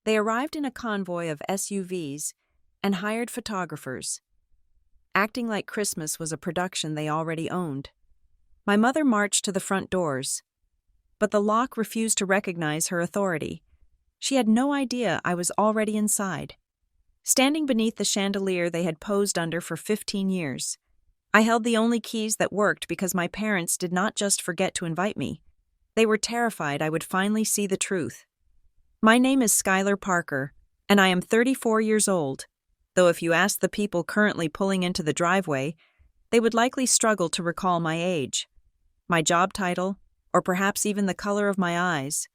They arrived in a convoy of SUVs and hired photographers, acting like Christmas was a production they already owned. My mother marched to the front doors, but the lock refused to recognize her authority. She had no idea I was already inside, standing beneath the chandelier they had posed under for 15 years. I held the only keys that worked because my parents did not just forget to invite me. They were terrified I would finally see the truth. My name is Skylar Parker, and I am 34 years old, though if you asked the people currently pulling into the driveway, they would likely struggle to recall my age, my job title, or perhaps even the color of my eyes.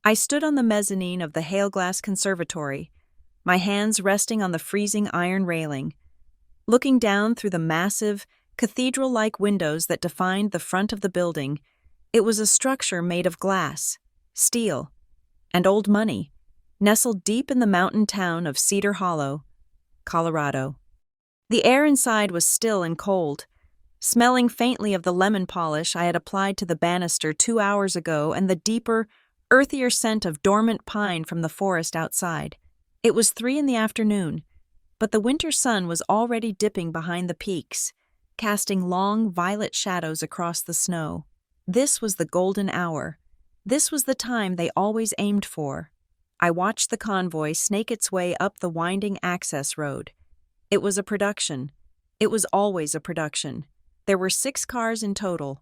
I stood on the mezzanine of the Hailglass Conservatory, my hands resting on the freezing iron railing, looking down through the massive, cathedral-like windows that defined the front of the building. It was a structure made of glass, steel, and old money, nestled deep in the mountain town of Cedar Hollow, Colorado. The air inside was still and cold, smelling faintly of the lemon polish I had applied to the banister 2 hours ago and the deeper, earthier scent of dormant pine from the forest outside. It was 3 in the afternoon, but the winter sun was already dipping behind the peaks, casting long, violet shadows across the snow. This was the golden hour. This was the time they always aimed for. I watched the convoy snake its way up the winding access road. It was a production. It was always a production. There were 6 cars in total,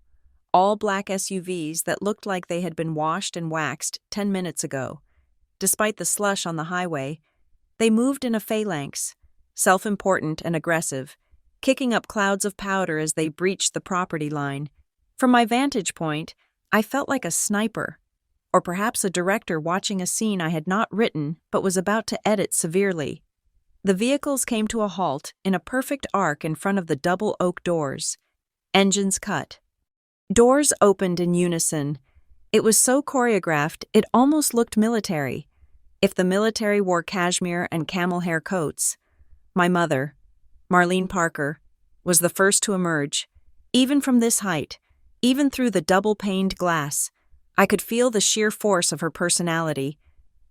all black SUVs that looked like they had been washed and waxed 10 minutes ago. Despite the slush on the highway, they moved in a phalanx, self-important and aggressive, kicking up clouds of powder as they breached the property line. From my vantage point, I felt like a sniper, or perhaps a director watching a scene I had not written but was about to edit severely. The vehicles came to a halt in a perfect arc in front of the double oak doors. Engines cut. Doors opened in unison. It was so choreographed it almost looked military. If the military wore cashmere and camel hair coats, my mother, Marlene Parker, was the first to emerge. Even from this height, even through the double-paned glass, I could feel the sheer force of her personality.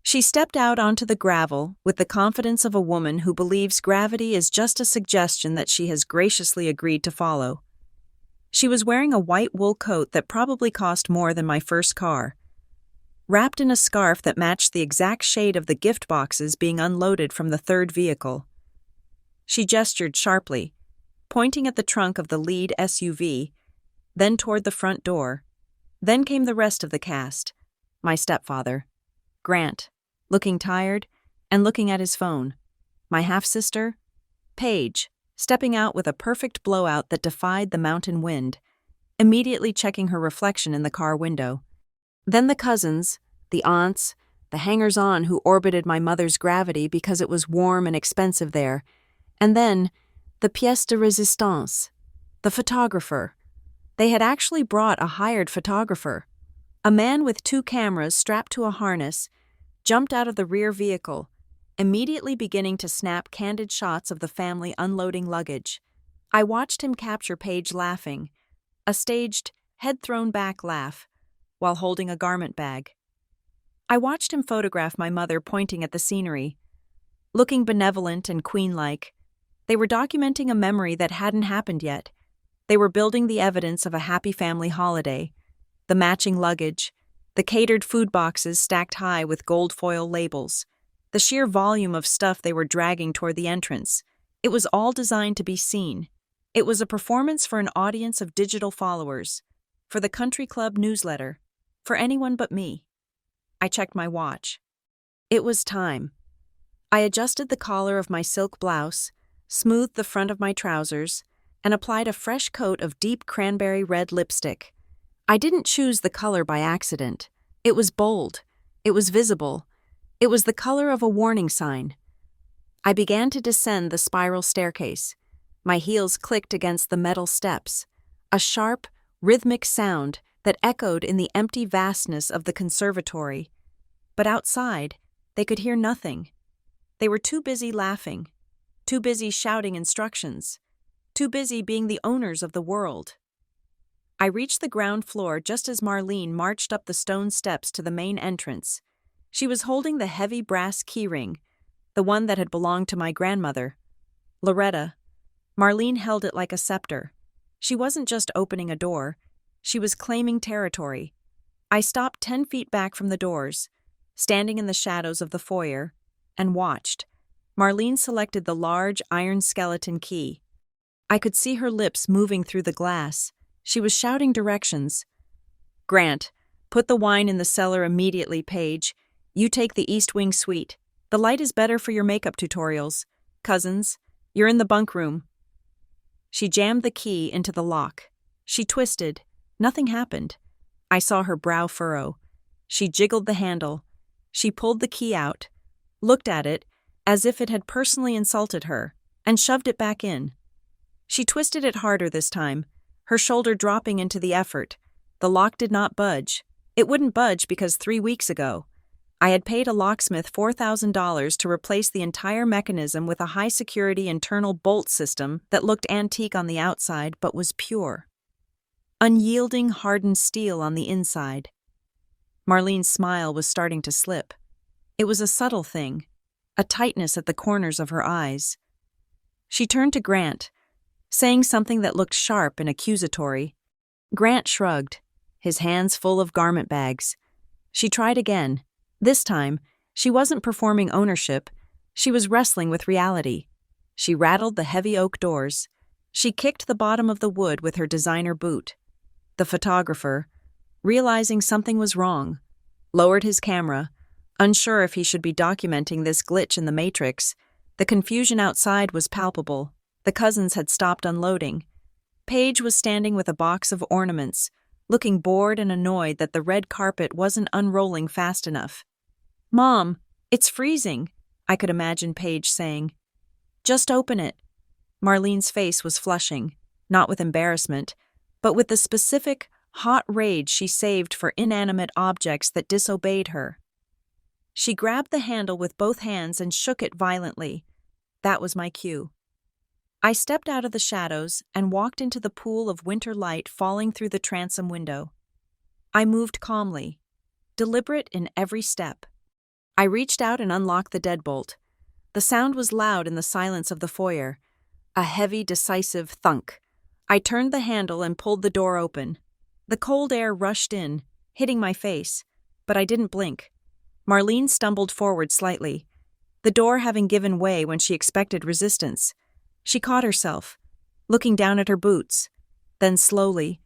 She stepped out onto the gravel with the confidence of a woman who believes gravity is just a suggestion that she has graciously agreed to follow. She was wearing a white wool coat that probably cost more than my first car, wrapped in a scarf that matched the exact shade of the gift boxes being unloaded from the third vehicle. She gestured sharply, pointing at the trunk of the lead SUV, then toward the front door. Then came the rest of the cast. My stepfather, Grant, looking tired and looking at his phone. My half-sister, Paige, stepping out with a perfect blowout that defied the mountain wind, immediately checking her reflection in the car window. Then the cousins, the aunts, the hangers-on who orbited my mother's gravity because it was warm and expensive there, and then the pièce de résistance, the photographer. They had actually brought a hired photographer. A man with 2 cameras strapped to a harness jumped out of the rear vehicle, immediately beginning to snap candid shots of the family unloading luggage. I watched him capture Paige laughing, a staged, head-thrown-back laugh, while holding a garment bag. I watched him photograph my mother pointing at the scenery, looking benevolent and queen-like. They were documenting a memory that hadn't happened yet. They were building the evidence of a happy family holiday, the matching luggage, the catered food boxes stacked high with gold foil labels, the sheer volume of stuff they were dragging toward the entrance. It was all designed to be seen. It was a performance for an audience of digital followers, for the country club newsletter, for anyone but me. I checked my watch. It was time. I adjusted the collar of my silk blouse, smoothed the front of my trousers, and applied a fresh coat of deep cranberry red lipstick. I didn't choose the color by accident. It was bold. It was visible. It was the color of a warning sign. I began to descend the spiral staircase. My heels clicked against the metal steps, a sharp, rhythmic sound that echoed in the empty vastness of the conservatory. But outside, they could hear nothing. They were too busy laughing, too busy shouting instructions, too busy being the owners of the world. I reached the ground floor just as Marlene marched up the stone steps to the main entrance. She was holding the heavy brass keyring, the one that had belonged to my grandmother. Loretta. Marlene held it like a scepter. She wasn't just opening a door, she was claiming territory. I stopped 10 feet back from the doors, standing in the shadows of the foyer, and watched. Marlene selected the large iron skeleton key. I could see her lips moving through the glass. She was shouting directions. "Grant, put the wine in the cellar immediately, Paige. You take the East Wing suite. The light is better for your makeup tutorials. Cousins, you're in the bunk room." She jammed the key into the lock. She twisted. Nothing happened. I saw her brow furrow. She jiggled the handle. She pulled the key out, looked at it as if it had personally insulted her, and shoved it back in. She twisted it harder this time, her shoulder dropping into the effort. The lock did not budge. It wouldn't budge because 3 weeks ago, I had paid a locksmith $4,000 to replace the entire mechanism with a high-security internal bolt system that looked antique on the outside but was pure. Unyielding, hardened steel on the inside. Marlene's smile was starting to slip. It was a subtle thing, a tightness at the corners of her eyes. She turned to Grant, saying something that looked sharp and accusatory. Grant shrugged, his hands full of garment bags. She tried again. This time, she wasn't performing ownership, she was wrestling with reality. She rattled the heavy oak doors. She kicked the bottom of the wood with her designer boot. The photographer, realizing something was wrong, lowered his camera, unsure if he should be documenting this glitch in the matrix. The confusion outside was palpable. The cousins had stopped unloading. Paige was standing with a box of ornaments, looking bored and annoyed that the red carpet wasn't unrolling fast enough. "Mom, it's freezing," I could imagine Paige saying. "Just open it." Marlene's face was flushing, not with embarrassment, but with the specific, hot rage she saved for inanimate objects that disobeyed her. She grabbed the handle with both hands and shook it violently. That was my cue. I stepped out of the shadows and walked into the pool of winter light falling through the transom window. I moved calmly, deliberate in every step. I reached out and unlocked the deadbolt. The sound was loud in the silence of the foyer, a heavy, decisive thunk. I turned the handle and pulled the door open. The cold air rushed in, hitting my face, but I didn't blink. Marlene stumbled forward slightly, the door having given way when she expected resistance. She caught herself, looking down at her boots, then slowly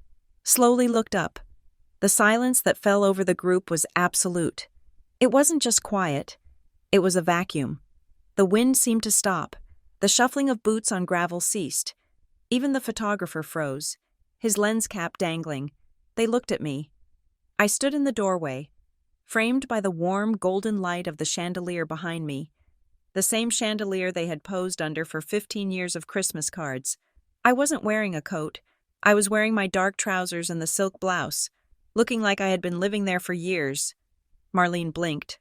looked up. The silence that fell over the group was absolute. It wasn't just quiet, it was a vacuum. The wind seemed to stop. The shuffling of boots on gravel ceased. Even the photographer froze, his lens cap dangling. They looked at me. I stood in the doorway, framed by the warm, golden light of the chandelier behind me. The same chandelier they had posed under for 15 years of Christmas cards. I wasn't wearing a coat. I was wearing my dark trousers and the silk blouse, looking like I had been living there for years. Marlene blinked.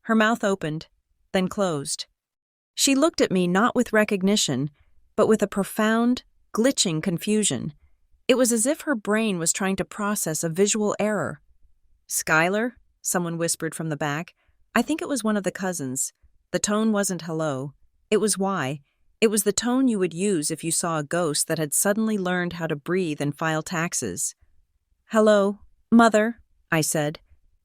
Her mouth opened, then closed. She looked at me not with recognition, but with a profound, glitching confusion. It was as if her brain was trying to process a visual error. "Skylar?" someone whispered from the back. I think it was one of the cousins. The tone wasn't hello. It was why. It was the tone you would use if you saw a ghost that had suddenly learned how to breathe and file taxes. "Hello, Mother," I said.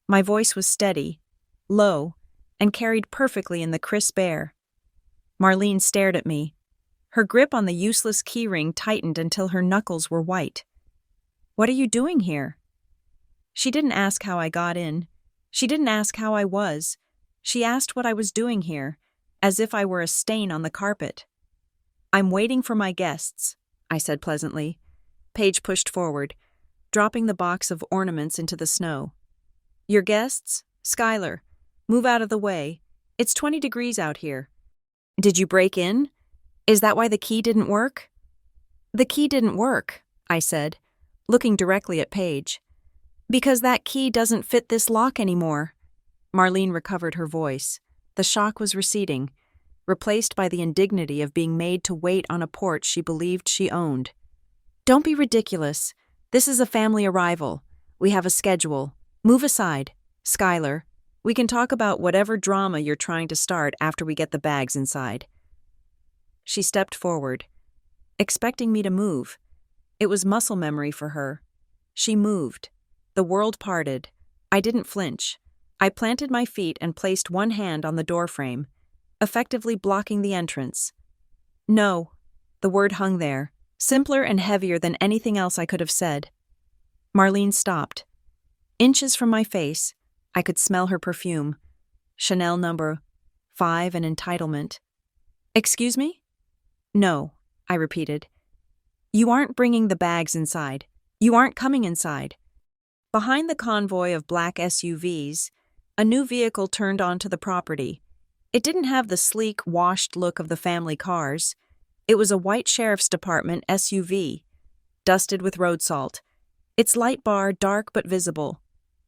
My voice was steady, low, and carried perfectly in the crisp air. Marlene stared at me. Her grip on the useless keyring tightened until her knuckles were white. "What are you doing here?" She didn't ask how I got in. She didn't ask how I was. She asked what I was doing here, as if I were a stain on the carpet. "I'm waiting for my guests," I said pleasantly. Paige pushed forward, dropping the box of ornaments into the snow. "Your guests? Skylar, move out of the way. It's 20 degrees out here." "Did you break in? Is that why the key didn't work?" "The key didn't work," I said, looking directly at Paige. "Because that key doesn't fit this lock anymore." Marlene recovered her voice. The shock was receding, replaced by the indignity of being made to wait on a porch she believed she owned. "Don't be ridiculous. This is a family arrival. We have a schedule. Move aside. Skylar, We can talk about whatever drama you're trying to start after we get the bags inside." She stepped forward, expecting me to move. It was muscle memory for her. She moved. The world parted. I didn't flinch. I planted my feet and placed one hand on the doorframe, effectively blocking the entrance. "No." The word hung there, simpler and heavier than anything else I could have said. Marlene stopped. Inches from my face, I could smell her perfume. Chanel number 5 and entitlement. "Excuse me?" "No," I repeated. "You aren't bringing the bags inside. You aren't coming inside." Behind the convoy of black SUVs, a new vehicle turned onto the property. It didn't have the sleek, washed look of the family cars. It was a white sheriff's department SUV, dusted with road salt. Its light bar dark but visible.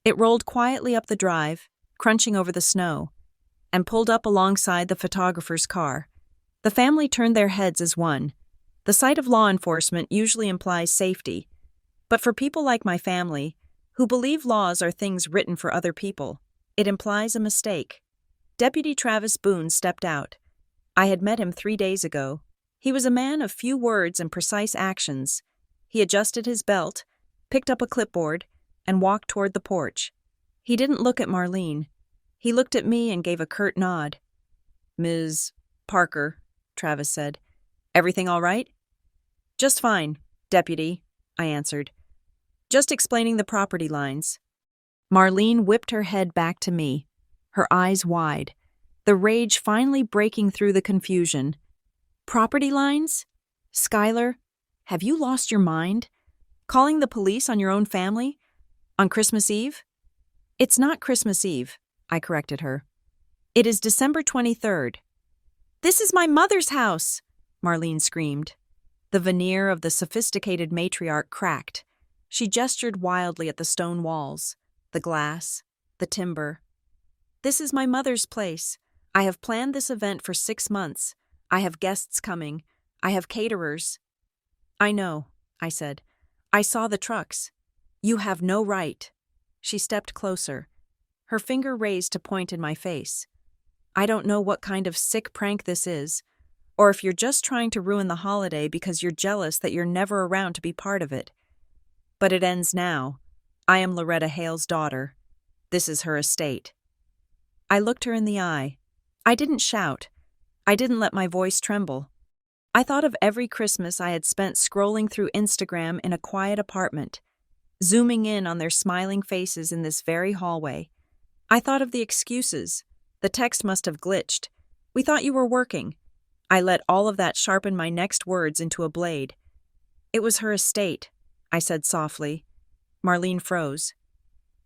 It rolled quietly up the drive, crunching over the snow, and pulled up alongside the photographer's car. The family turned their heads as one. The sight of law enforcement usually implies safety, but for people like my family, who believe laws are things written for other people, it implies a mistake. Deputy Travis Boone stepped out. I had met him 3 days ago. He was a man of few words and precise actions. He adjusted his belt, picked up a clipboard, and walked toward the porch. He didn't look at Marlene. He looked at me and gave a curt nod. "Ms. Parker," Travis said. "Everything all right?" "Just fine, Deputy," I answered. "Just explaining the property lines." Marlene whipped her head back to me, her eyes wide, the rage finally breaking through the confusion. "Property lines? Skylar, have you lost your mind? Calling the police on your own family? On Christmas Eve?" "It's not Christmas Eve," I corrected her. "It is December 23rd. "This is my mother's house!" Marlene screamed. The veneer of the sophisticated matriarch cracked. She gestured wildly at the stone walls, the glass, the timber. "This is my mother's place. I have planned this event for 6 months. I have guests coming. I have caterers." "I know," I said. "I saw the trucks. You have no right." She stepped closer, her finger raised to point in my face. "I don't know what kind of sick prank this is, or if you're just trying to ruin the holiday because you're jealous that you're never around to be part of it. But it ends now. I am Loretta Hale's daughter. This is her estate." I looked her in the eye. I didn't shout. I didn't let my voice tremble. I thought of every Christmas I had spent scrolling through Instagram in a quiet apartment, zooming in on their smiling faces in this very hallway. I thought of the excuses. The text must have glitched. "We thought you were working." I let all of that sharpen my next words into a blade. "It was her estate," I said softly. Marlene froze.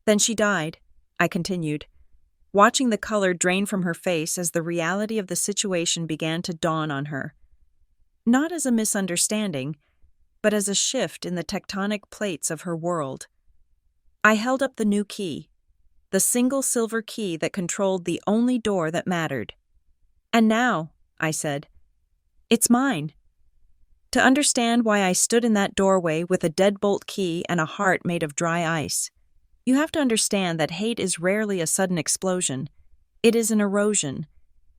"Then she died," I continued, watching the color drain from her face as the reality of the situation began to dawn on her. Not as a misunderstanding, but as a shift in the tectonic plates of her world. I held up the new key, the single silver key that controlled the only door that mattered. "And now," I said, "it's mine." To understand why I stood in that doorway with a deadbolt key and a heart made of dry ice, you have to understand that hate is rarely a sudden explosion. It is an erosion.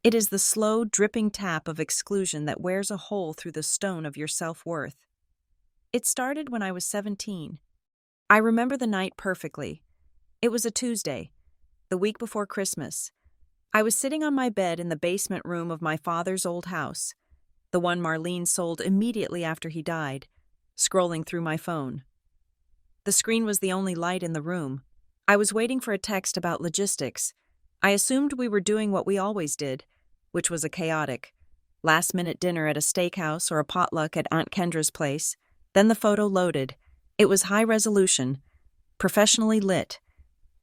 It is the slow, dripping tap of exclusion that wears a hole through the stone of your self-worth. It started when I was 17. I remember the night perfectly. It was a Tuesday, the week before Christmas. I was sitting on my bed in the basement room of my father's old house, the one Marlene sold immediately after he died, scrolling through my phone. The screen was the only light in the room. I was waiting for a text about logistics. I assumed we were doing what we always did, which was a chaotic last-minute dinner at a steakhouse or a potluck at Aunt Kendra's place. Then the photo loaded. It was high resolution, professionally lit,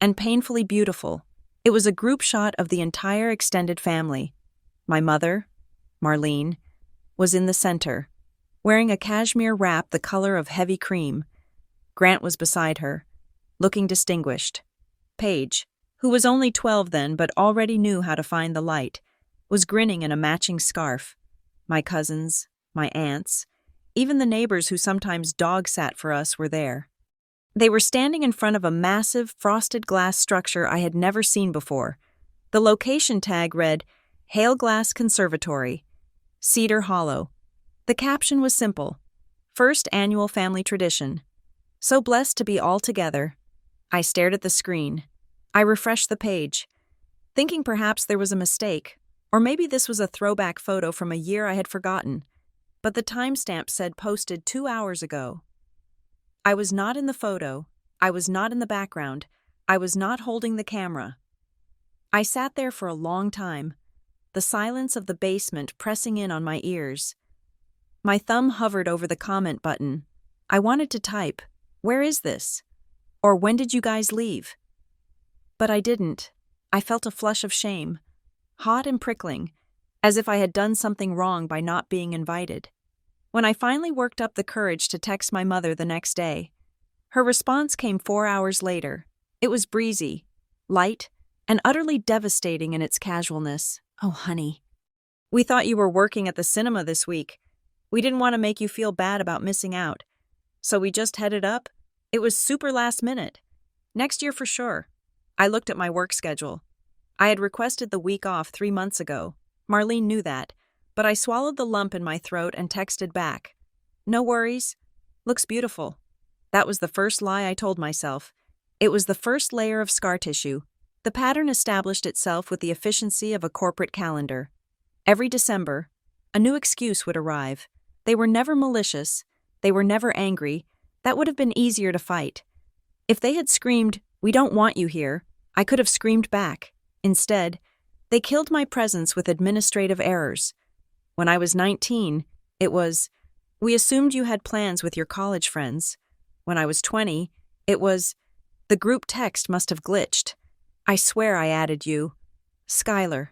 and painfully beautiful. It was a group shot of the entire extended family. My mother, Marlene, was in the center, wearing a cashmere wrap the color of heavy cream. Grant was beside her, looking distinguished. Paige, who was only 12 then but already knew how to find the light, was grinning in a matching scarf. My cousins, my aunts, even the neighbors who sometimes dog-sat for us were there. They were standing in front of a massive, frosted glass structure I had never seen before. The location tag read, Hale Glass Conservatory, Cedar Hollow. The caption was simple, First Annual Family Tradition. So blessed to be all together. I stared at the screen. I refreshed the page, thinking perhaps there was a mistake, or maybe this was a throwback photo from a year I had forgotten. But the timestamp said posted 2 hours ago. I was not in the photo. I was not in the background. I was not holding the camera. I sat there for a long time, the silence of the basement pressing in on my ears. My thumb hovered over the comment button. I wanted to type, "Where is this?" Or "When did you guys leave?" But I didn't. I felt a flush of shame, hot and prickling, as if I had done something wrong by not being invited. When I finally worked up the courage to text my mother the next day, her response came 4 hours later. It was breezy, light, and utterly devastating in its casualness. "Oh, honey. We thought you were working at the cinema this week. We didn't want to make you feel bad about missing out. So we just headed up. It was super last minute. Next year for sure." I looked at my work schedule. I had requested the week off 3 months ago. Marlene knew that, but I swallowed the lump in my throat and texted back, "No worries. Looks beautiful." That was the first lie I told myself. It was the first layer of scar tissue. The pattern established itself with the efficiency of a corporate calendar. Every December, a new excuse would arrive. They were never malicious. They were never angry. That would have been easier to fight. If they had screamed, "We don't want you here," I could have screamed back. Instead, they killed my presence with administrative errors. When I was 19, it was, "We assumed you had plans with your college friends." When I was 20, it was, "The group text must have glitched. I swear I added you. Skylar."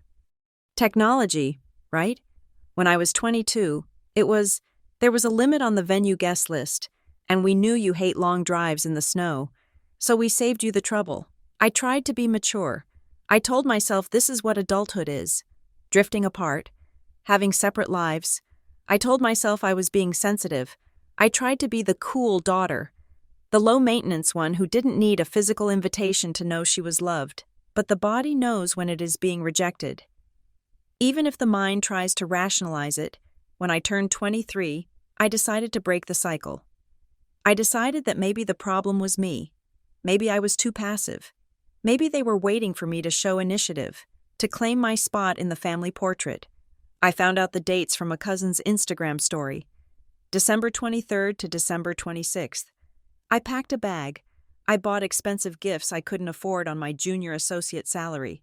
Technology, right? When I was 22, it was, "There was a limit on the venue guest list, and we knew you hate long drives in the snow, so we saved you the trouble." I tried to be mature. I told myself this is what adulthood is. Drifting apart, having separate lives. I told myself I was being sensitive. I tried to be the cool daughter, the low-maintenance one who didn't need a physical invitation to know she was loved. But the body knows when it is being rejected. Even if the mind tries to rationalize it, when I turned 23, I decided to break the cycle. I decided that maybe the problem was me. Maybe I was too passive. Maybe they were waiting for me to show initiative, to claim my spot in the family portrait. I found out the dates from a cousin's Instagram story. December 23rd to December 26th. I packed a bag. I bought expensive gifts I couldn't afford on my junior associate salary.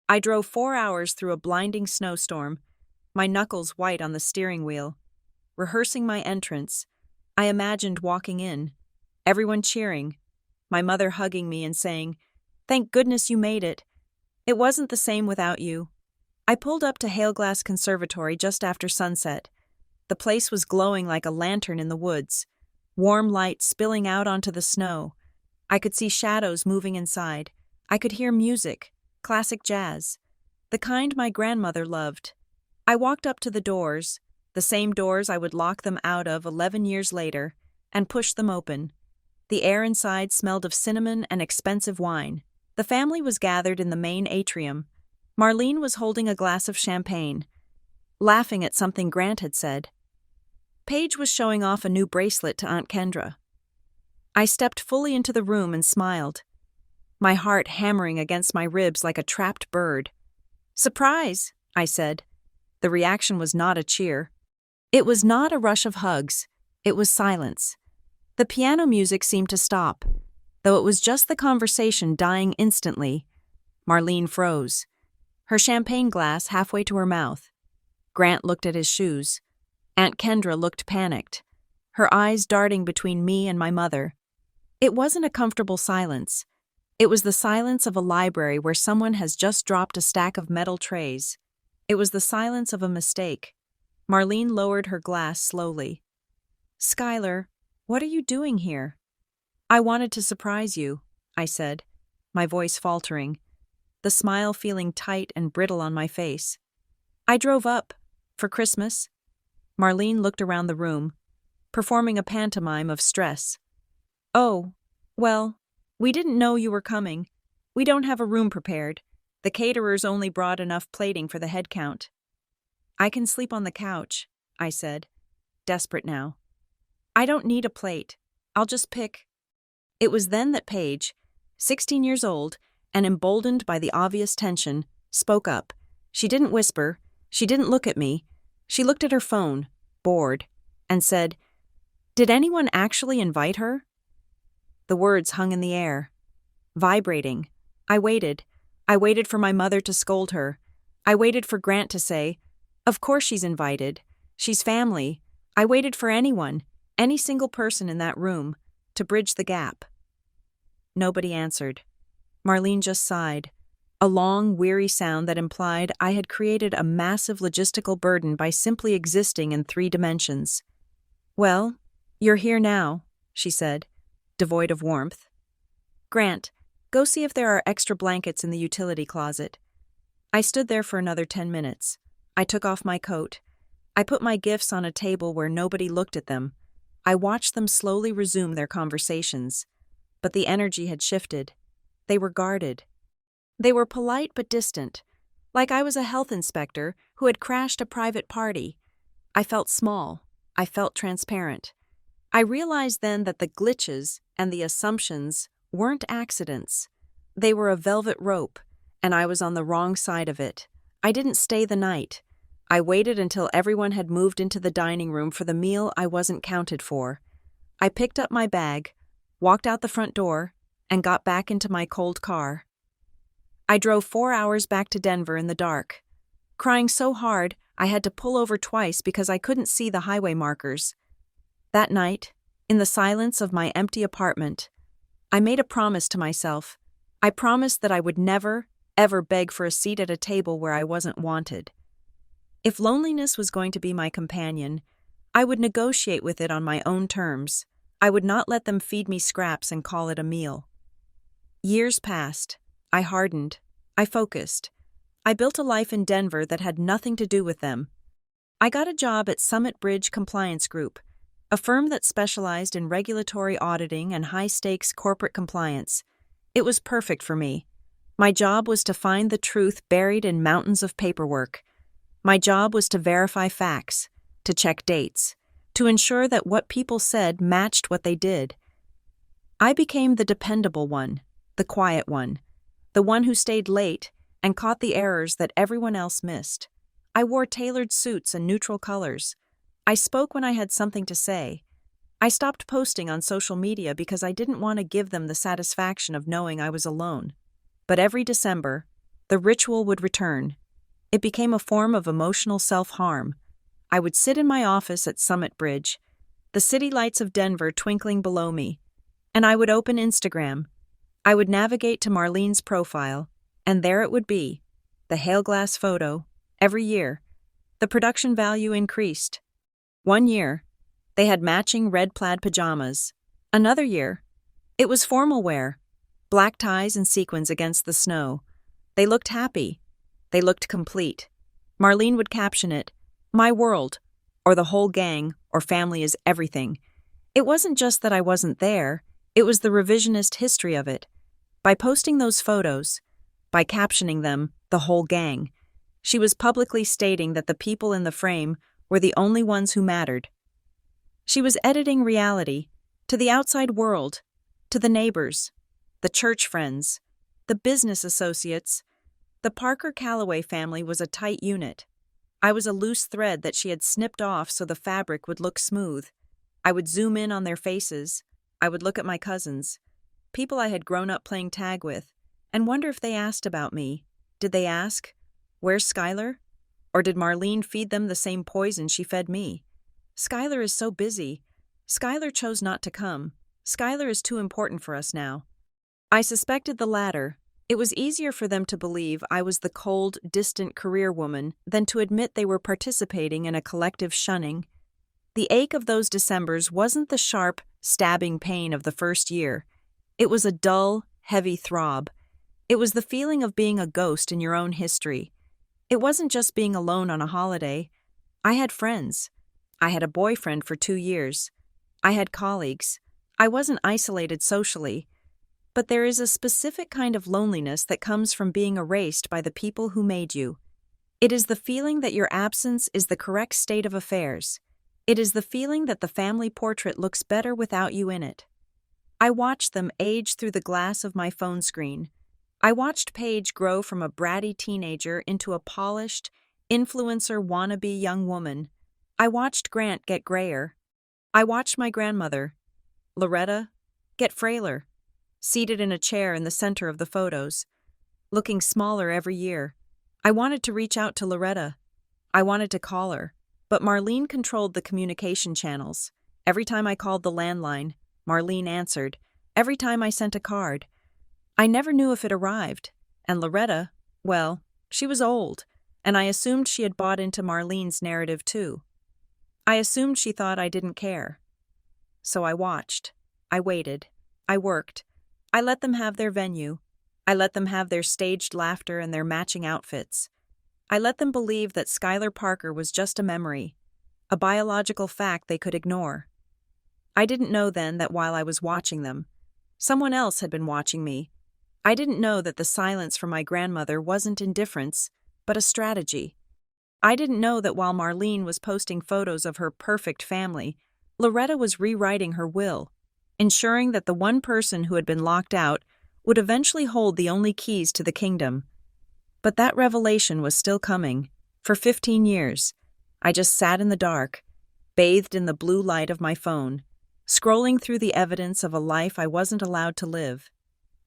I drove 4 hours through a blinding snowstorm, my knuckles white on the steering wheel. Rehearsing my entrance, I imagined walking in, everyone cheering, my mother hugging me and saying, "Thank goodness you made it. It wasn't the same without you." I pulled up to Hale Glass Conservatory just after sunset. The place was glowing like a lantern in the woods, warm light spilling out onto the snow. I could see shadows moving inside. I could hear music, classic jazz, the kind my grandmother loved. I walked up to the doors, the same doors I would lock them out of 11 years later, and pushed them open. The air inside smelled of cinnamon and expensive wine. The family was gathered in the main atrium. Marlene was holding a glass of champagne, laughing at something Grant had said. Paige was showing off a new bracelet to Aunt Kendra. I stepped fully into the room and smiled, my heart hammering against my ribs like a trapped bird. "Surprise," I said. The reaction was not a cheer. It was not a rush of hugs. It was silence. The piano music seemed to stop, though it was just the conversation dying instantly. Marlene froze, her champagne glass halfway to her mouth. Grant looked at his shoes. Aunt Kendra looked panicked, her eyes darting between me and my mother. It wasn't a comfortable silence. It was the silence of a library where someone has just dropped a stack of metal trays. It was the silence of a mistake. Marlene lowered her glass slowly. "Skylar, what are you doing here?" "I wanted to surprise you," I said, my voice faltering, the smile feeling tight and brittle on my face. "I drove up. For Christmas." Marlene looked around the room, performing a pantomime of stress. "Oh, Well, we didn't know you were coming. We don't have a room prepared. The caterers only brought enough plating for the head count. I can sleep on the couch, I said, desperate now. I don't need a plate. I'll just pick. It was then that Paige, 16 years old, and emboldened by the obvious tension, spoke up. She didn't whisper. She didn't look at me. She looked at her phone, bored, and said, "Did anyone actually invite her?" The words hung in the air, vibrating. I waited. I waited for my mother to scold her. I waited for Grant to say, "Of course she's invited. She's family." I waited for anyone, any single person in that room, to bridge the gap. Nobody answered. Marlene just sighed, a long, weary sound that implied I had created a massive logistical burden by simply existing in 3 dimensions. "Well, you're here now," she said, devoid of warmth. "Grant, go see if there are extra blankets in the utility closet." I stood there for another 10 minutes. I took off my coat. I put my gifts on a table where nobody looked at them. I watched them slowly resume their conversations. But the energy had shifted. They were guarded. They were polite but distant, like I was a health inspector who had crashed a private party. I felt small. I felt transparent. I realized then that the glitches and the assumptions weren't accidents. They were a velvet rope, and I was on the wrong side of it. I didn't stay the night. I waited until everyone had moved into the dining room for the meal I wasn't counted for. I picked up my bag, walked out the front door, and got back into my cold car. I drove 4 hours back to Denver in the dark, crying so hard I had to pull over twice because I couldn't see the highway markers. That night, in the silence of my empty apartment, I made a promise to myself. I promised that I would never, ever beg for a seat at a table where I wasn't wanted. If loneliness was going to be my companion, I would negotiate with it on my own terms. I would not let them feed me scraps and call it a meal. Years passed. I hardened. I focused. I built a life in Denver that had nothing to do with them. I got a job at Summit Bridge Compliance Group, a firm that specialized in regulatory auditing and high-stakes corporate compliance. It was perfect for me. My job was to find the truth buried in mountains of paperwork. My job was to verify facts, to check dates, to ensure that what people said matched what they did. I became the dependable one, the quiet one, the one who stayed late and caught the errors that everyone else missed. I wore tailored suits and neutral colors. I spoke when I had something to say. I stopped posting on social media because I didn't want to give them the satisfaction of knowing I was alone. But every December, the ritual would return. It became a form of emotional self-harm. I would sit in my office at Summit Bridge, the city lights of Denver twinkling below me, and I would open Instagram. I would navigate to Marlene's profile, and there it would be, the Hailglass photo, every year. The production value increased. One year, they had matching red plaid pajamas. Another year, it was formal wear, black ties and sequins against the snow. They looked happy. They looked complete. Marlene would caption it, "My world," or "the whole gang," or "family is everything." It wasn't just that I wasn't there, it was the revisionist history of it. By posting those photos, by captioning them, "the whole gang," she was publicly stating that the people in the frame were the only ones who mattered. She was editing reality to the outside world, to the neighbors, the church friends, the business associates. The Parker Calloway family was a tight unit. I was a loose thread that she had snipped off so the fabric would look smooth. I would zoom in on their faces. I would look at my cousins, people I had grown up playing tag with, and wonder if they asked about me. Did they ask, "Where's Skylar?" Or did Marlene feed them the same poison she fed me? "Skylar is so busy. Skylar chose not to come. Skylar is too important for us now." I suspected the latter. It was easier for them to believe I was the cold, distant career woman than to admit they were participating in a collective shunning. The ache of those Decembers wasn't the sharp, stabbing pain of the first year. It was a dull, heavy throb. It was the feeling of being a ghost in your own history. It wasn't just being alone on a holiday. I had friends. I had a boyfriend for 2 years. I had colleagues. I wasn't isolated socially, but there is a specific kind of loneliness that comes from being erased by the people who made you. It is the feeling that your absence is the correct state of affairs. It is the feeling that the family portrait looks better without you in it. I watched them age through the glass of my phone screen. I watched Paige grow from a bratty teenager into a polished, influencer wannabe young woman. I watched Grant get grayer. I watched my grandmother, Loretta, get frailer, seated in a chair in the center of the photos, looking smaller every year. I wanted to reach out to Loretta. I wanted to call her, but Marlene controlled the communication channels. Every time I called the landline, Marlene answered. Every time I sent a card, I never knew if it arrived. And Loretta, well, she was old, and I assumed she had bought into Marlene's narrative too. I assumed she thought I didn't care. So I watched. I waited. I worked. I let them have their venue. I let them have their staged laughter and their matching outfits. I let them believe that Skylar Parker was just a memory, a biological fact they could ignore. I didn't know then that while I was watching them, someone else had been watching me. I didn't know that the silence from my grandmother wasn't indifference, but a strategy. I didn't know that while Marlene was posting photos of her perfect family, Loretta was rewriting her will, ensuring that the one person who had been locked out would eventually hold the only keys to the kingdom. But that revelation was still coming. For 15 years, I just sat in the dark, bathed in the blue light of my phone, scrolling through the evidence of a life I wasn't allowed to live.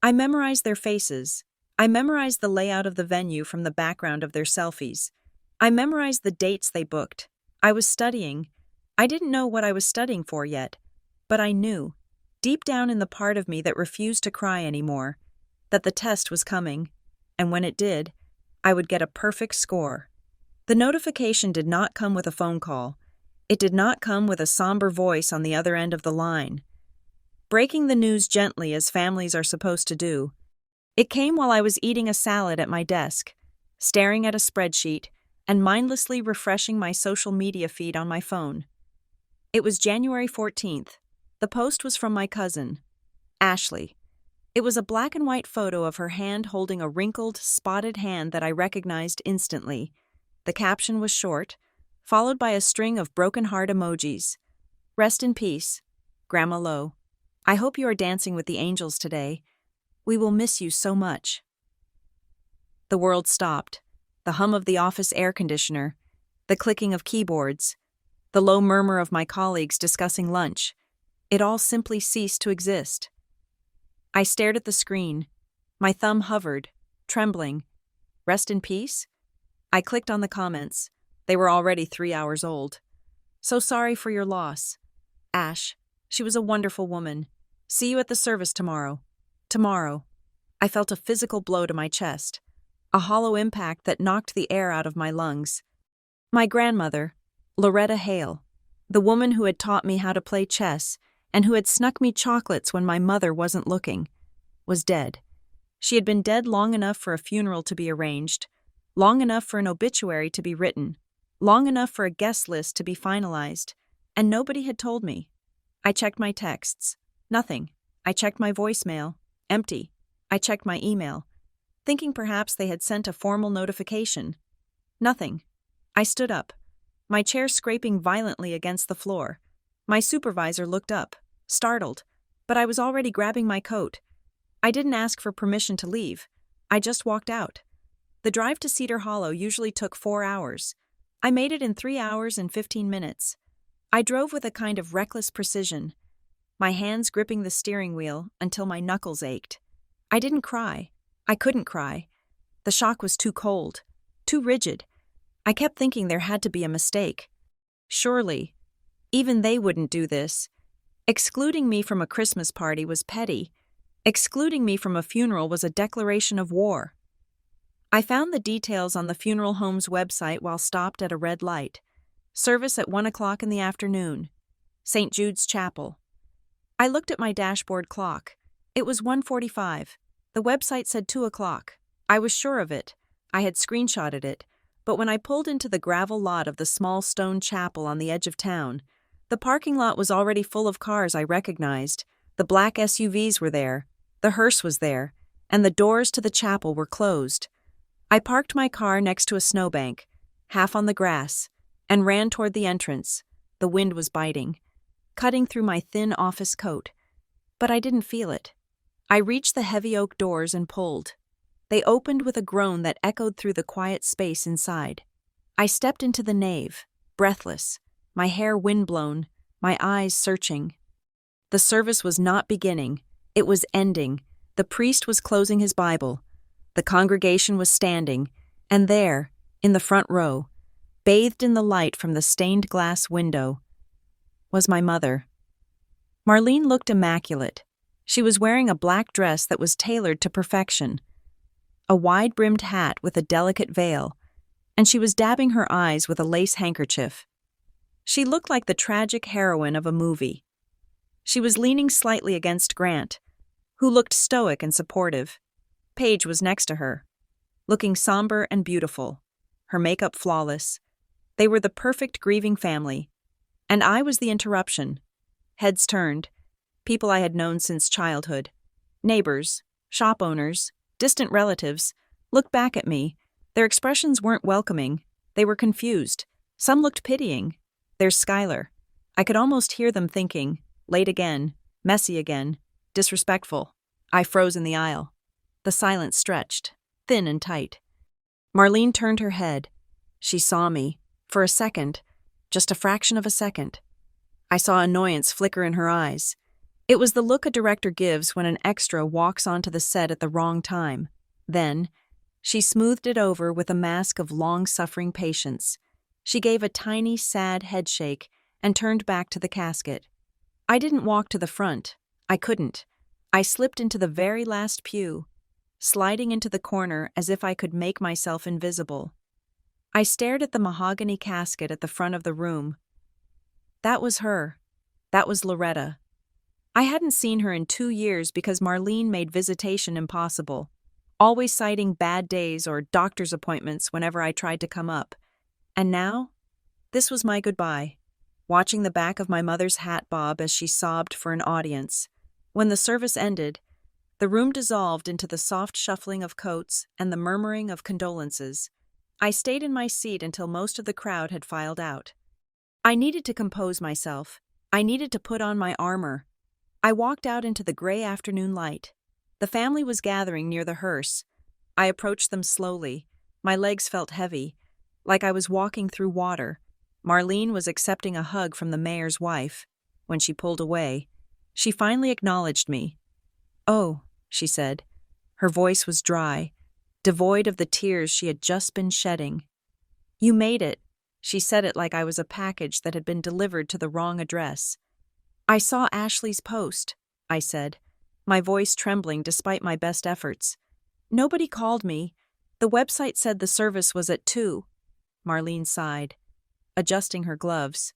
I memorized their faces. I memorized the layout of the venue from the background of their selfies. I memorized the dates they booked. I was studying. I didn't know what I was studying for yet, but I knew, deep down in the part of me that refused to cry anymore, that the test was coming, and when it did, I would get a perfect score. The notification did not come with a phone call. It did not come with a somber voice on the other end of the line, breaking the news gently as families are supposed to do. It came while I was eating a salad at my desk, staring at a spreadsheet, and mindlessly refreshing my social media feed on my phone. It was January 14th. The post was from my cousin, Ashley. It was a black and white photo of her hand holding a wrinkled, spotted hand that I recognized instantly. The caption was short, followed by a string of broken heart emojis. Rest in peace, Grandma Lo. I hope you are dancing with the angels today. We will miss you so much. The world stopped. The hum of the office air conditioner, the clicking of keyboards, the low murmur of my colleagues discussing lunch. It all simply ceased to exist. I stared at the screen. My thumb hovered, trembling. Rest in peace? I clicked on the comments. They were already 3 hours old. So sorry for your loss. Ash, she was a wonderful woman. See you at the service tomorrow. Tomorrow. I felt a physical blow to my chest, a hollow impact that knocked the air out of my lungs. My grandmother, Loretta Hale, the woman who had taught me how to play chess and who had snuck me chocolates when my mother wasn't looking, was dead. She had been dead long enough for a funeral to be arranged, long enough for an obituary to be written, long enough for a guest list to be finalized, and nobody had told me. I checked my texts. Nothing. I checked my voicemail. Empty. I checked my email, thinking perhaps they had sent a formal notification. Nothing. I stood up, my chair scraping violently against the floor. My supervisor looked up, startled, but I was already grabbing my coat. I didn't ask for permission to leave. I just walked out. The drive to Cedar Hollow usually took 4 hours. I made it in 3 hours and 15 minutes. I drove with a kind of reckless precision, my hands gripping the steering wheel until my knuckles ached. I didn't cry. I couldn't cry. The shock was too cold, too rigid. I kept thinking there had to be a mistake. Surely, even they wouldn't do this. Excluding me from a Christmas party was petty. Excluding me from a funeral was a declaration of war. I found the details on the funeral home's website while stopped at a red light. Service at 1 o'clock in the afternoon. St. Jude's Chapel. I looked at my dashboard clock. It was 1:45. The website said 2 o'clock. I was sure of it. I had screenshotted it. But when I pulled into the gravel lot of the small stone chapel on the edge of town, the parking lot was already full of cars I recognized, The black SUVs were there, the hearse was there, and the doors to the chapel were closed. I parked my car next to a snowbank, half on the grass, and ran toward the entrance. The wind was biting, cutting through my thin office coat. But I didn't feel it. I reached the heavy oak doors and pulled. They opened with a groan that echoed through the quiet space inside. I stepped into the nave, breathless, my hair windblown, my eyes searching. The service was not beginning, it was ending. The priest was closing his Bible. The congregation was standing, and there, in the front row, bathed in the light from the stained glass window, was my mother. Marlene looked immaculate. She was wearing a black dress that was tailored to perfection, a wide-brimmed hat with a delicate veil, and she was dabbing her eyes with a lace handkerchief. She looked like the tragic heroine of a movie. She was leaning slightly against Grant, who looked stoic and supportive. Paige was next to her, looking somber and beautiful, her makeup flawless. They were the perfect grieving family, and I was the interruption. Heads turned, people I had known since childhood, neighbors, shop owners, distant relatives, looked back at me. Their expressions weren't welcoming, they were confused. Some looked pitying. There's Skylar. I could almost hear them thinking, late again, messy again, disrespectful. I froze in the aisle. The silence stretched, thin and tight. Marlene turned her head. She saw me, for a second, just a fraction of a second. I saw annoyance flicker in her eyes. It was the look a director gives when an extra walks onto the set at the wrong time. Then, she smoothed it over with a mask of long-suffering patience. She gave a tiny, sad headshake and turned back to the casket. I didn't walk to the front. I couldn't. I slipped into the very last pew, sliding into the corner as if I could make myself invisible. I stared at the mahogany casket at the front of the room. That was her. That was Loretta. I hadn't seen her in 2 years because Marlene made visitation impossible, always citing bad days or doctor's appointments whenever I tried to come up. And now, this was my goodbye, watching the back of my mother's hat bob as she sobbed for an audience. When the service ended, the room dissolved into the soft shuffling of coats and the murmuring of condolences. I stayed in my seat until most of the crowd had filed out. I needed to compose myself. I needed to put on my armor. I walked out into the gray afternoon light. The family was gathering near the hearse. I approached them slowly. My legs felt heavy, like I was walking through water. Marlene was accepting a hug from the mayor's wife. When she pulled away, she finally acknowledged me. "Oh," she said. Her voice was dry, devoid of the tears she had just been shedding. "You made it." She said it like I was a package that had been delivered to the wrong address. "I saw Ashley's post," I said, my voice trembling despite my best efforts. "Nobody called me. The website said the service was at 2. Marlene sighed, adjusting her gloves.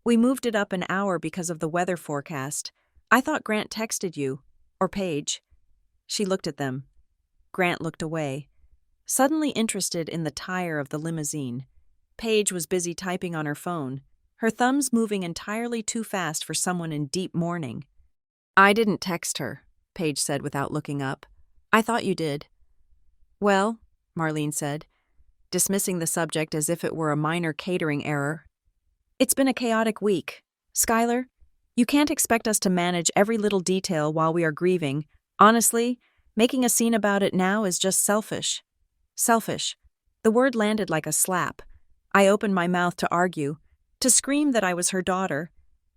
"We moved it up an hour because of the weather forecast. I thought Grant texted you, or Paige." She looked at them. Grant looked away, suddenly interested in the tire of the limousine. Paige was busy typing on her phone, her thumbs moving entirely too fast for someone in deep mourning. "I didn't text her," Paige said without looking up. "I thought you did." "Well," Marlene said, dismissing the subject as if it were a minor catering error, "it's been a chaotic week. Skylar, you can't expect us to manage every little detail while we are grieving. Honestly, making a scene about it now is just selfish." Selfish. The word landed like a slap. I opened my mouth to argue, to scream that I was her daughter,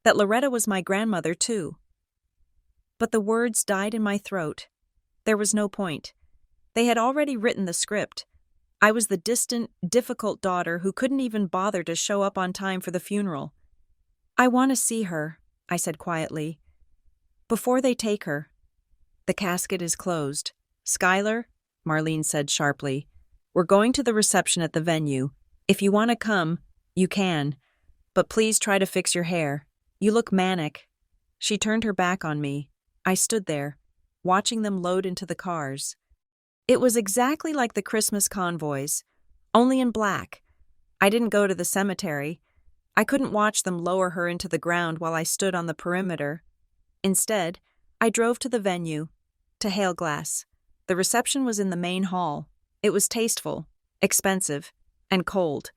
that Loretta was my grandmother too. But the words died in my throat. There was no point. They had already written the script. I was the distant, difficult daughter who couldn't even bother to show up on time for the funeral. "I want to see her," I said quietly, "before they take her." "The casket is closed. Skylar," Marlene said sharply, "we're going to the reception at the venue. If you want to come, you can. But please try to fix your hair. You look manic." She turned her back on me. I stood there, watching them load into the cars. It was exactly like the Christmas convoys, only in black. I didn't go to the cemetery. I couldn't watch them lower her into the ground while I stood on the perimeter. Instead, I drove to the venue, to Hail Glass. The reception was in the main hall. It was tasteful, expensive, and cold.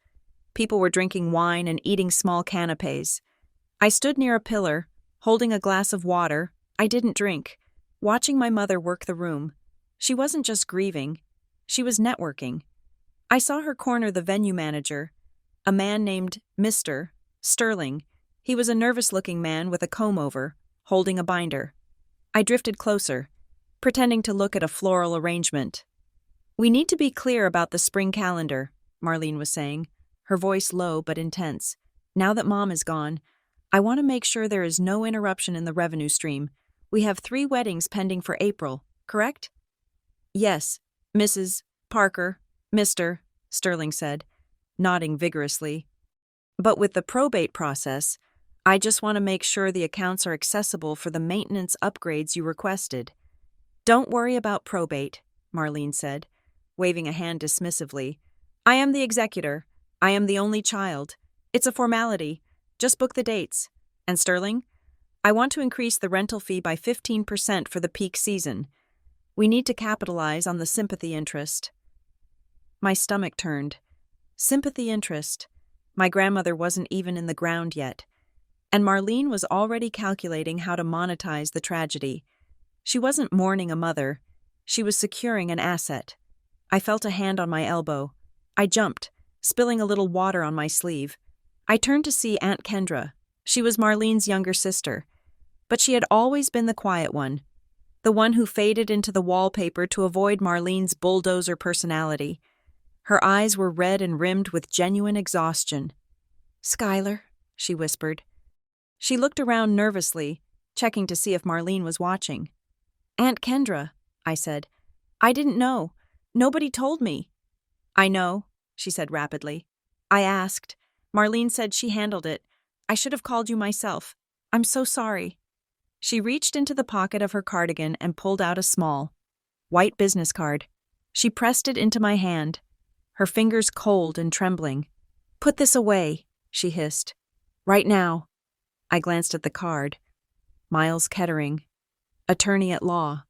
People were drinking wine and eating small canapes. I stood near a pillar, holding a glass of water. I didn't drink, watching my mother work the room. She wasn't just grieving, she was networking. I saw her corner the venue manager, a man named Mr. Sterling. He was a nervous-looking man with a comb-over, holding a binder. I drifted closer, pretending to look at a floral arrangement. "We need to be clear about the spring calendar," Marlene was saying, her voice low but intense. "Now that Mom is gone, I want to make sure there is no interruption in the revenue stream. We have 3 weddings pending for April, correct?" "Yes, Mrs. Parker, Mr. Sterling said, nodding vigorously. "But with the probate process, I just want to make sure the accounts are accessible for the maintenance upgrades you requested." "Don't worry about probate," Marlene said, waving a hand dismissively. "I am the executor. I am the only child. It's a formality. Just book the dates. And Sterling, I want to increase the rental fee by 15% for the peak season. We need to capitalize on the sympathy interest." My stomach turned. Sympathy interest. My grandmother wasn't even in the ground yet. And Marlene was already calculating how to monetize the tragedy. She wasn't mourning a mother. She was securing an asset. I felt a hand on my elbow. I jumped, spilling a little water on my sleeve. I turned to see Aunt Kendra. She was Marlene's younger sister. But she had always been the quiet one, the one who faded into the wallpaper to avoid Marlene's bulldozer personality. Her eyes were red and rimmed with genuine exhaustion. "Skylar," she whispered. She looked around nervously, checking to see if Marlene was watching. "Aunt Kendra," I said. "I didn't know. Nobody told me." "I know," she said rapidly. "I asked. Marlene said she handled it. I should have called you myself. I'm so sorry." She reached into the pocket of her cardigan and pulled out a small, white business card. She pressed it into my hand, her fingers cold and trembling. "Put this away," she hissed. "Right now." I glanced at the card. Miles Kettering, attorney at law.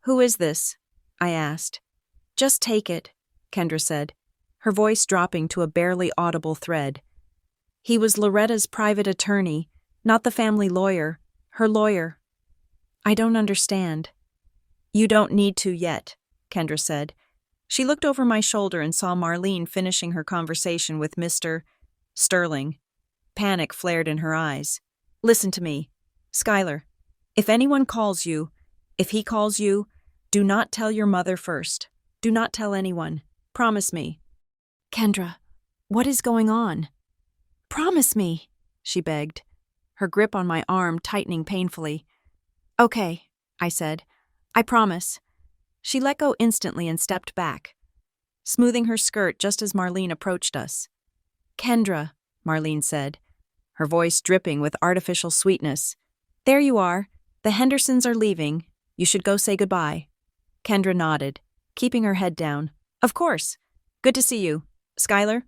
"Who is this?" I asked. "Just take it," Kendra said, her voice dropping to a barely audible thread. "He was Loretta's private attorney, not the family lawyer, her lawyer." "I don't understand." "You don't need to yet," Kendra said. She looked over my shoulder and saw Marlene finishing her conversation with Mr. Sterling. Panic flared in her eyes. "Listen to me. Skylar, if anyone calls you, if he calls you, do not tell your mother first. Do not tell anyone. Promise me." "Kendra, what is going on?" "Promise me," she begged, her grip on my arm tightening painfully. "Okay," I said. "I promise." She let go instantly and stepped back, smoothing her skirt just as Marlene approached us. "Kendra," Marlene said, her voice dripping with artificial sweetness. "There you are. The Hendersons are leaving. You should go say goodbye." Kendra nodded, keeping her head down. "Of course. Good to see you. Skylar?"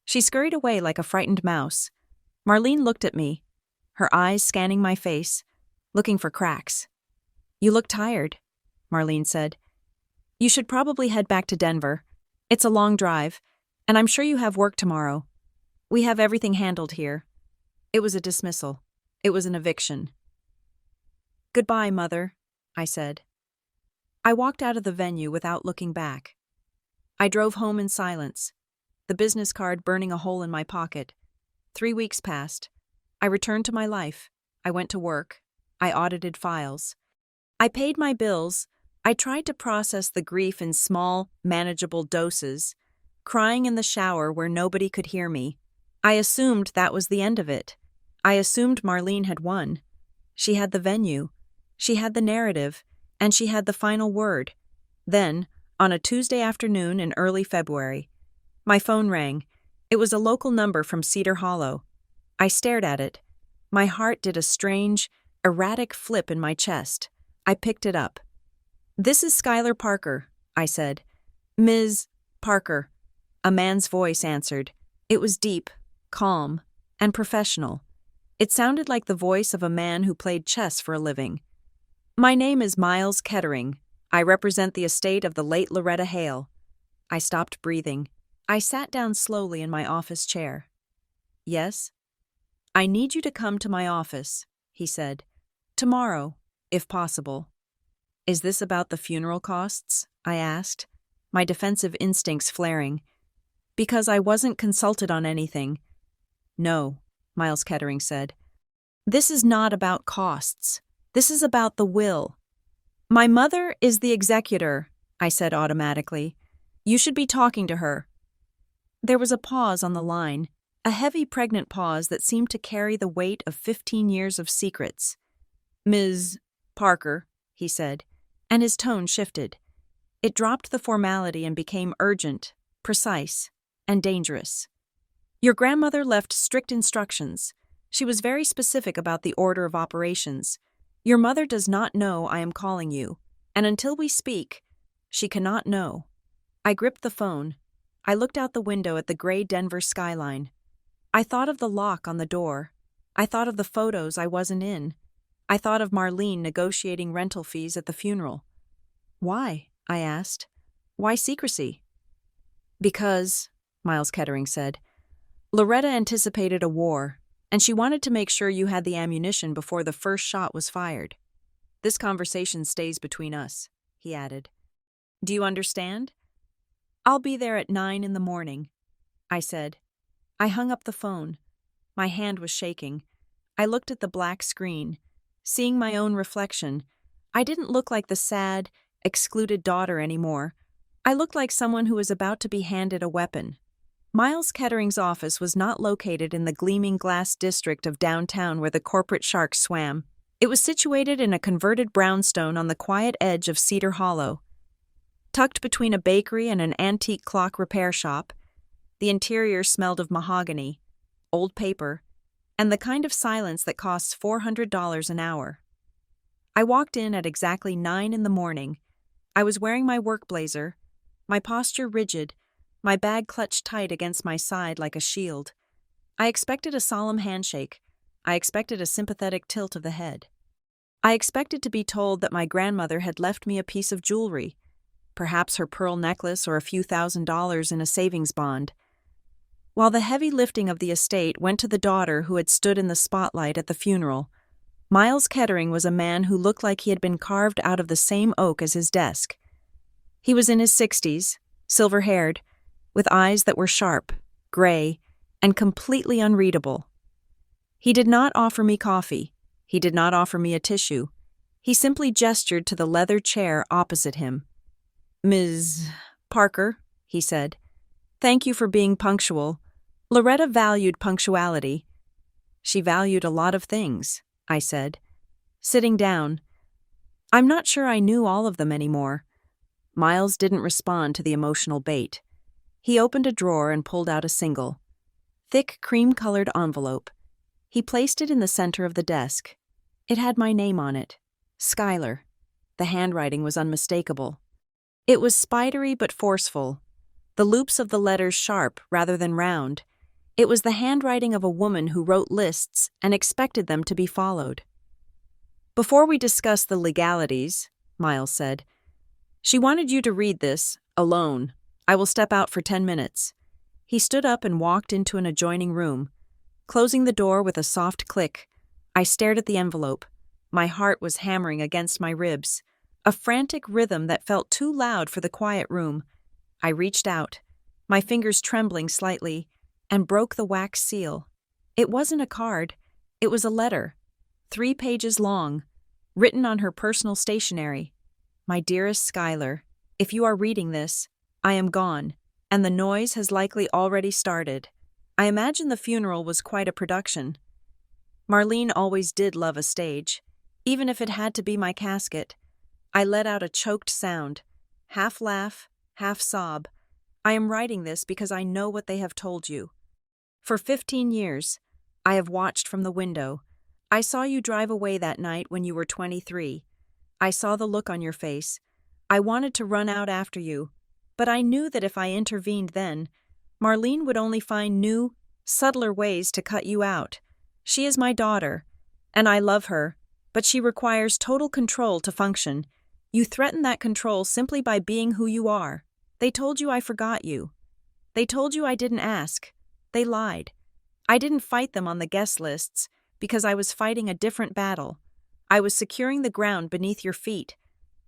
She scurried away like a frightened mouse. Marlene looked at me, her eyes scanning my face, looking for cracks. "You look tired," Marlene said. "You should probably head back to Denver. It's a long drive, and I'm sure you have work tomorrow. We have everything handled here." It was a dismissal. It was an eviction. "Goodbye, Mother," I said. I walked out of the venue without looking back. I drove home in silence, the business card burning a hole in my pocket. 3 weeks passed. I returned to my life. I went to work. I audited files. I paid my bills. I tried to process the grief in small, manageable doses, crying in the shower where nobody could hear me. I assumed that was the end of it. I assumed Marlene had won. She had the venue. She had the narrative. And she had the final word. Then, on a Tuesday afternoon in early February, my phone rang. It was a local number from Cedar Hollow. I stared at it. My heart did a strange, erratic flip in my chest. I picked it up. "This is Skylar Parker," I said. "Ms. Parker." A man's voice answered. It was deep, calm, and professional. It sounded like the voice of a man who played chess for a living. My name is Miles Kettering. I represent the estate of the late Loretta Hale. I stopped breathing. I sat down slowly in my office chair. Yes? I need you to come to my office, he said. Tomorrow, if possible. Is this about the funeral costs? I asked, my defensive instincts flaring. Because I wasn't consulted on anything. No, Miles Kettering said. This is not about costs. This is about the will. My mother is the executor, I said automatically. You should be talking to her. There was a pause on the line, a heavy pregnant pause that seemed to carry the weight of 15 years of secrets. Ms. Parker, he said, and his tone shifted. It dropped the formality and became urgent, precise, and dangerous. Your grandmother left strict instructions. She was very specific about the order of operations. Your mother does not know I am calling you, and until we speak, she cannot know. I gripped the phone. I looked out the window at the gray Denver skyline. I thought of the lock on the door. I thought of the photos I wasn't in. I thought of Marlene negotiating rental fees at the funeral. Why? I asked. Why secrecy? Because, Miles Kettering said, Loretta anticipated a war, and she wanted to make sure you had the ammunition before the first shot was fired. This conversation stays between us, he added. Do you understand? I'll be there at 9 in the morning, I said. I hung up the phone. My hand was shaking. I looked at the black screen. Seeing my own reflection, I didn't look like the sad, excluded daughter anymore. I looked like someone who was about to be handed a weapon. Miles Kettering's office was not located in the gleaming glass district of downtown where the corporate sharks swam. It was situated in a converted brownstone on the quiet edge of Cedar Hollow. Tucked between a bakery and an antique clock repair shop, the interior smelled of mahogany, old paper, and the kind of silence that costs $400 an hour. I walked in at exactly 9 in the morning. I was wearing my work blazer, my posture rigid, my bag clutched tight against my side like a shield. I expected a solemn handshake. I expected a sympathetic tilt of the head. I expected to be told that my grandmother had left me a piece of jewelry, perhaps her pearl necklace or a few $1,000s in a savings bond. While the heavy lifting of the estate went to the daughter who had stood in the spotlight at the funeral, Miles Kettering was a man who looked like he had been carved out of the same oak as his desk. He was in his 60s, silver-haired, with eyes that were sharp, gray, and completely unreadable. He did not offer me coffee. He did not offer me a tissue. He simply gestured to the leather chair opposite him. Ms. Parker, he said, thank you for being punctual. Loretta valued punctuality. She valued a lot of things, I said, sitting down. I'm not sure I knew all of them anymore. Miles didn't respond to the emotional bait. He opened a drawer and pulled out a single, thick cream-colored envelope. He placed it in the center of the desk. It had my name on it, Schuyler. The handwriting was unmistakable. It was spidery but forceful, the loops of the letters sharp rather than round. It was the handwriting of a woman who wrote lists and expected them to be followed. Before we discuss the legalities, Miles said, she wanted you to read this, alone. I will step out for 10 minutes. He stood up and walked into an adjoining room. Closing the door with a soft click, I stared at the envelope. My heart was hammering against my ribs, a frantic rhythm that felt too loud for the quiet room. I reached out, my fingers trembling slightly, and broke the wax seal. It wasn't a card. It was a letter, 3 pages long, written on her personal stationery. My dearest Schuyler, if you are reading this, I am gone, and the noise has likely already started. I imagine the funeral was quite a production. Marlene always did love a stage, even if it had to be my casket. I let out a choked sound, half laugh, half sob. I am writing this because I know what they have told you. For 15 years, I have watched from the window. I saw you drive away that night when you were 23. I saw the look on your face. I wanted to run out after you, but I knew that if I intervened then, Marlene would only find new, subtler ways to cut you out. She is my daughter, and I love her, but she requires total control to function. You threaten that control simply by being who you are. They told you I forgot you. They told you I didn't ask. They lied. I didn't fight them on the guest lists because I was fighting a different battle. I was securing the ground beneath your feet.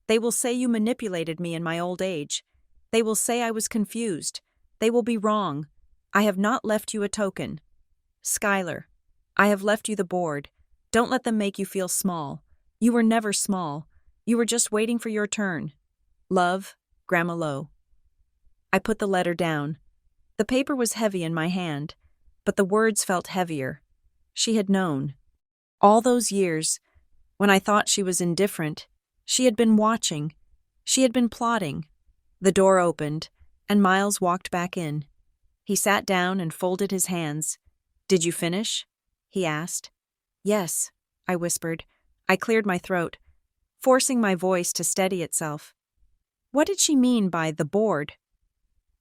They will say you manipulated me in my old age. They will say I was confused. They will be wrong. I have not left you a token. Skylar, I have left you the board. Don't let them make you feel small. You were never small. You were just waiting for your turn. Love, Grandma Lowe. I put the letter down. The paper was heavy in my hand, but the words felt heavier. She had known. All those years, when I thought she was indifferent, she had been watching. She had been plotting. The door opened, and Miles walked back in. He sat down and folded his hands. "Did you finish?" he asked. "Yes," I whispered. I cleared my throat, forcing my voice to steady itself. What did she mean by the board?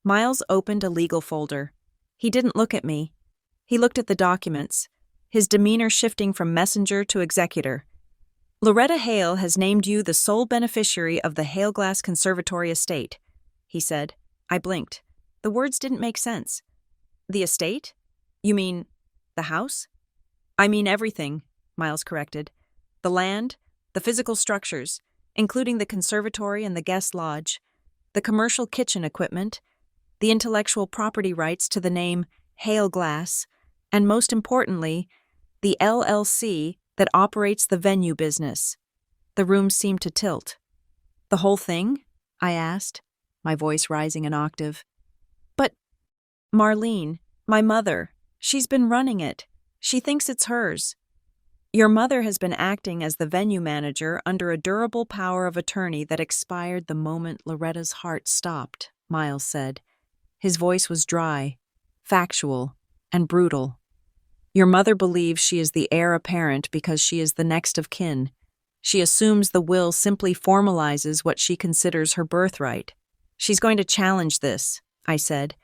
Miles opened a legal folder. He didn't look at me. He looked at the documents, his demeanor shifting from messenger to executor. "Loretta Hale has named you the sole beneficiary of the Haleglass Conservatory estate," he said. I blinked. The words didn't make sense. "The estate? You mean the house?" "I mean everything," Miles corrected. "The land, the physical structures, including the conservatory and the guest lodge, the commercial kitchen equipment, the intellectual property rights to the name Haleglass, and most importantly, the LLC that operates the venue business." The room seemed to tilt. "The whole thing?" I asked, my voice rising an octave. "But Marlene, my mother, she's been running it. She thinks it's hers." "Your mother has been acting as the venue manager under a durable power of attorney that expired the moment Loretta's heart stopped," Miles said. His voice was dry, factual, and brutal. "Your mother believes she is the heir apparent because she is the next of kin. She assumes the will simply formalizes what she considers her birthright. She's going to challenge this," I said.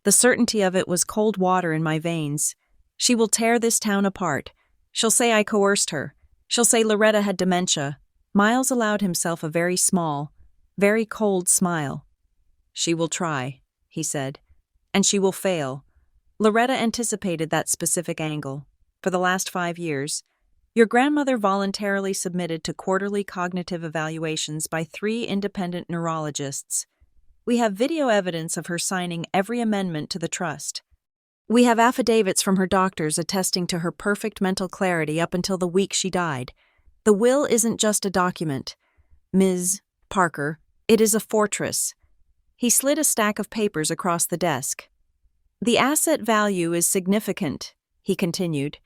The certainty of it was cold water in my veins. "She will tear this town apart. She'll say I coerced her. She'll say Loretta had dementia." Miles allowed himself a very small, very cold smile. "She will try," he said, "and she will fail." Loretta anticipated that specific angle. For the last 5 years, your grandmother voluntarily submitted to quarterly cognitive evaluations by 3 independent neurologists. We have video evidence of her signing every amendment to the trust. We have affidavits from her doctors attesting to her perfect mental clarity up until the week she died. The will isn't just a document, Ms. Parker, it is a fortress. He slid a stack of papers across the desk. "The asset value is significant," he continued.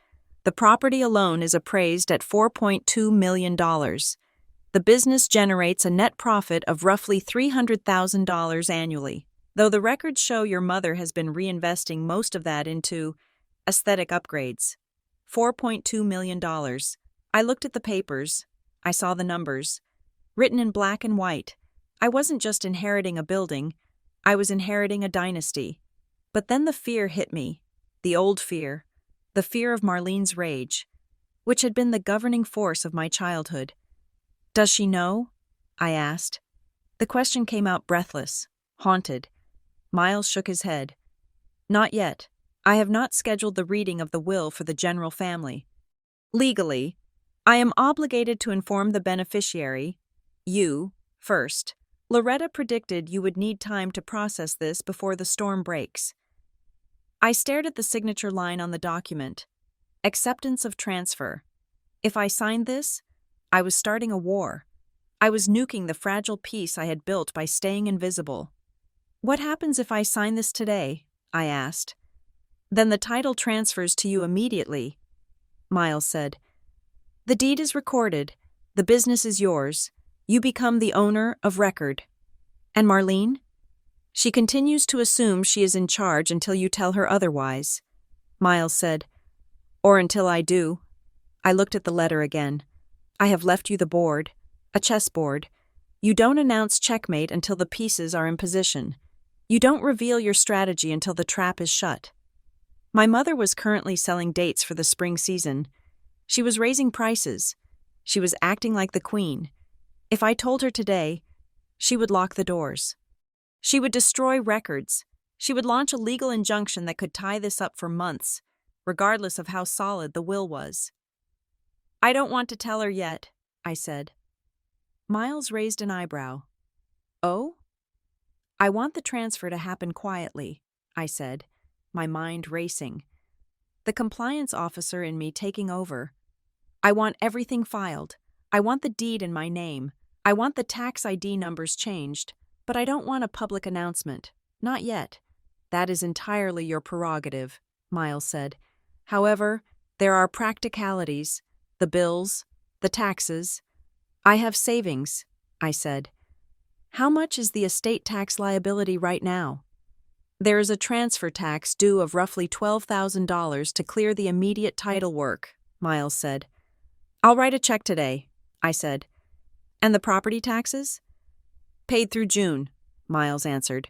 "The property alone is appraised at $4.2 million. The business generates a net profit of roughly $300,000 annually, though the records show your mother has been reinvesting most of that into aesthetic upgrades. $4.2 million. I looked at the papers. I saw the numbers. Written in black and white. I wasn't just inheriting a building. I was inheriting a dynasty. But then the fear hit me. The old fear. The fear of Marlene's rage, which had been the governing force of my childhood. "Does she know?" I asked. The question came out breathless, haunted. Miles shook his head. "Not yet. I have not scheduled the reading of the will for the general family. Legally, I am obligated to inform the beneficiary, you, first. Loretta predicted you would need time to process this before the storm breaks." I stared at the signature line on the document. Acceptance of transfer. If I signed this, I was starting a war. I was nuking the fragile peace I had built by staying invisible. "What happens if I sign this today?" I asked. "Then the title transfers to you immediately," Miles said. "The deed is recorded. The business is yours. You become the owner of record." "And Marlene?" "She continues to assume she is in charge until you tell her otherwise," Miles said. "Or until I do." I looked at the letter again. "I have left you the board, a chessboard. You don't announce checkmate until the pieces are in position. You don't reveal your strategy until the trap is shut." My mother was currently selling dates for the spring season. She was raising prices. She was acting like the queen. If I told her today, she would lock the doors. She would destroy records. She would launch a legal injunction that could tie this up for months, regardless of how solid the will was. I don't want to tell her yet, I said. Miles raised an eyebrow. Oh? I want the transfer to happen quietly, I said, my mind racing. The compliance officer in me taking over. I want everything filed. I want the deed in my name. I want the tax ID numbers changed, but I don't want a public announcement. Not yet. That is entirely your prerogative, Miles said. However, there are practicalities, the bills, the taxes. I have savings, I said. How much is the estate tax liability right now? There is a transfer tax due of roughly $12,000 to clear the immediate title work, Miles said. I'll write a check today, I said. And the property taxes? Paid through June, Miles answered.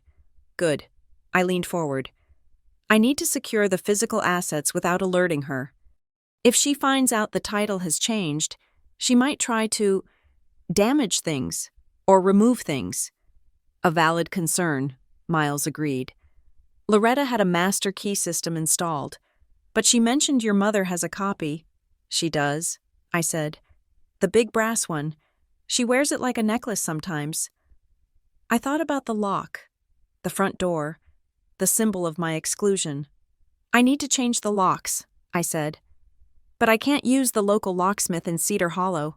Good. I leaned forward. I need to secure the physical assets without alerting her. If she finds out the title has changed, she might try to damage things or remove things. A valid concern, Miles agreed. Loretta had a master key system installed, but she mentioned your mother has a copy. She does, I said. The big brass one. She wears it like a necklace sometimes. I thought about the lock, the front door, the symbol of my exclusion. I need to change the locks, I said. But I can't use the local locksmith in Cedar Hollow.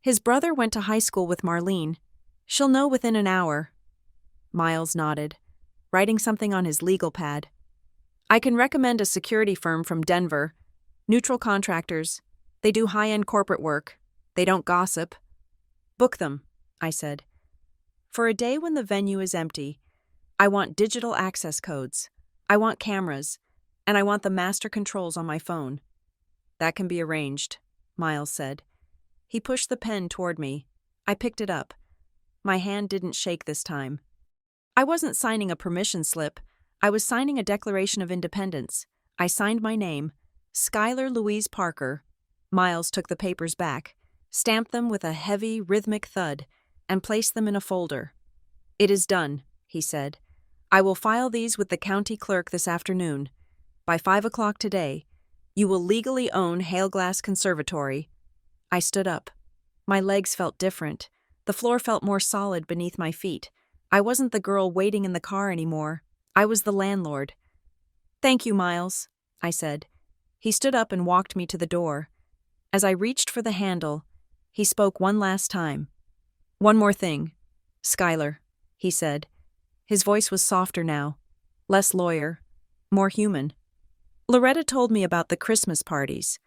His brother went to high school with Marlene. She'll know within an hour. Miles nodded, writing something on his legal pad. I can recommend a security firm from Denver. Neutral contractors. They do high-end corporate work. They don't gossip. Book them, I said. For a day when the venue is empty, I want digital access codes. I want cameras. And I want the master controls on my phone. That can be arranged, Miles said. He pushed the pen toward me. I picked it up. My hand didn't shake this time. I wasn't signing a permission slip. I was signing a Declaration of Independence. I signed my name, Skylar Louise Parker. Miles took the papers back, stamped them with a heavy, rhythmic thud, and placed them in a folder. It is done, he said. I will file these with the county clerk this afternoon. By 5 o'clock today, you will legally own Hailglass Conservatory. I stood up. My legs felt different. The floor felt more solid beneath my feet. I wasn't the girl waiting in the car anymore. I was the landlord. Thank you, Miles, I said. He stood up and walked me to the door. As I reached for the handle, he spoke one last time. One more thing. Skylar, he said. His voice was softer now, less lawyer, more human. Loretta told me about the Christmas parties.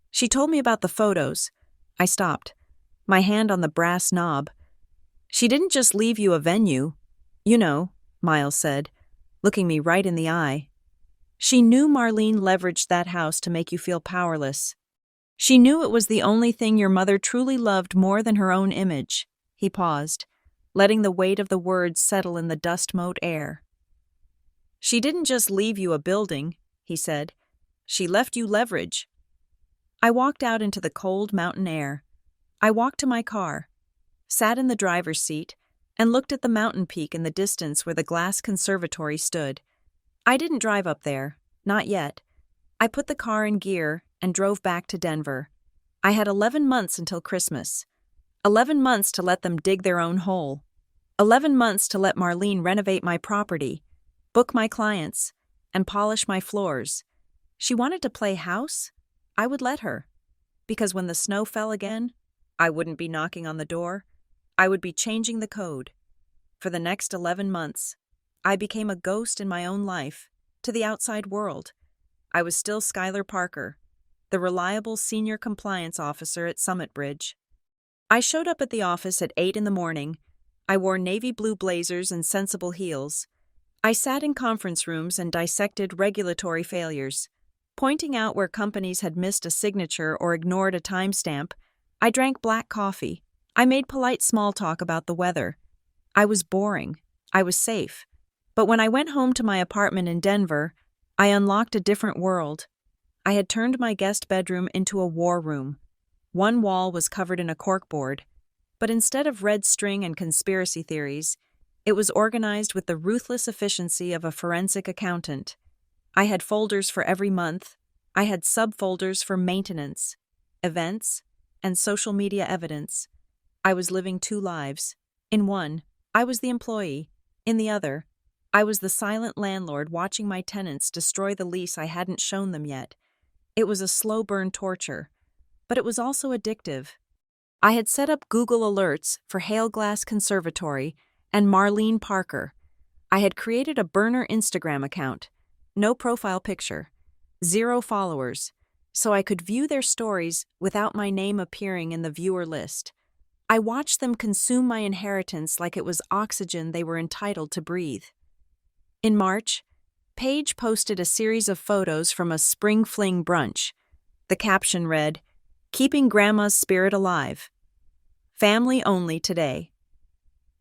She told me about the photos. I stopped, my hand on the brass knob. She didn't just leave you a venue. You know, Miles said, looking me right in the eye. She knew Marlene leveraged that house to make you feel powerless. She knew it was the only thing your mother truly loved more than her own image. He paused, letting the weight of the words settle in the dust-mote air. She didn't just leave you a building, he said. She left you leverage. I walked out into the cold mountain air. I walked to my car, sat in the driver's seat, and looked at the mountain peak in the distance where the glass conservatory stood. I didn't drive up there, not yet. I put the car in gear and drove back to Denver. I had 11 months until Christmas. 11 months to let them dig their own hole. 11 months to let Marlene renovate my property, book my clients, and polish my floors. She wanted to play house? I would let her. Because when the snow fell again, I wouldn't be knocking on the door. I would be changing the code. For the next 11 months, I became a ghost in my own life, to the outside world. I was still Skylar Parker, the reliable senior compliance officer at Summit Bridge. I showed up at the office at 8 in the morning. I wore navy blue blazers and sensible heels. I sat in conference rooms and dissected regulatory failures. Pointing out where companies had missed a signature or ignored a timestamp, I drank black coffee. I made polite small talk about the weather. I was boring. I was safe. But when I went home to my apartment in Denver, I unlocked a different world. I had turned my guest bedroom into a war room. One wall was covered in a corkboard, but instead of red string and conspiracy theories, it was organized with the ruthless efficiency of a forensic accountant. I had folders for every month. I had subfolders for maintenance, events, and social media evidence. I was living two lives. In one, I was the employee. In the other, I was the silent landlord watching my tenants destroy the lease I hadn't shown them yet. It was a slow burn torture, but it was also addictive. I had set up Google alerts for Hailglass Conservatory and Marlene Parker. I had created a burner Instagram account, no profile picture, 0 followers, so I could view their stories without my name appearing in the viewer list. I watched them consume my inheritance like it was oxygen they were entitled to breathe. In March, Paige posted a series of photos from a spring fling brunch. The caption read, "Keeping Grandma's spirit alive. Family only today."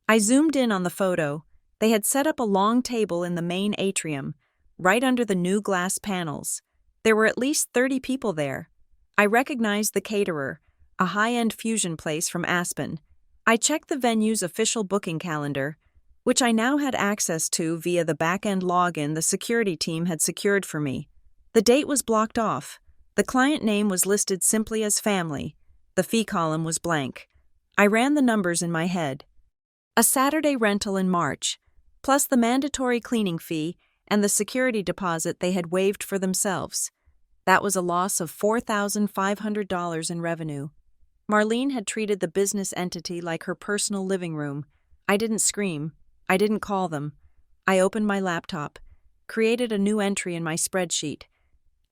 I zoomed in on the photo. They had set up a long table in the main atrium, right under the new glass panels. There were at least 30 people there. I recognized the caterer, a high-end fusion place from Aspen. I checked the venue's official booking calendar, which I now had access to via the back-end login the security team had secured for me. The date was blocked off. The client name was listed simply as family. The fee column was blank. I ran the numbers in my head. A Saturday rental in March, plus the mandatory cleaning fee and the security deposit they had waived for themselves. That was a loss of $4,500 in revenue. Marlene had treated the business entity like her personal living room. I didn't scream. I didn't call them. I opened my laptop, created a new entry in my spreadsheet,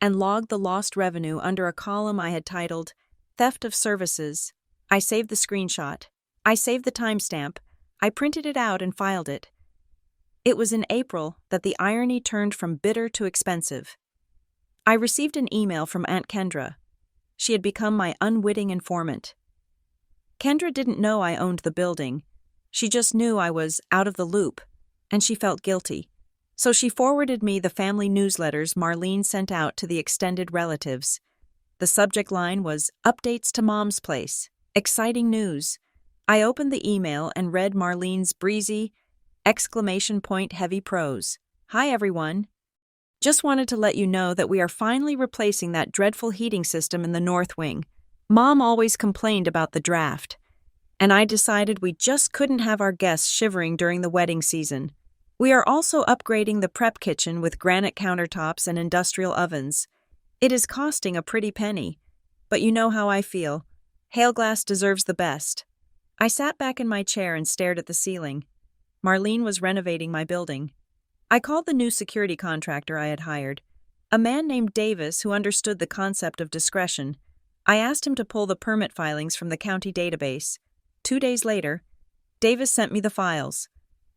and logged the lost revenue under a column I had titled Theft of Services. I saved the screenshot. I saved the timestamp. I printed it out and filed it. It was in April that the irony turned from bitter to expensive. I received an email from Aunt Kendra. She had become my unwitting informant. Kendra didn't know I owned the building. She just knew I was out of the loop, and she felt guilty. So she forwarded me the family newsletters Marlene sent out to the extended relatives. The subject line was Updates to Mom's Place. Exciting news. I opened the email and read Marlene's breezy, heavy prose. "Hi everyone. Just wanted to let you know that we are finally replacing that dreadful heating system in the north wing. Mom always complained about the draft, and I decided we just couldn't have our guests shivering during the wedding season. We are also upgrading the prep kitchen with granite countertops and industrial ovens. It is costing a pretty penny, but you know how I feel. Hailglass deserves the best." I sat back in my chair and stared at the ceiling. Marlene was renovating my building. I called the new security contractor I had hired, a man named Davis who understood the concept of discretion. I asked him to pull the permit filings from the county database. 2 days later, Davis sent me the files.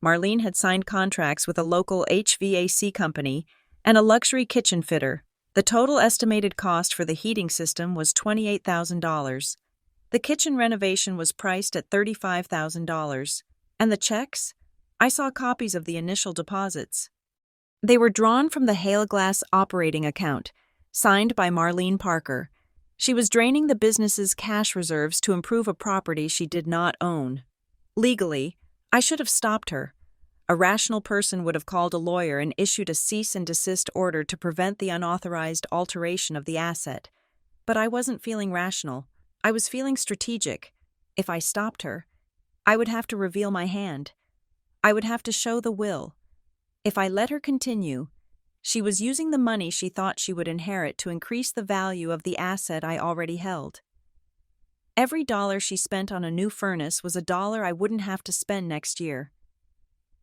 Marlene had signed contracts with a local HVAC company and a luxury kitchen fitter. The total estimated cost for the heating system was $28,000. The kitchen renovation was priced at $35,000. And the checks? I saw copies of the initial deposits. They were drawn from the Hailglass operating account, signed by Marlene Parker. She was draining the business's cash reserves to improve a property she did not own. Legally, I should have stopped her. A rational person would have called a lawyer and issued a cease and desist order to prevent the unauthorized alteration of the asset. But I wasn't feeling rational. I was feeling strategic. If I stopped her, I would have to reveal my hand. I would have to show the will. If I let her continue, she was using the money she thought she would inherit to increase the value of the asset I already held. Every dollar she spent on a new furnace was a dollar I wouldn't have to spend next year.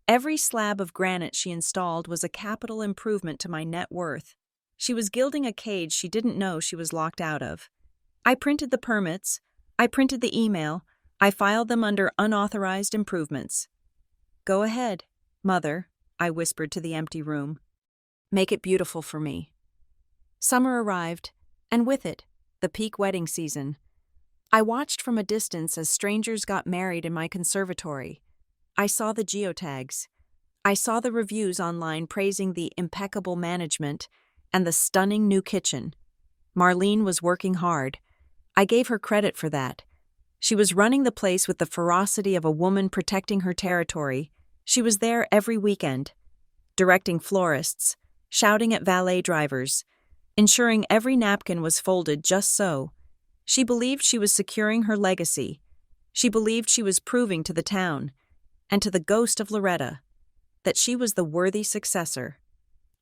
Every slab of granite she installed was a capital improvement to my net worth. She was gilding a cage she didn't know she was locked out of. I printed the permits. I printed the email. I filed them under unauthorized improvements. "Go ahead, Mother," I whispered to the empty room. "Make it beautiful for me." Summer arrived, and with it, the peak wedding season. I watched from a distance as strangers got married in my conservatory. I saw the geotags. I saw the reviews online praising the impeccable management and the stunning new kitchen. Marlene was working hard. I gave her credit for that. She was running the place with the ferocity of a woman protecting her territory. She was there every weekend, directing florists, shouting at valet drivers, ensuring every napkin was folded just so. She believed she was securing her legacy. She believed she was proving to the town, and to the ghost of Loretta, that she was the worthy successor.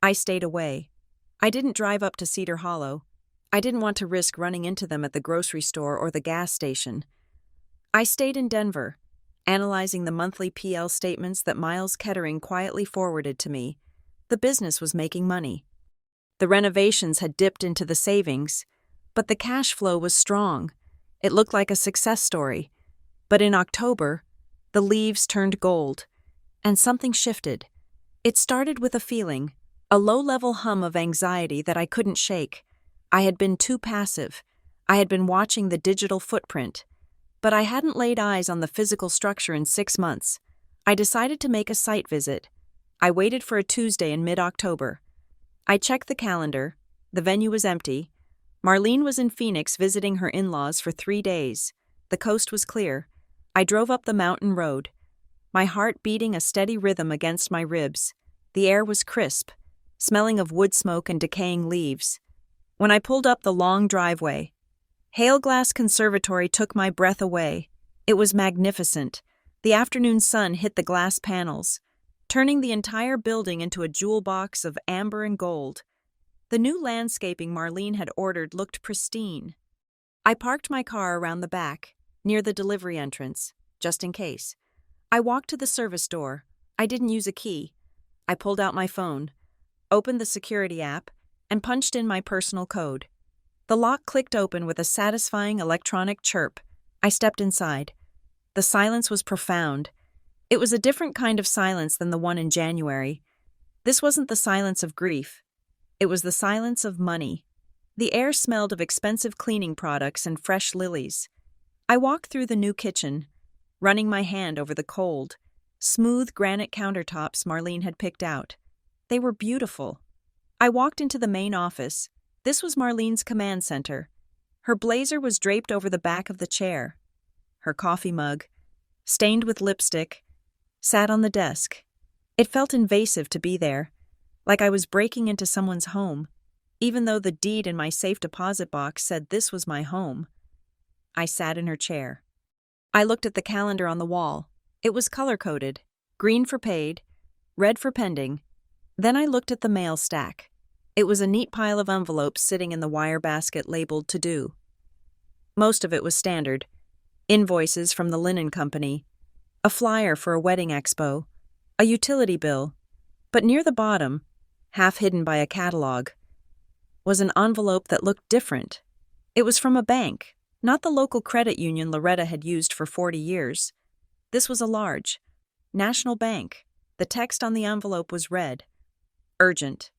I stayed away. I didn't drive up to Cedar Hollow. I didn't want to risk running into them at the grocery store or the gas station. I stayed in Denver, analyzing the monthly PL statements that Miles Kettering quietly forwarded to me. The business was making money. The renovations had dipped into the savings, but the cash flow was strong. It looked like a success story. But in October, the leaves turned gold, and something shifted. It started with a feeling, a low-level hum of anxiety that I couldn't shake. I had been too passive. I had been watching the digital footprint, but I hadn't laid eyes on the physical structure in 6 months. I decided to make a site visit. I waited for a Tuesday in mid-October. I checked the calendar. The venue was empty. Marlene was in Phoenix visiting her in-laws for 3 days. The coast was clear. I drove up the mountain road, my heart beating a steady rhythm against my ribs. The air was crisp, smelling of wood smoke and decaying leaves. When I pulled up the long driveway, Hailglass Conservatory took my breath away. It was magnificent. The afternoon sun hit the glass panels, turning the entire building into a jewel box of amber and gold. The new landscaping Marlene had ordered looked pristine. I parked my car around the back, near the delivery entrance, just in case. I walked to the service door. I didn't use a key. I pulled out my phone, opened the security app, and punched in my personal code. The lock clicked open with a satisfying electronic chirp. I stepped inside. The silence was profound. It was a different kind of silence than the one in January. This wasn't the silence of grief. It was the silence of money. The air smelled of expensive cleaning products and fresh lilies. I walked through the new kitchen, running my hand over the cold, smooth granite countertops Marlene had picked out. They were beautiful. I walked into the main office. This was Marlene's command center. Her blazer was draped over the back of the chair. Her coffee mug, stained with lipstick, sat on the desk. It felt invasive to be there, like I was breaking into someone's home, even though the deed in my safe deposit box said this was my home. I sat in her chair. I looked at the calendar on the wall. It was color-coded, green for paid, red for pending. Then I looked at the mail stack. It was a neat pile of envelopes sitting in the wire basket labeled to do. Most of it was standard. Invoices from the linen company, a flyer for a wedding expo, a utility bill. But near the bottom, half hidden by a catalog, was an envelope that looked different. It was from a bank, not the local credit union Loretta had used for 40 years. This was a large, national bank. The text on the envelope was red. Urgent.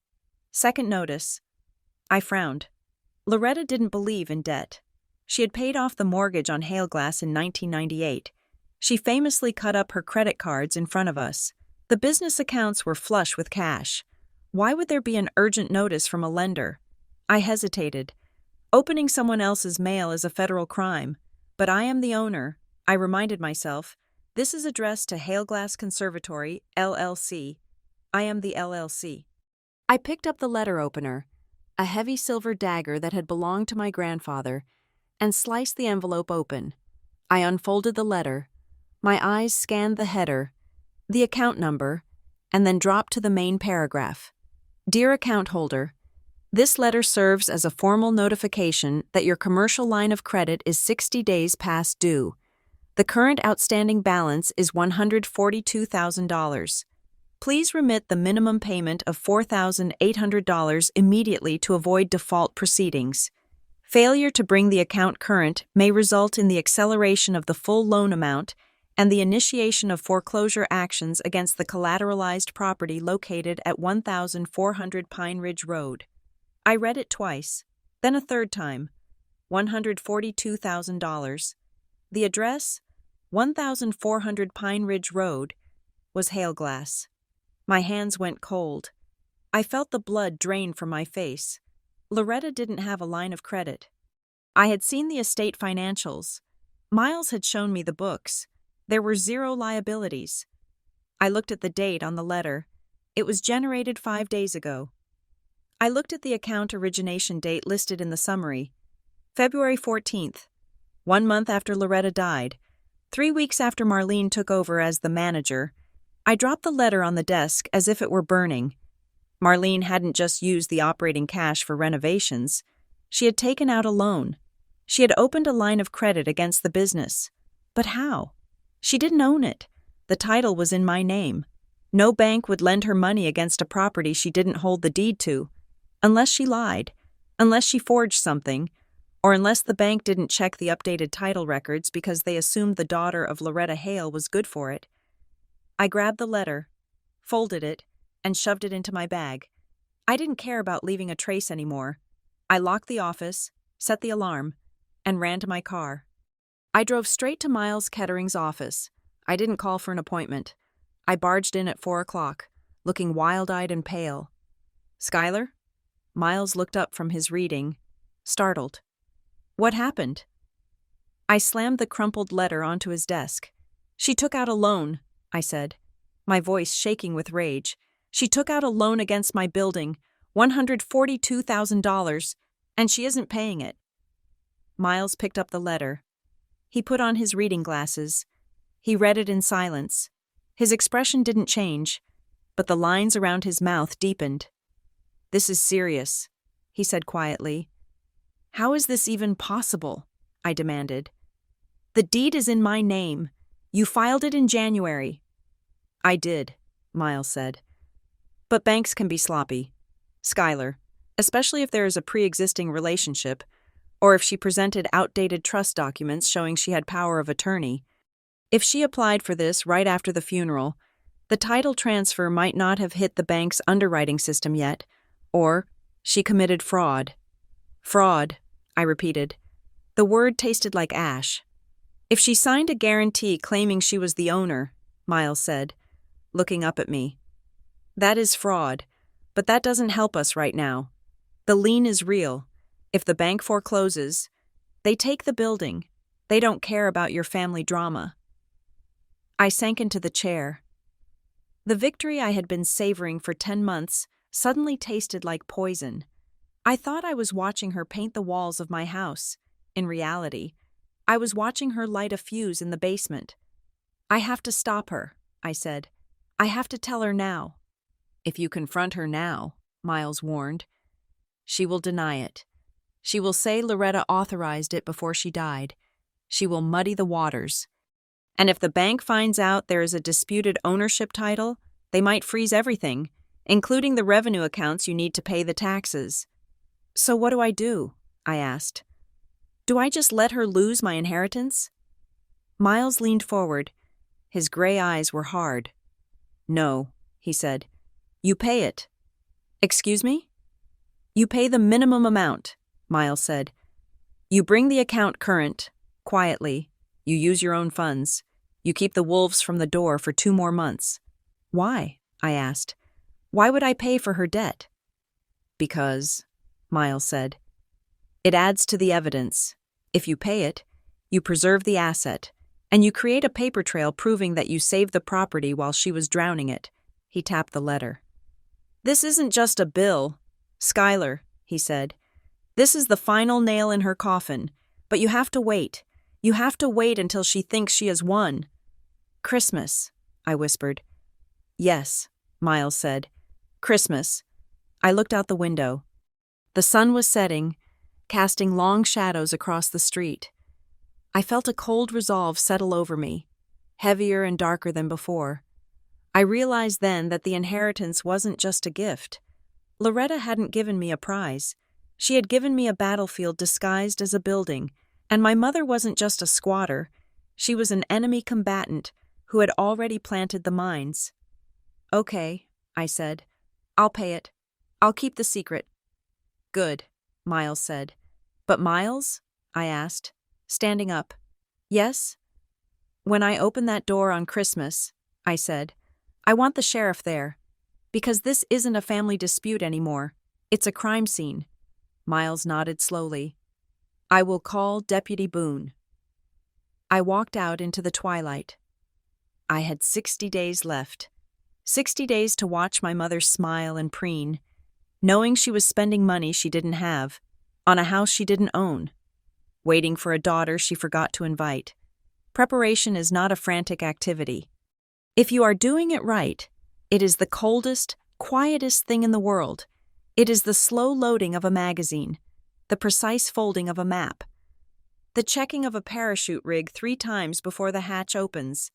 Second notice. I frowned. Loretta didn't believe in debt. She had paid off the mortgage on Hailglass in 1998. She famously cut up her credit cards in front of us. The business accounts were flush with cash. Why would there be an urgent notice from a lender? I hesitated. Opening someone else's mail is a federal crime. But I am the owner, I reminded myself. This is addressed to Hailglass Conservatory, LLC. I am the LLC. I picked up the letter opener, a heavy silver dagger that had belonged to my grandfather, and sliced the envelope open. I unfolded the letter. My eyes scanned the header, the account number, and then dropped to the main paragraph. Dear account holder, this letter serves as a formal notification that your commercial line of credit is 60 days past due. The current outstanding balance is $142,000. Please remit the minimum payment of $4,800 immediately to avoid default proceedings. Failure to bring the account current may result in the acceleration of the full loan amount and the initiation of foreclosure actions against the collateralized property located at 1400 Pine Ridge Road. I read it twice, then a third time. $142,000. The address, 1400 Pine Ridge Road, was Hailglass. My hands went cold. I felt the blood drain from my face. Loretta didn't have a line of credit. I had seen the estate financials. Miles had shown me the books. There were zero liabilities. I looked at the date on the letter. It was generated 5 days ago. I looked at the account origination date listed in the summary. February 14th, 1 month after Loretta died, 3 weeks after Marlene took over as the manager. I dropped the letter on the desk as if it were burning. Marlene hadn't just used the operating cash for renovations. She had taken out a loan. She had opened a line of credit against the business. But how? She didn't own it. The title was in my name. No bank would lend her money against a property she didn't hold the deed to. Unless she lied, unless she forged something, or unless the bank didn't check the updated title records because they assumed the daughter of Loretta Hale was good for it. I grabbed the letter, folded it, and shoved it into my bag. I didn't care about leaving a trace anymore. I locked the office, set the alarm, and ran to my car. I drove straight to Miles Kettering's office. I didn't call for an appointment. I barged in at 4 o'clock, looking wild-eyed and pale. "Skylar?" Miles looked up from his reading, startled. "What happened?" I slammed the crumpled letter onto his desk. "She took out a loan," I said, my voice shaking with rage. "She took out a loan against my building, $142,000, and she isn't paying it." Miles picked up the letter. He put on his reading glasses. He read it in silence. His expression didn't change, but the lines around his mouth deepened. "This is serious," he said quietly. "How is this even possible?" I demanded. "The deed is in my name. You filed it in January." "I did," Miles said. "But banks can be sloppy. Skylar, especially if there is a pre-existing relationship, or if she presented outdated trust documents showing she had power of attorney. If she applied for this right after the funeral, the title transfer might not have hit the bank's underwriting system yet, or she committed fraud." "Fraud," I repeated. The word tasted like ash. "If she signed a guarantee claiming she was the owner," Miles said, looking up at me. "That is fraud, but that doesn't help us right now. The lien is real. If the bank forecloses, they take the building. They don't care about your family drama." I sank into the chair. The victory I had been savoring for 10 months suddenly tasted like poison. I thought I was watching her paint the walls of my house. In reality, I was watching her light a fuse in the basement. "I have to stop her," I said. "I have to tell her now." "If you confront her now," Miles warned, "she will deny it. She will say Loretta authorized it before she died. She will muddy the waters. And if the bank finds out there is a disputed ownership title, they might freeze everything, including the revenue accounts you need to pay the taxes." "So what do I do?" I asked. "Do I just let her lose my inheritance?" Miles leaned forward. His gray eyes were hard. "No," he said. "You pay it." "Excuse me?" "You pay the minimum amount," Miles said. "You bring the account current, quietly. You use your own funds. You keep the wolves from the door for 2 more months." "Why?" I asked. "Why would I pay for her debt?" "Because," Miles said, "it adds to the evidence. If you pay it, you preserve the asset, and you create a paper trail proving that you saved the property while she was drowning it." He tapped the letter. "This isn't just a bill, Skylar," he said. "This is the final nail in her coffin, but you have to wait. You have to wait until she thinks she has won." "Christmas," I whispered. "Yes," Miles said. "Christmas." I looked out the window. The sun was setting, casting long shadows across the street. I felt a cold resolve settle over me, heavier and darker than before. I realized then that the inheritance wasn't just a gift. Loretta hadn't given me a prize. She had given me a battlefield disguised as a building, and my mother wasn't just a squatter. She was an enemy combatant who had already planted the mines. "Okay," I said. "I'll pay it. I'll keep the secret." "Good," Miles said. "But Miles?" I asked, standing up. "Yes?" "When I open that door on Christmas," I said, "I want the sheriff there. Because this isn't a family dispute anymore. It's a crime scene." Miles nodded slowly. I will call Deputy Boone. I walked out into the twilight. I had 60 days left. 60 days to watch my mother smile and preen, knowing she was spending money she didn't have, on a house she didn't own, waiting for a daughter she forgot to invite. Preparation is not a frantic activity. If you are doing it right, it is the coldest, quietest thing in the world. It is the slow loading of a magazine, the precise folding of a map, the checking of a parachute rig 3 times before the hatch opens.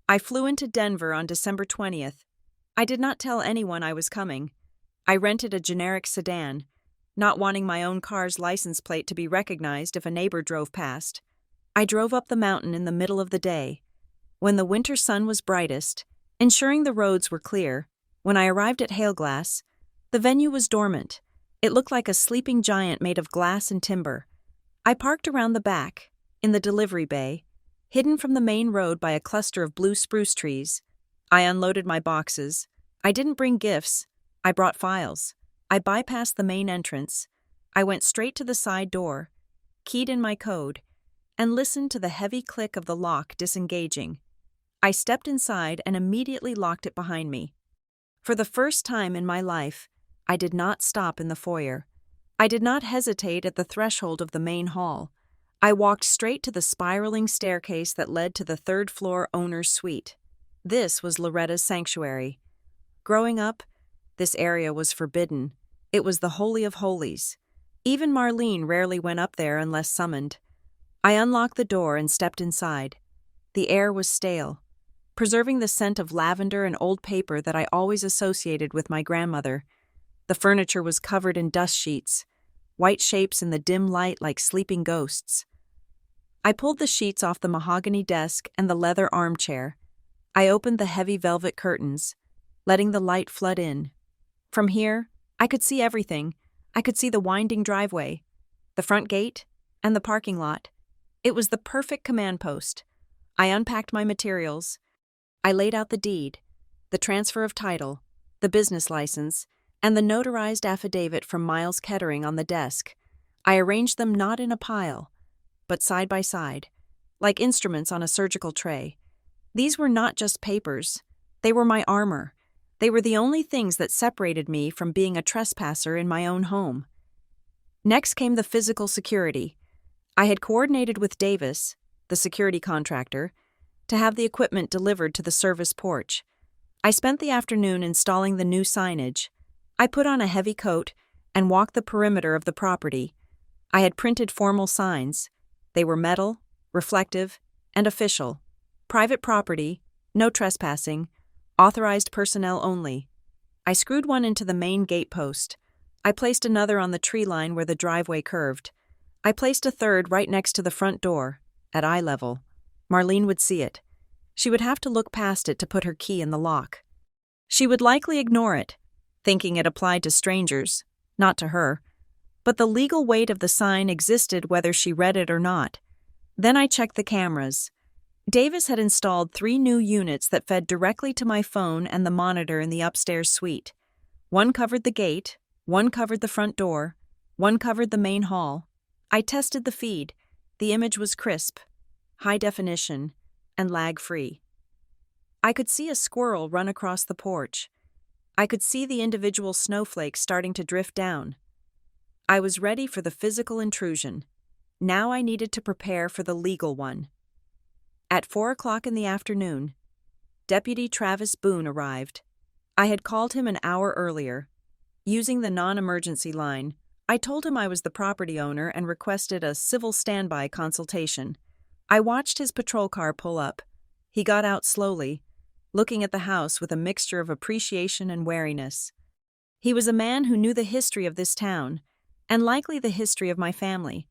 I flew into Denver on December 20th. I did not tell anyone I was coming. I rented a generic sedan, not wanting my own car's license plate to be recognized if a neighbor drove past. I drove up the mountain in the middle of the day, when the winter sun was brightest, ensuring the roads were clear. When I arrived at Hailglass, the venue was dormant. It looked like a sleeping giant made of glass and timber. I parked around the back, in the delivery bay, hidden from the main road by a cluster of blue spruce trees. I unloaded my boxes. I didn't bring gifts. I brought files. I bypassed the main entrance. I went straight to the side door, keyed in my code, and listened to the heavy click of the lock disengaging. I stepped inside and immediately locked it behind me. For the first time in my life, I did not stop in the foyer. I did not hesitate at the threshold of the main hall. I walked straight to the spiraling staircase that led to the 3rd-floor owner's suite. This was Loretta's sanctuary. Growing up, this area was forbidden. It was the Holy of Holies. Even Marlene rarely went up there unless summoned. I unlocked the door and stepped inside. The air was stale, preserving the scent of lavender and old paper that I always associated with my grandmother. The furniture was covered in dust sheets, white shapes in the dim light like sleeping ghosts. I pulled the sheets off the mahogany desk and the leather armchair. I opened the heavy velvet curtains, letting the light flood in. From here, I could see everything. I could see the winding driveway, the front gate, and the parking lot. It was the perfect command post. I unpacked my materials. I laid out the deed, the transfer of title, the business license, and the notarized affidavit from Miles Kettering on the desk. I arranged them not in a pile, but side by side, like instruments on a surgical tray. These were not just papers. They were my armor. They were the only things that separated me from being a trespasser in my own home. Next came the physical security. I had coordinated with Davis, the security contractor, to have the equipment delivered to the service porch. I spent the afternoon installing the new signage. I put on a heavy coat and walked the perimeter of the property. I had printed formal signs. They were metal, reflective, and official. Private property, no trespassing, authorized personnel only. I screwed one into the main gate post. I placed another on the tree line where the driveway curved. I placed a third right next to the front door, at eye level. Marlene would see it. She would have to look past it to put her key in the lock. She would likely ignore it, thinking it applied to strangers, not to her. But the legal weight of the sign existed whether she read it or not. Then I checked the cameras. Davis had installed 3 new units that fed directly to my phone and the monitor in the upstairs suite. One covered the gate, one covered the front door, one covered the main hall. I tested the feed. The image was crisp, high definition, and lag-free. I could see a squirrel run across the porch. I could see the individual snowflakes starting to drift down. I was ready for the physical intrusion. Now I needed to prepare for the legal one. At 4 o'clock in the afternoon, Deputy Travis Boone arrived. I had called him an hour earlier. Using the non-emergency line, I told him I was the property owner and requested a civil standby consultation. I watched his patrol car pull up. He got out slowly, looking at the house with a mixture of appreciation and wariness. He was a man who knew the history of this town, and likely the history of my family.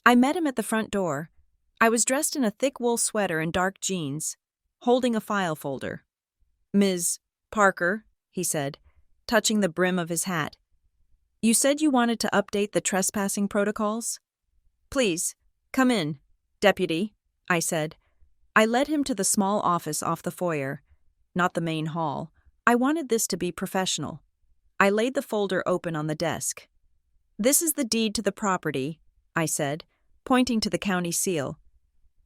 I met him at the front door. I was dressed in a thick wool sweater and dark jeans, holding a file folder. "Ms. Parker," he said, touching the brim of his hat. "You said you wanted to update the trespassing protocols?" "Please, come in, Deputy," I said. I led him to the small office off the foyer, not the main hall. I wanted this to be professional. I laid the folder open on the desk. "This is the deed to the property," I said, pointing to the county seal.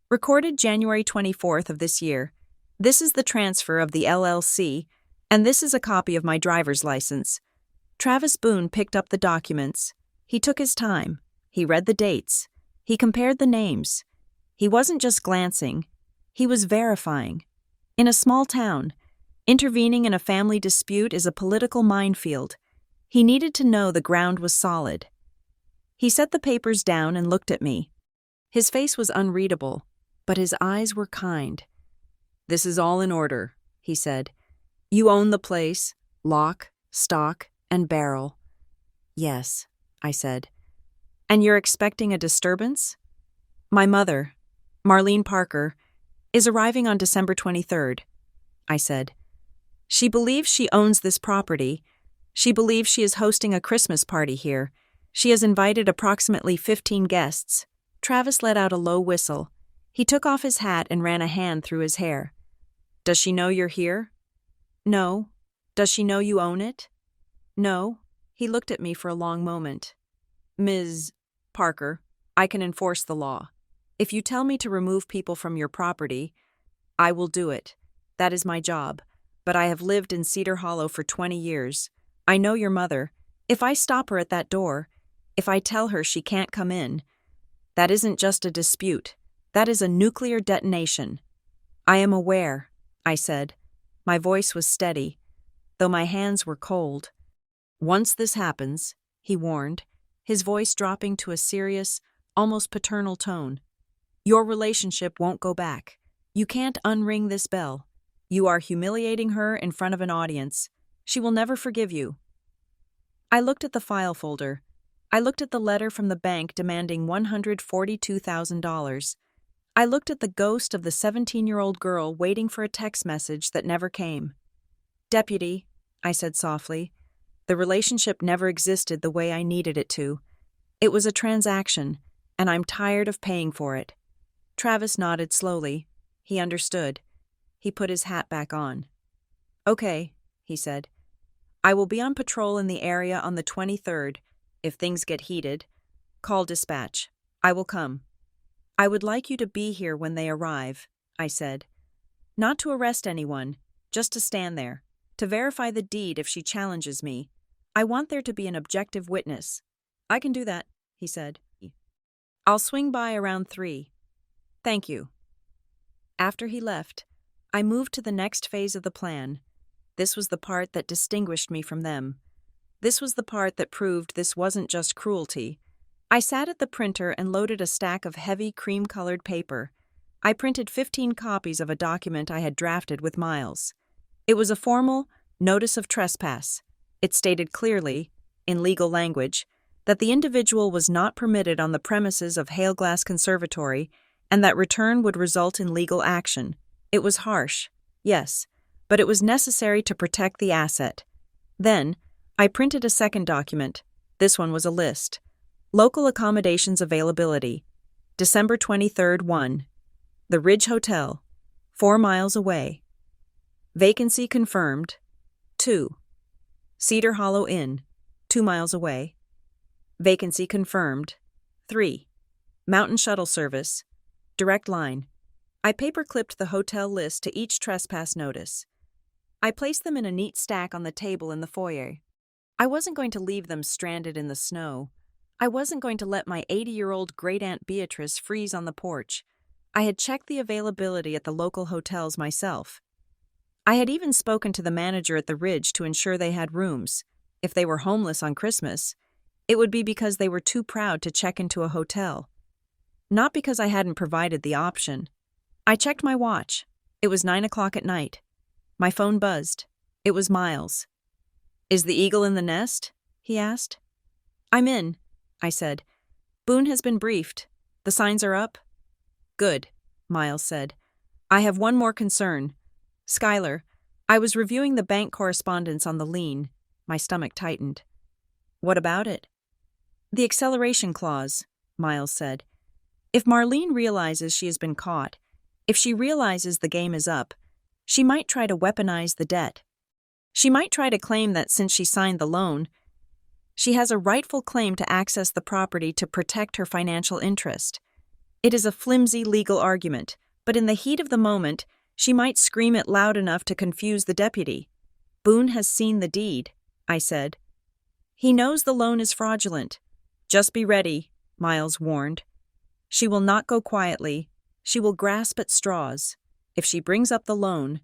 Recorded January 24th of this year. This is the transfer of the LLC, and this is a copy of my driver's license. Travis Boone picked up the documents. He took his time. He read the dates. He compared the names. He wasn't just glancing. He was verifying. In a small town, intervening in a family dispute is a political minefield. He needed to know the ground was solid. He set the papers down and looked at me. His face was unreadable, but his eyes were kind. "This is all in order," he said. "You own the place, lock, stock, and barrel." "Yes," I said. "And you're expecting a disturbance?" "My mother, Marlene Parker, is arriving on December 23rd, I said. "She believes she owns this property. She believes she is hosting a Christmas party here. She has invited approximately 15 guests." Travis let out a low whistle. He took off his hat and ran a hand through his hair. "Does she know you're here?" "No." "Does she know you own it?" "No." He looked at me for a long moment. "Ms. Parker, I can enforce the law. If you tell me to remove people from your property, I will do it. That is my job. But I have lived in Cedar Hollow for 20 years. I know your mother. If I stop her at that door, if I tell her she can't come in, that isn't just a dispute. That is a nuclear detonation." "I am aware," I said. My voice was steady, though my hands were cold. "Once this happens," he warned, his voice dropping to a serious, almost paternal tone, "your relationship won't go back. You can't unring this bell. You are humiliating her in front of an audience. She will never forgive you." I looked at the file folder. I looked at the letter from the bank demanding $142,000. I looked at the ghost of the 17-year-old girl waiting for a text message that never came. "Deputy," I said softly, "the relationship never existed the way I needed it to. It was a transaction, and I'm tired of paying for it." Travis nodded slowly. He understood. He put his hat back on. "Okay," he said. "I will be on patrol in the area on the 23rd. If things get heated, call dispatch. I will come." "I would like you to be here when they arrive," I said. "Not to arrest anyone, just to stand there, to verify the deed if she challenges me. I want there to be an objective witness." "I can do that," he said. "I'll swing by around 3. Thank you." After he left, I moved to the next phase of the plan. This was the part that distinguished me from them. This was the part that proved this wasn't just cruelty. I sat at the printer and loaded a stack of heavy cream-colored paper. I printed 15 copies of a document I had drafted with Miles. It was a formal notice of trespass. It stated clearly, in legal language, that the individual was not permitted on the premises of Hailglass Conservatory and that return would result in legal action. It was harsh, yes, but it was necessary to protect the asset. Then, I printed a second document. This one was a list. Local accommodations availability. December 23rd, 1. The Ridge Hotel, 4 miles away. Vacancy confirmed. 2. Cedar Hollow Inn, 2 miles away. Vacancy confirmed. 3. Mountain Shuttle Service, direct line. I paper-clipped the hotel list to each trespass notice. I placed them in a neat stack on the table in the foyer. I wasn't going to leave them stranded in the snow. I wasn't going to let my 80-year-old great-aunt Beatrice freeze on the porch. I had checked the availability at the local hotels myself. I had even spoken to the manager at the Ridge to ensure they had rooms. If they were homeless on Christmas, it would be because they were too proud to check into a hotel. Not because I hadn't provided the option. I checked my watch. It was 9 o'clock at night. My phone buzzed. It was Miles. "Is the eagle in the nest?" he asked. "I'm in," I said. "Boone has been briefed. The signs are up?" "Good," Miles said. "I have one more concern. Skylar, I was reviewing the bank correspondence on the lien." My stomach tightened. "What about it?" "The acceleration clause," Miles said. "If Marlene realizes she has been caught, if she realizes the game is up, she might try to weaponize the debt. She might try to claim that since she signed the loan, she has a rightful claim to access the property to protect her financial interest. It is a flimsy legal argument, but in the heat of the moment, she might scream it loud enough to confuse the deputy. Boone has seen the deed, I said. He knows the loan is fraudulent. Just be ready, Miles warned. She will not go quietly. She will grasp at straws. If she brings up the loan,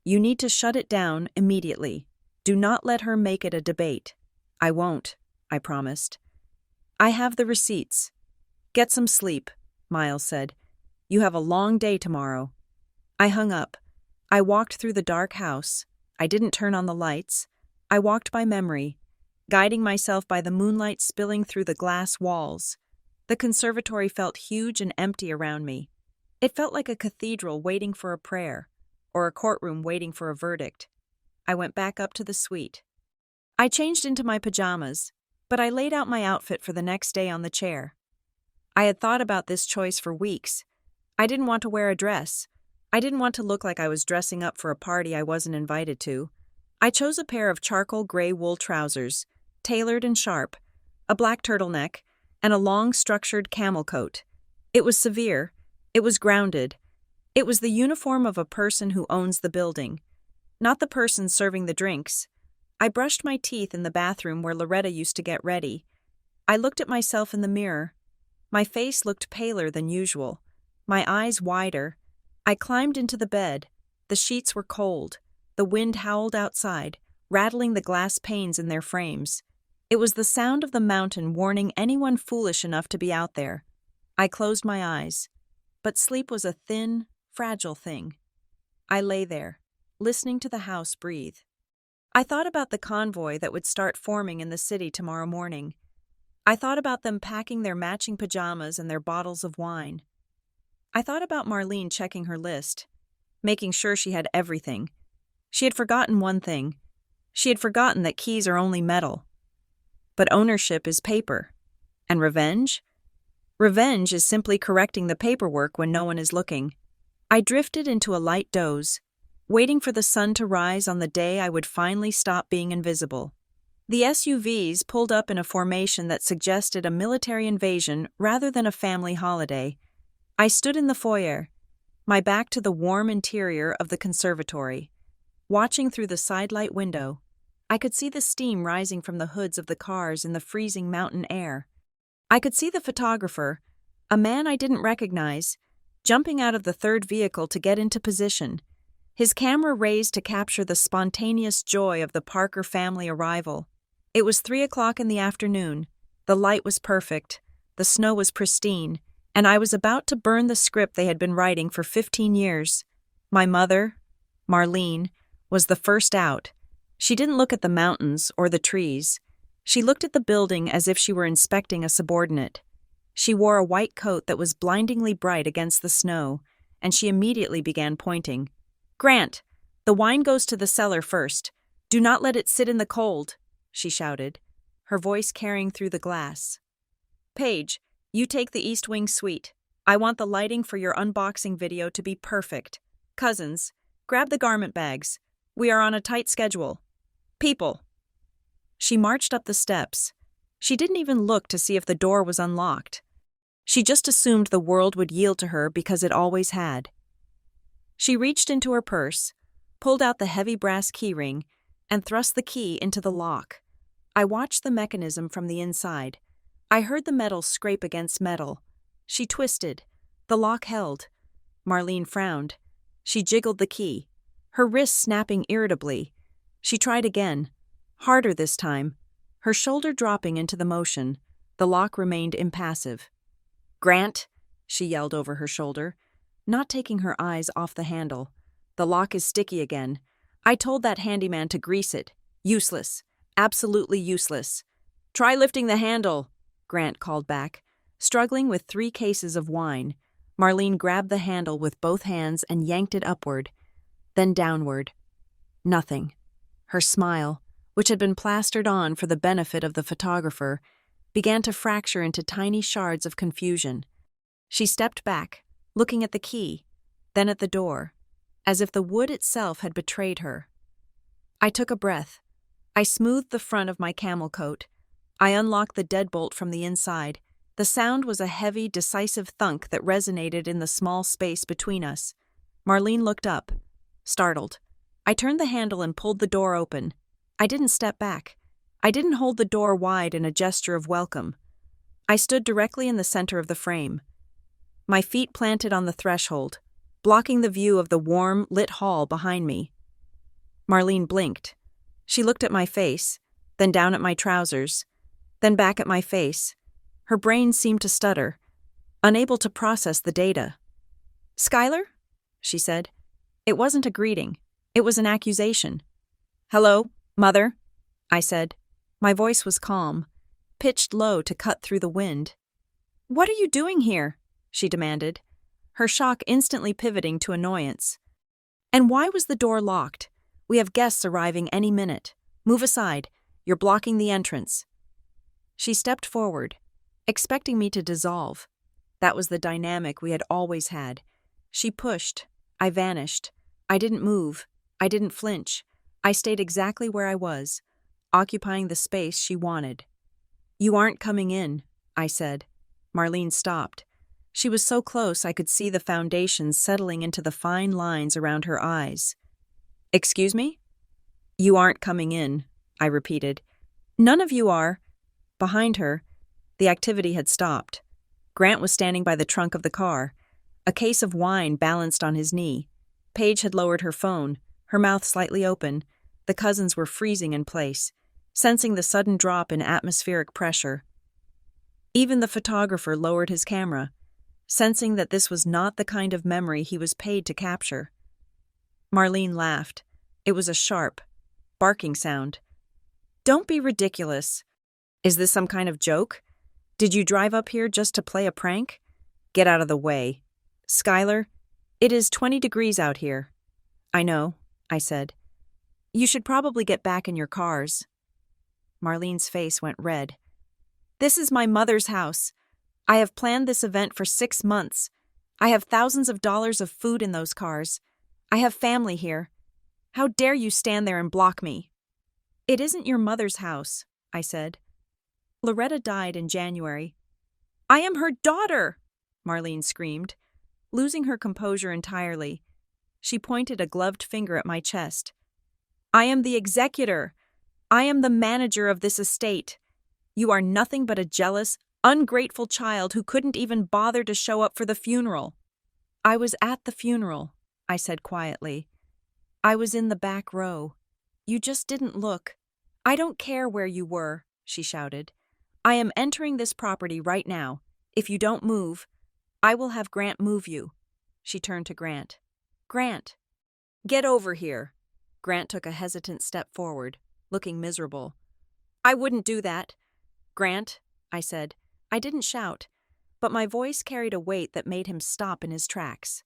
you need to shut it down immediately. Do not let her make it a debate. I won't, I promised. I have the receipts. Get some sleep, Miles said. You have a long day tomorrow. I hung up. I walked through the dark house. I didn't turn on the lights. I walked by memory, guiding myself by the moonlight spilling through the glass walls. The conservatory felt huge and empty around me. It felt like a cathedral waiting for a prayer, or a courtroom waiting for a verdict. I went back up to the suite. I changed into my pajamas, but I laid out my outfit for the next day on the chair. I had thought about this choice for weeks. I didn't want to wear a dress. I didn't want to look like I was dressing up for a party I wasn't invited to. I chose a pair of charcoal gray wool trousers, tailored and sharp, a black turtleneck, and a long, structured camel coat. It was severe. It was grounded. It was the uniform of a person who owns the building, not the person serving the drinks. I brushed my teeth in the bathroom where Loretta used to get ready. I looked at myself in the mirror. My face looked paler than usual, my eyes wider. I climbed into the bed. The sheets were cold. The wind howled outside, rattling the glass panes in their frames. It was the sound of the mountain warning anyone foolish enough to be out there. I closed my eyes, but sleep was a thin, fragile thing. I lay there, listening to the house breathe. I thought about the convoy that would start forming in the city tomorrow morning. I thought about them packing their matching pajamas and their bottles of wine. I thought about Marlene checking her list, making sure she had everything. She had forgotten one thing. She had forgotten that keys are only metal. But ownership is paper. And revenge? Revenge is simply correcting the paperwork when no one is looking. I drifted into a light doze, waiting for the sun to rise on the day I would finally stop being invisible. The SUVs pulled up in a formation that suggested a military invasion rather than a family holiday. I stood in the foyer, my back to the warm interior of the conservatory. Watching through the sidelight window, I could see the steam rising from the hoods of the cars in the freezing mountain air. I could see the photographer, a man I didn't recognize, jumping out of the third vehicle to get into position, his camera raised to capture the spontaneous joy of the Parker family arrival. It was 3 o'clock in the afternoon. The light was perfect, the snow was pristine, and I was about to burn the script they had been writing for 15 years. My mother, Marlene, was the first out. She didn't look at the mountains or the trees. She looked at the building as if she were inspecting a subordinate. She wore a white coat that was blindingly bright against the snow, and she immediately began pointing. "Grant, the wine goes to the cellar first. Do not let it sit in the cold," she shouted, her voice carrying through the glass. "Paige, you take the East Wing suite. I want the lighting for your unboxing video to be perfect. Cousins, grab the garment bags. We are on a tight schedule. People." She marched up the steps. She didn't even look to see if the door was unlocked. She just assumed the world would yield to her because it always had. She reached into her purse, pulled out the heavy brass keyring, and thrust the key into the lock. I watched the mechanism from the inside. I heard the metal scrape against metal. She twisted. The lock held. Marlene frowned. She jiggled the key, her wrist snapping irritably. She tried again, harder this time, her shoulder dropping into the motion. The lock remained impassive. "Grant," she yelled over her shoulder, not taking her eyes off the handle. "The lock is sticky again. I told that handyman to grease it. Useless. Absolutely useless." "Try lifting the handle," Grant called back. Struggling with 3 cases of wine, Marlene grabbed the handle with both hands and yanked it upward, then downward. Nothing. Her smile, which had been plastered on for the benefit of the photographer, began to fracture into tiny shards of confusion. She stepped back, looking at the key, then at the door, as if the wood itself had betrayed her. I took a breath. I smoothed the front of my camel coat. I unlocked the deadbolt from the inside, The sound was a heavy, decisive thunk that resonated in the small space between us. Marlene looked up, startled. I turned the handle and pulled the door open. I didn't step back. I didn't hold the door wide in a gesture of welcome. I stood directly in the center of the frame, my feet planted on the threshold, blocking the view of the warm, lit hall behind me. Marlene blinked. She looked at my face, then down at my trousers, then back at my face. Her brain seemed to stutter, unable to process the data. "Skylar?" she said. It wasn't a greeting. It was an accusation. "Hello, Mother," I said. My voice was calm, pitched low to cut through the wind. "What are you doing here?" she demanded, her shock instantly pivoting to annoyance. "And why was the door locked? We have guests arriving any minute. Move aside. You're blocking the entrance." She stepped forward, expecting me to dissolve. That was the dynamic we had always had. She pushed. I vanished. I didn't move. I didn't flinch. I stayed exactly where I was, occupying the space she wanted. "You aren't coming in," I said. Marlene stopped. She was so close I could see the foundations settling into the fine lines around her eyes. "Excuse me?" "You aren't coming in," I repeated. "None of you are." Behind her, the activity had stopped. Grant was standing by the trunk of the car, a case of wine balanced on his knee. Paige had lowered her phone, her mouth slightly open. The cousins were freezing in place, sensing the sudden drop in atmospheric pressure. Even the photographer lowered his camera, sensing that this was not the kind of memory he was paid to capture. Marlene laughed. It was a sharp, barking sound. "Don't be ridiculous. Is this some kind of joke? Did you drive up here just to play a prank? Get out of the way. Skylar, it is 20 degrees out here." "I know," I said. "You should probably get back in your cars." Marlene's face went red. "This is my mother's house. I have planned this event for 6 months. I have thousands of dollars of food in those cars. I have family here. How dare you stand there and block me?" "It isn't your mother's house," I said. "Loretta died in January." "I am her daughter!" Marlene screamed, losing her composure entirely. She pointed a gloved finger at my chest. "I am the executor. I am the manager of this estate. You are nothing but a jealous, ungrateful child who couldn't even bother to show up for the funeral." "I was at the funeral," I said quietly. "I was in the back row. You just didn't look." "I don't care where you were," she shouted. "I am entering this property right now. If you don't move, I will have Grant move you." She turned to Grant. "Grant, get over here." Grant took a hesitant step forward, looking miserable. "I wouldn't do that." "Grant," I said. I didn't shout, but my voice carried a weight that made him stop in his tracks.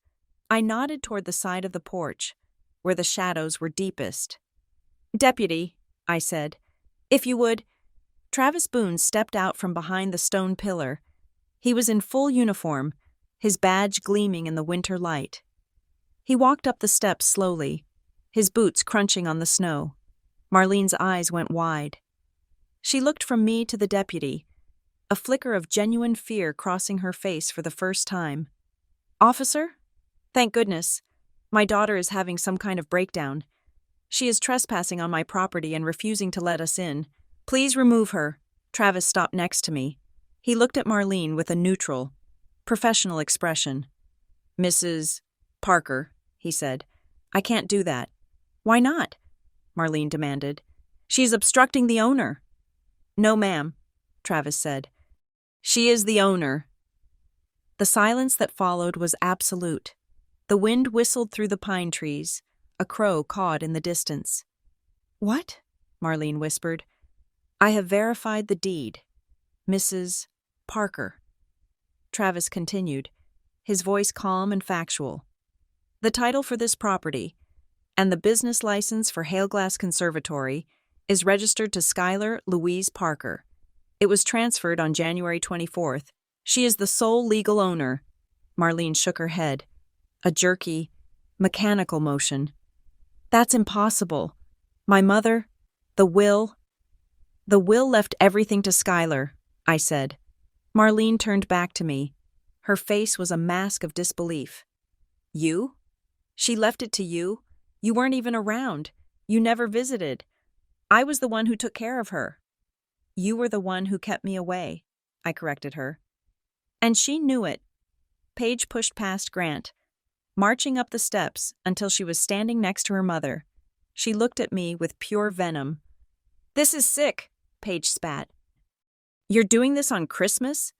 I nodded toward the side of the porch, where the shadows were deepest. "Deputy," I said, "if you would." Travis Boone stepped out from behind the stone pillar. He was in full uniform, his badge gleaming in the winter light. He walked up the steps slowly, his boots crunching on the snow. Marlene's eyes went wide. She looked from me to the deputy, a flicker of genuine fear crossing her face for the first time. "Officer? Thank goodness. My daughter is having some kind of breakdown. She is trespassing on my property and refusing to let us in. Please remove her." Travis stopped next to me. He looked at Marlene with a neutral, professional expression. "Mrs. Parker," he said. "I can't do that." "Why not?" Marlene demanded. "She's obstructing the owner." "No, ma'am," Travis said. "She is the owner." The silence that followed was absolute. The wind whistled through the pine trees, a crow cawed in the distance. "What?" Marlene whispered. "I have verified the deed. Mrs. Parker." Travis continued, his voice calm and factual. "The title for this property, and the business license for Hailglass Conservatory, is registered to Skylar Louise Parker. It was transferred on January 24th. She is the sole legal owner." Marlene shook her head, a jerky, mechanical motion. "That's impossible. My mother, the will..." "The will left everything to Skylar," I said. Marlene turned back to me. Her face was a mask of disbelief. You? She left it to you? You weren't even around. You never visited. I was the one who took care of her. You were the one who kept me away, I corrected her. And she knew it. Paige pushed past Grant, marching up the steps until she was standing next to her mother. She looked at me with pure venom. This is sick, Paige spat. You're doing this on Christmas?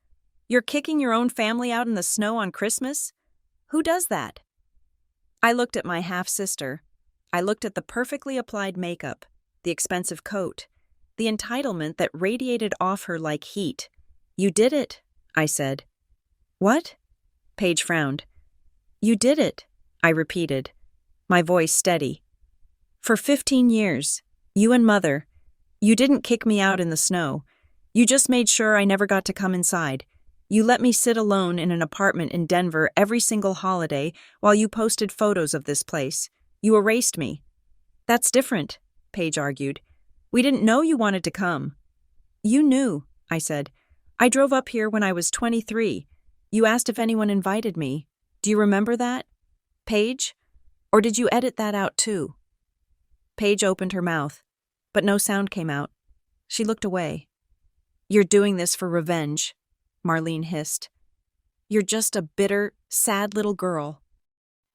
You're kicking your own family out in the snow on Christmas? Who does that? I looked at my half-sister. I looked at the perfectly applied makeup, the expensive coat, the entitlement that radiated off her like heat. You did it, I said. What? Paige frowned. You did it, I repeated, my voice steady. For 15 years, you and Mother, you didn't kick me out in the snow. You just made sure I never got to come inside. You let me sit alone in an apartment in Denver every single holiday while you posted photos of this place. You erased me. That's different, Paige argued. We didn't know you wanted to come. You knew, I said. I drove up here when I was 23. You asked if anyone invited me. Do you remember that, Paige? Or did you edit that out too? Paige opened her mouth, but no sound came out. She looked away. You're doing this for revenge, Marlene hissed. You're just a bitter, sad little girl.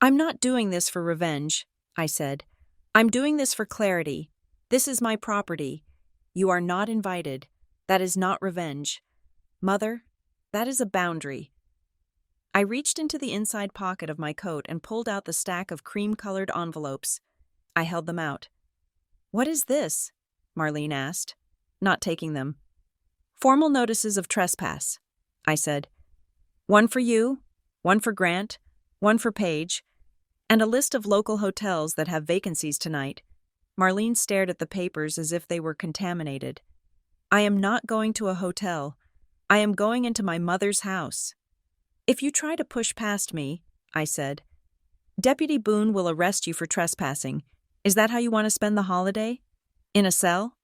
I'm not doing this for revenge, I said. I'm doing this for clarity. This is my property. You are not invited. That is not revenge. Mother, that is a boundary. I reached into the inside pocket of my coat and pulled out the stack of cream-colored envelopes. I held them out. What is this? Marlene asked, not taking them. Formal notices of trespass, I said. One for you, one for Grant, one for Paige, and a list of local hotels that have vacancies tonight. Marlene stared at the papers as if they were contaminated. I am not going to a hotel. I am going into my mother's house. If you try to push past me, I said, Deputy Boone will arrest you for trespassing. Is that how you want to spend the holiday? In a cell?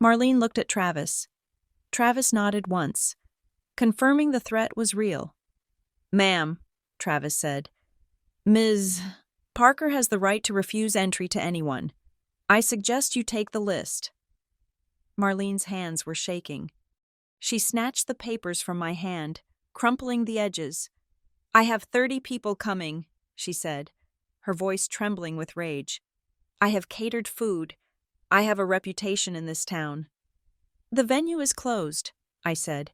Marlene looked at Travis. Travis nodded once, confirming the threat was real. Ma'am, Travis said, Ms. Parker has the right to refuse entry to anyone. I suggest you take the list. Marlene's hands were shaking. She snatched the papers from my hand, crumpling the edges. I have 30 people coming, she said, her voice trembling with rage. I have catered food. I have a reputation in this town. The venue is closed, I said.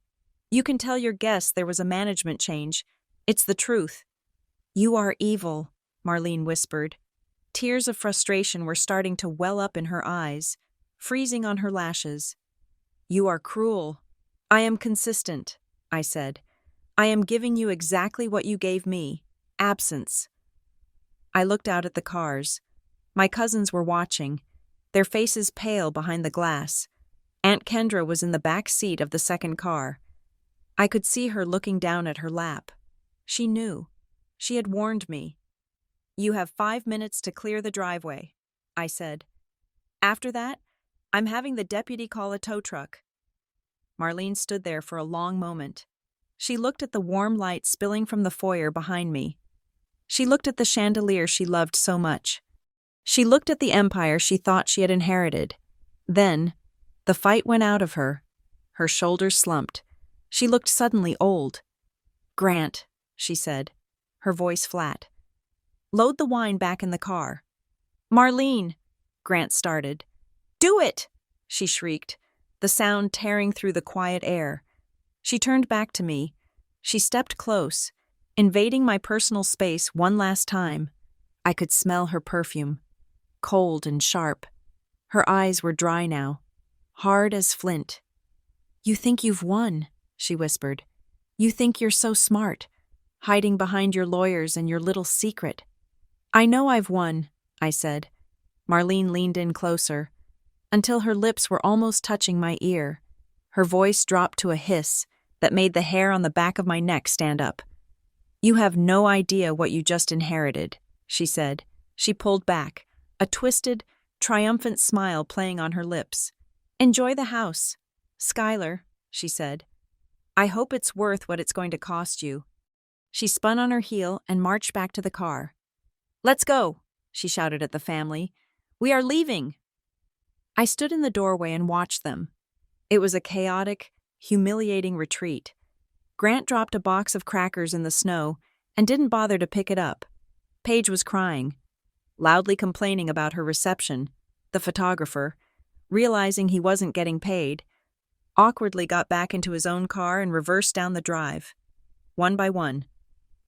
You can tell your guests there was a management change. It's the truth. You are evil, Marlene whispered. Tears of frustration were starting to well up in her eyes, freezing on her lashes. You are cruel. I am consistent, I said. I am giving you exactly what you gave me, absence. I looked out at the cars. My cousins were watching, their faces pale behind the glass. Aunt Kendra was in the back seat of the second car. I could see her looking down at her lap. She knew. She had warned me. You have 5 minutes to clear the driveway, I said. After that, I'm having the deputy call a tow truck. Marlene stood there for a long moment. She looked at the warm light spilling from the foyer behind me. She looked at the chandelier she loved so much. She looked at the empire she thought she had inherited. Then, the fight went out of her. Her shoulders slumped. She looked suddenly old. Grant, she said, her voice flat. Load the wine back in the car. Marlene, Grant started. Do it, she shrieked, the sound tearing through the quiet air. She turned back to me. She stepped close, invading my personal space one last time. I could smell her perfume, cold and sharp. Her eyes were dry now, hard as flint. You think you've won, she whispered. You think you're so smart, hiding behind your lawyers and your little secret. I know I've won, I said. Marlene leaned in closer, until her lips were almost touching my ear. Her voice dropped to a hiss that made the hair on the back of my neck stand up. You have no idea what you just inherited, she said. She pulled back, a twisted, triumphant smile playing on her lips. Enjoy the house. Skylar, she said. I hope it's worth what it's going to cost you. She spun on her heel and marched back to the car. Let's go, she shouted at the family. We are leaving. I stood in the doorway and watched them. It was a chaotic, humiliating retreat. Grant dropped a box of crackers in the snow and didn't bother to pick it up. Paige was crying, loudly complaining about her reception. The photographer, realizing he wasn't getting paid, awkwardly got back into his own car and reversed down the drive. One by one,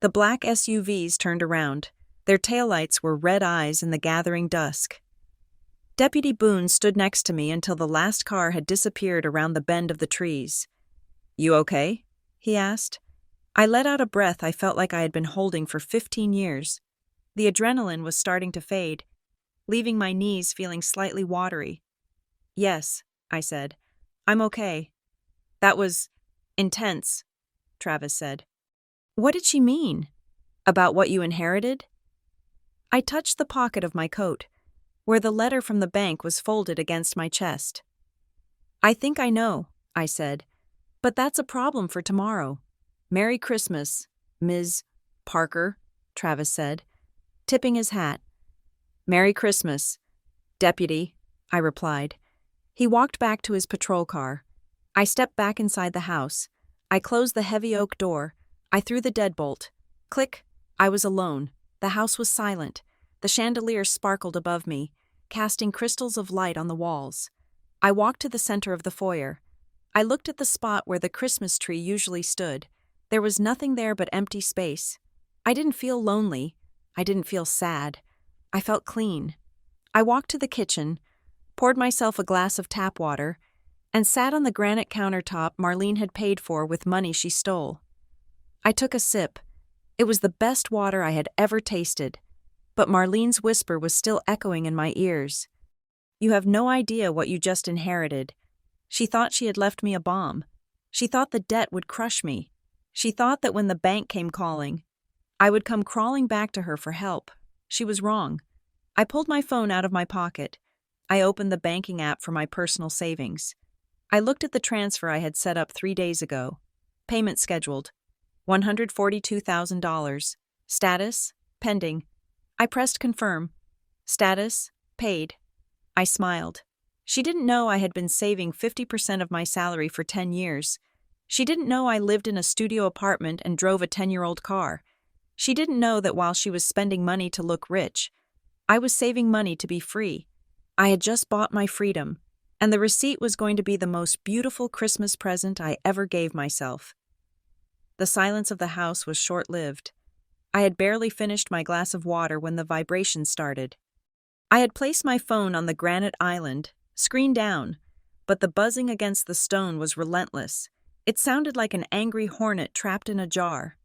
the black SUVs turned around. Their taillights were red eyes in the gathering dusk. Deputy Boone stood next to me until the last car had disappeared around the bend of the trees. "You okay?" he asked. I let out a breath I felt like I had been holding for 15 years. The adrenaline was starting to fade, leaving my knees feeling slightly watery. "Yes," I said. "I'm okay." "That was intense," Travis said. "What did she mean? About what you inherited?" I touched the pocket of my coat, where the letter from the bank was folded against my chest. "I think I know," I said, "but that's a problem for tomorrow." "Merry Christmas, Ms. Parker," Travis said, tipping his hat. "Merry Christmas, Deputy," I replied. He walked back to his patrol car. I stepped back inside the house. I closed the heavy oak door. I threw the deadbolt. Click. I was alone. The house was silent. The chandelier sparkled above me, casting crystals of light on the walls. I walked to the center of the foyer. I looked at the spot where the Christmas tree usually stood. There was nothing there but empty space. I didn't feel lonely. I didn't feel sad. I felt clean. I walked to the kitchen, poured myself a glass of tap water, and sat on the granite countertop Marlene had paid for with money she stole. I took a sip. It was the best water I had ever tasted, but Marlene's whisper was still echoing in my ears. "You have no idea what you just inherited." She thought she had left me a bomb. She thought the debt would crush me. She thought that when the bank came calling, I would come crawling back to her for help. She was wrong. I pulled my phone out of my pocket. I opened the banking app for my personal savings. I looked at the transfer I had set up 3 days ago. Payment scheduled. $142,000. Status: pending. I pressed confirm. Status: paid. I smiled. She didn't know I had been saving 50% of my salary for 10 years. She didn't know I lived in a studio apartment and drove a 10-year-old car. She didn't know that while she was spending money to look rich, I was saving money to be free. I had just bought my freedom, and the receipt was going to be the most beautiful Christmas present I ever gave myself. The silence of the house was short-lived. I had barely finished my glass of water when the vibration started. I had placed my phone on the granite island, screen down, but the buzzing against the stone was relentless. It sounded like an angry hornet trapped in a jar.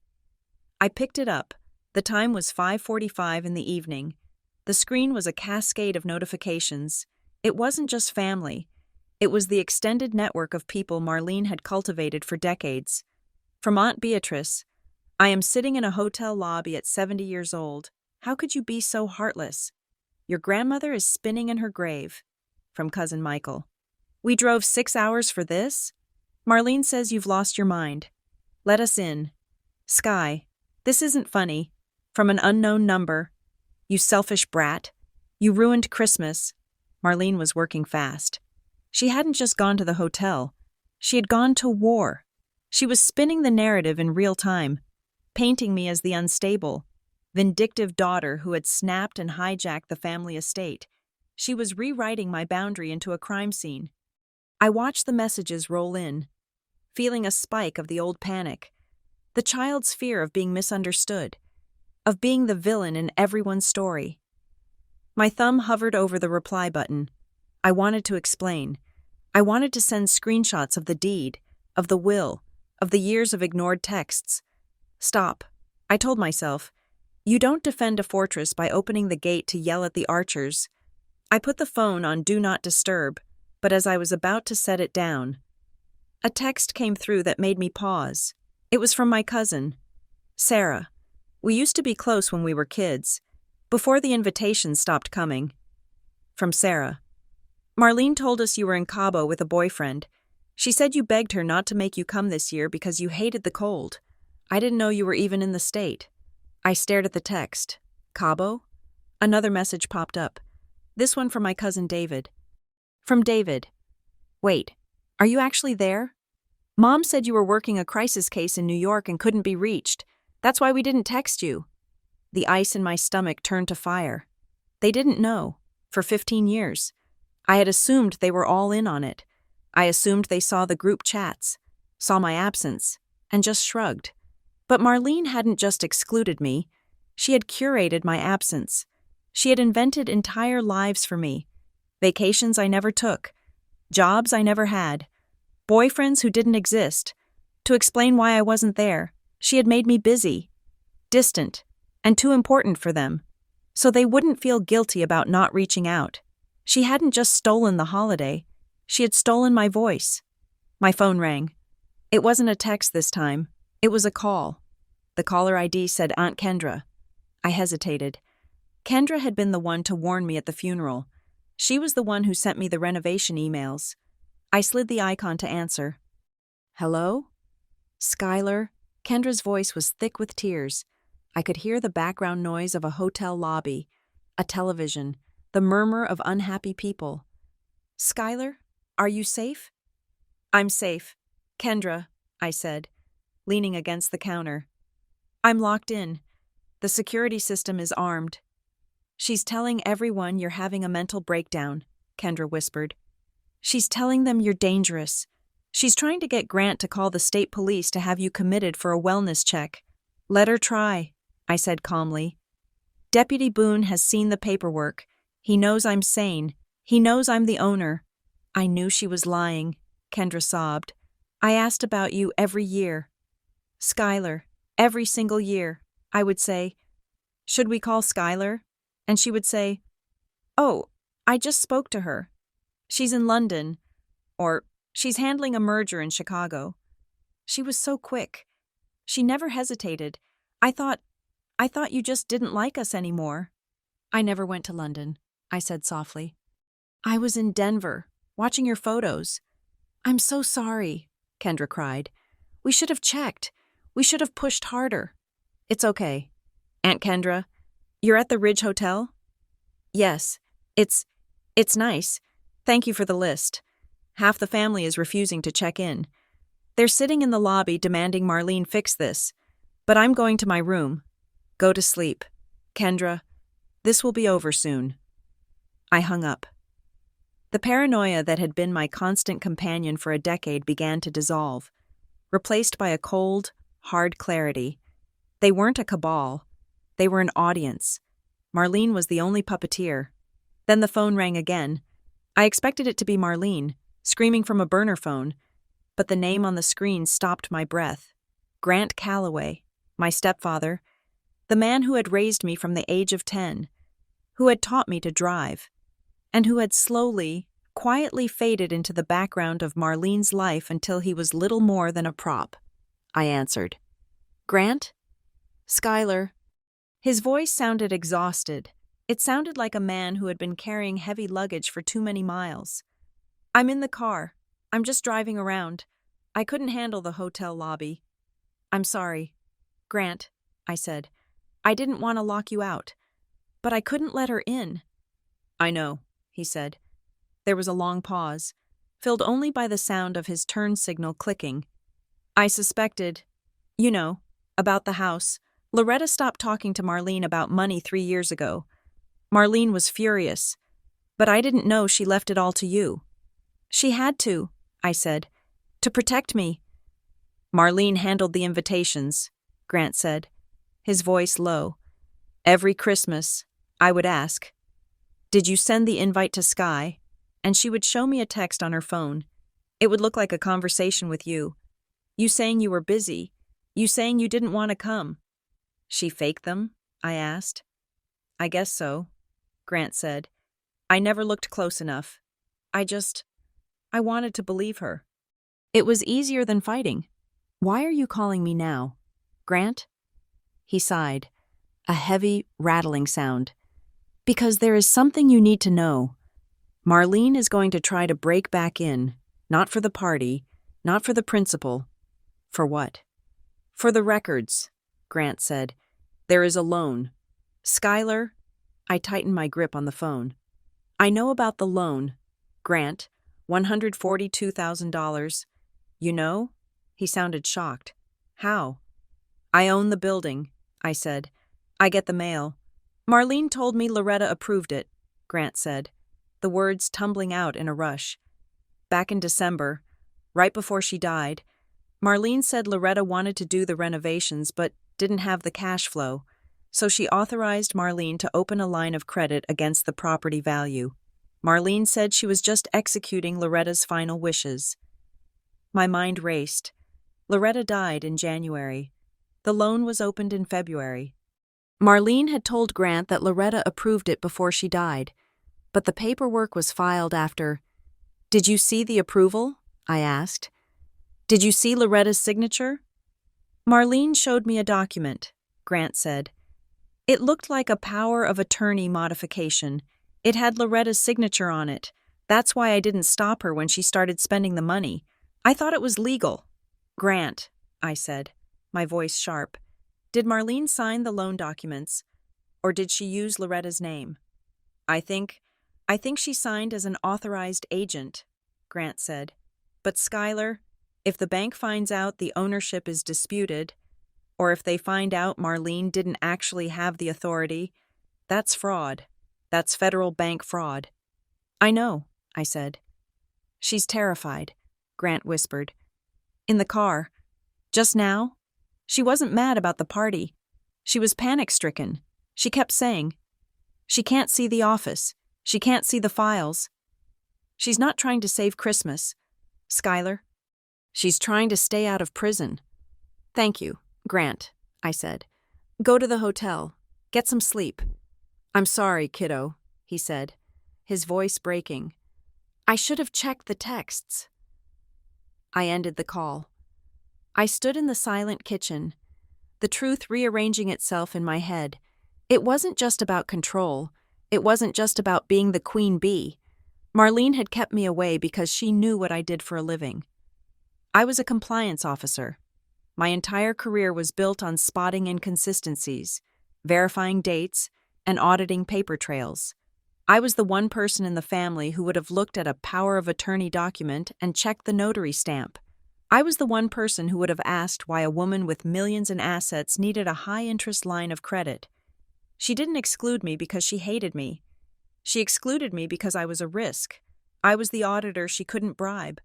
I picked it up. The time was 5:45 in the evening. The screen was a cascade of notifications. It wasn't just family. It was the extended network of people Marlene had cultivated for decades. From Aunt Beatrice: "I am sitting in a hotel lobby at 70 years old. How could you be so heartless? Your grandmother is spinning in her grave." From Cousin Michael: "We drove 6 hours for this? Marlene says you've lost your mind. Let us in." Sky: "This isn't funny." From an unknown number: "You selfish brat. You ruined Christmas." Marlene was working fast. She hadn't just gone to the hotel. She had gone to war. She was spinning the narrative in real time, painting me as the unstable, vindictive daughter who had snapped and hijacked the family estate. She was rewriting my boundary into a crime scene. I watched the messages roll in, feeling a spike of the old panic, the child's fear of being misunderstood, of being the villain in everyone's story. My thumb hovered over the reply button. I wanted to explain. I wanted to send screenshots of the deed, of the will, of the years of ignored texts. Stop, I told myself. You don't defend a fortress by opening the gate to yell at the archers. I put the phone on Do Not Disturb, but as I was about to set it down, a text came through that made me pause. It was from my cousin, Sarah. We used to be close when we were kids, before the invitations stopped coming. From Sarah: "Marlene told us you were in Cabo with a boyfriend. She said you begged her not to make you come this year because you hated the cold. I didn't know you were even in the state. I stared at the text. Cabo? Another message popped up. This one from my cousin David. From David. Wait, are you actually there? Mom said you were working a crisis case in New York and couldn't be reached. That's why we didn't text you. The ice in my stomach turned to fire. They didn't know. For 15 years. I had assumed they were all in on it. I assumed they saw the group chats, saw my absence, and just shrugged. But Marlene hadn't just excluded me. She had curated my absence. She had invented entire lives for me. Vacations I never took. Jobs I never had. Boyfriends who didn't exist. To explain why I wasn't there, she had made me busy, distant, and too important for them. So they wouldn't feel guilty about not reaching out. She hadn't just stolen the holiday. She had stolen my voice. My phone rang. It wasn't a text this time. It was a call. The caller ID said Aunt Kendra. I hesitated. Kendra had been the one to warn me at the funeral. She was the one who sent me the renovation emails. I slid the icon to answer. Hello? Skylar. Kendra's voice was thick with tears. I could hear the background noise of a hotel lobby, a television, the murmur of unhappy people. Skylar, are you safe? I'm safe. Kendra, I said, leaning against the counter. I'm locked in. The security system is armed. She's telling everyone you're having a mental breakdown, Kendra whispered. She's telling them you're dangerous. She's trying to get Grant to call the state police to have you committed for a wellness check. Let her try, I said calmly. Deputy Boone has seen the paperwork. He knows I'm sane. He knows I'm the owner. I knew she was lying, Kendra sobbed. I asked about you every year. Skylar, every single year. I would say, should we call Skylar? And she would say, oh, I just spoke to her. She's in London. Or, she's handling a merger in Chicago. She was so quick. She never hesitated. I thought you just didn't like us anymore. I never went to London, I said softly. I was in Denver, watching your photos. I'm so sorry, Kendra cried. We should have checked. We should have pushed harder. It's okay. Aunt Kendra, you're at the Ridge Hotel? Yes. It's nice. Thank you for the list. Half the family is refusing to check in. They're sitting in the lobby demanding Marlene fix this. But I'm going to my room. Go to sleep. Kendra, this will be over soon. I hung up. The paranoia that had been my constant companion for a decade began to dissolve, replaced by a cold, hard clarity. They weren't a cabal. They were an audience. Marlene was the only puppeteer. Then the phone rang again. I expected it to be Marlene, screaming from a burner phone, but the name on the screen stopped my breath. Grant Calloway, my stepfather, the man who had raised me from the age of 10, who had taught me to drive, and who had slowly, quietly faded into the background of Marlene's life until he was little more than a prop. I answered. Grant? Skylar. His voice sounded exhausted. It sounded like a man who had been carrying heavy luggage for too many miles. I'm in the car. I'm just driving around. I couldn't handle the hotel lobby. I'm sorry. Grant, I said. I didn't want to lock you out. But I couldn't let her in. I know, he said. There was a long pause, filled only by the sound of his turn signal clicking. I suspected, about the house. Loretta stopped talking to Marlene about money 3 years ago. Marlene was furious, but I didn't know she left it all to you. She had to, I said, to protect me. Marlene handled the invitations, Grant said, his voice low. Every Christmas, I would ask, did you send the invite to Sky? And she would show me a text on her phone. It would look like a conversation with you. You saying you were busy. You saying you didn't want to come. She faked them? I asked. I guess so, Grant said. I never looked close enough. I wanted to believe her. It was easier than fighting. Why are you calling me now? Grant? He sighed, a heavy, rattling sound. Because there is something you need to know. Marlene is going to try to break back in, not for the party, Not for the principal. For what? For the records, Grant said. There is a loan. Skylar, I tightened my grip on the phone. I know about the loan. Grant, $142,000. You know? He sounded shocked. How? I own the building, I said. I get the mail. Marlene told me Loretta approved it, Grant said, the words tumbling out in a rush. Back in December, right before she died, Marlene said Loretta wanted to do the renovations but didn't have the cash flow, so she authorized Marlene to open a line of credit against the property value. Marlene said she was just executing Loretta's final wishes. My mind raced. Loretta died in January. The loan was opened in February. Marlene had told Grant that Loretta approved it before she died, but the paperwork was filed after. Did you see the approval? I asked. Did you see Loretta's signature? Marlene showed me a document, Grant said. It looked like a power of attorney modification. It had Loretta's signature on it. That's why I didn't stop her when she started spending the money. I thought it was legal. Grant, I said, my voice sharp. Did Marlene sign the loan documents, or did she use Loretta's name? I think she signed as an authorized agent, Grant said. But Skylar, if the bank finds out the ownership is disputed, or if they find out Marlene didn't actually have the authority, that's fraud. That's federal bank fraud. I know, I said. She's terrified, Grant whispered. In the car. Just now? She wasn't mad about the party. She was panic-stricken. She kept saying, she can't see the office. She can't see the files. She's not trying to save Christmas, Skylar. She's trying to stay out of prison. Thank you, Grant, I said. Go to the hotel. Get some sleep. I'm sorry, kiddo, he said, his voice breaking. I should have checked the texts. I ended the call. I stood in the silent kitchen, the truth rearranging itself in my head. It wasn't just about control. It wasn't just about being the queen bee. Marlene had kept me away because she knew what I did for a living. I was a compliance officer. My entire career was built on spotting inconsistencies, verifying dates, and auditing paper trails. I was the one person in the family who would have looked at a power of attorney document and checked the notary stamp. I was the one person who would have asked why a woman with millions in assets needed a high-interest line of credit. She didn't exclude me because she hated me. She excluded me because I was a risk. I was the auditor she couldn't bribe.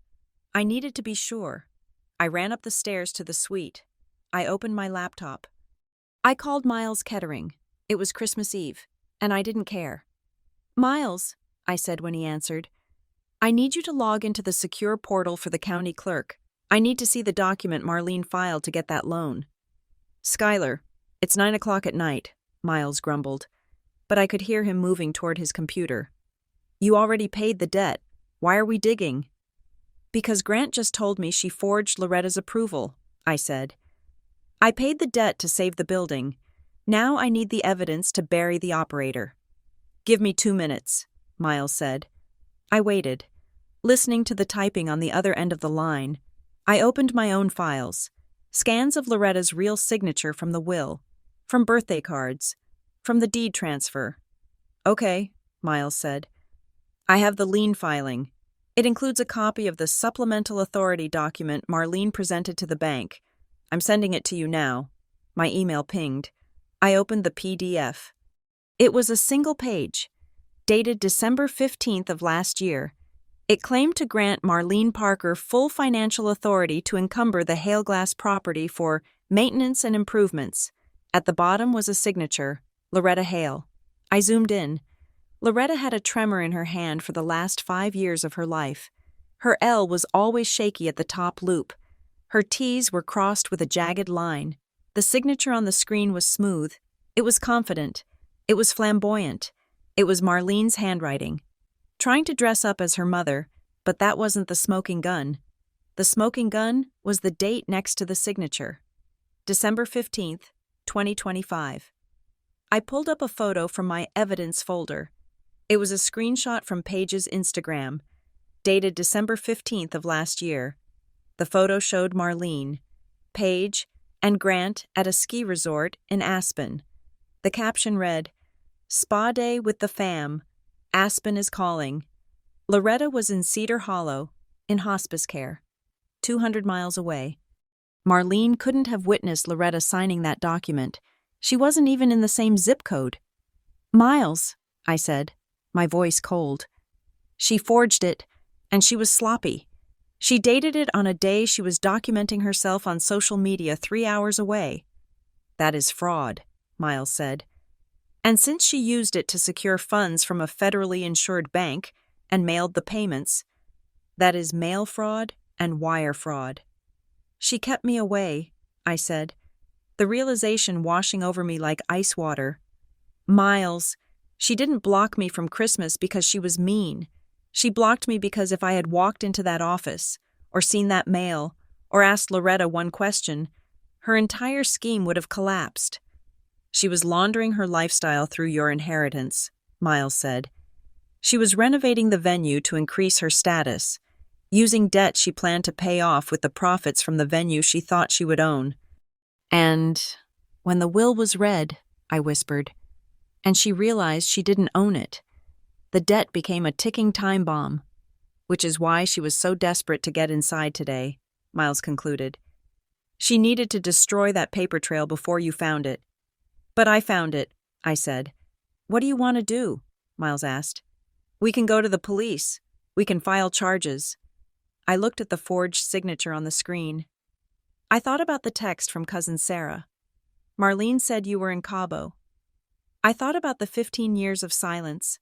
I needed to be sure. I ran up the stairs to the suite. I opened my laptop. I called Miles Kettering. It was Christmas Eve, and I didn't care. Miles, I said when he answered, I need you to log into the secure portal for the county clerk. I need to see the document Marlene filed to get that loan. Skylar, it's 9 o'clock at night, Miles grumbled, but I could hear him moving toward his computer. You already paid the debt. Why are we digging? Because Grant just told me she forged Loretta's approval, I said. I paid the debt to save the building. Now I need the evidence to bury the operator. Give me 2 minutes, Miles said. I waited, listening to the typing on the other end of the line. I opened my own files, scans of Loretta's real signature from the will, from birthday cards, from the deed transfer. Okay, Miles said. I have the lien filing. It includes a copy of the supplemental authority document Marlene presented to the bank. I'm sending it to you now. My email pinged. I opened the PDF. It was a single page, dated December 15th of last year. It claimed to grant Marlene Parker full financial authority to encumber the Hailglass property for maintenance and improvements. At the bottom was a signature, Loretta Hale. I zoomed in. Loretta had a tremor in her hand for the last 5 years of her life. Her L was always shaky at the top loop. Her T's were crossed with a jagged line. The signature on the screen was smooth. It was confident. It was flamboyant. It was Marlene's handwriting. Trying to dress up as her mother, but that wasn't the smoking gun. The smoking gun was the date next to the signature. December 15th, 2025. I pulled up a photo from my evidence folder. It was a screenshot from Paige's Instagram, dated December 15th of last year. The photo showed Marlene, Paige, and Grant at a ski resort in Aspen. The caption read, "Spa day with the fam. Aspen is calling." Loretta was in Cedar Hollow, in hospice care, 200 miles away. Marlene couldn't have witnessed Loretta signing that document. She wasn't even in the same zip code. "Miles," I said, my voice cold. "She forged it, and she was sloppy. She dated it on a day she was documenting herself on social media 3 hours away." "That is fraud," Miles said. "And since she used it to secure funds from a federally insured bank and mailed the payments, that is mail fraud and wire fraud." "She kept me away," I said, the realization washing over me like ice water. "Miles, she didn't block me from Christmas because she was mean. She blocked me because if I had walked into that office, or seen that mail, or asked Loretta one question, her entire scheme would have collapsed." "She was laundering her lifestyle through your inheritance," Miles said. "She was renovating the venue to increase her status, using debt she planned to pay off with the profits from the venue she thought she would own." "And when the will was read," I whispered, "and she realized she didn't own it, the debt became a ticking time bomb." "Which is why she was so desperate to get inside today," Miles concluded. "She needed to destroy that paper trail before you found it." "But I found it," I said. "What do you want to do?" Miles asked. "We can go to the police. We can file charges." I looked at the forged signature on the screen. I thought about the text from Cousin Sarah. "Marlene said you were in Cabo." I thought about the 15 years of silence,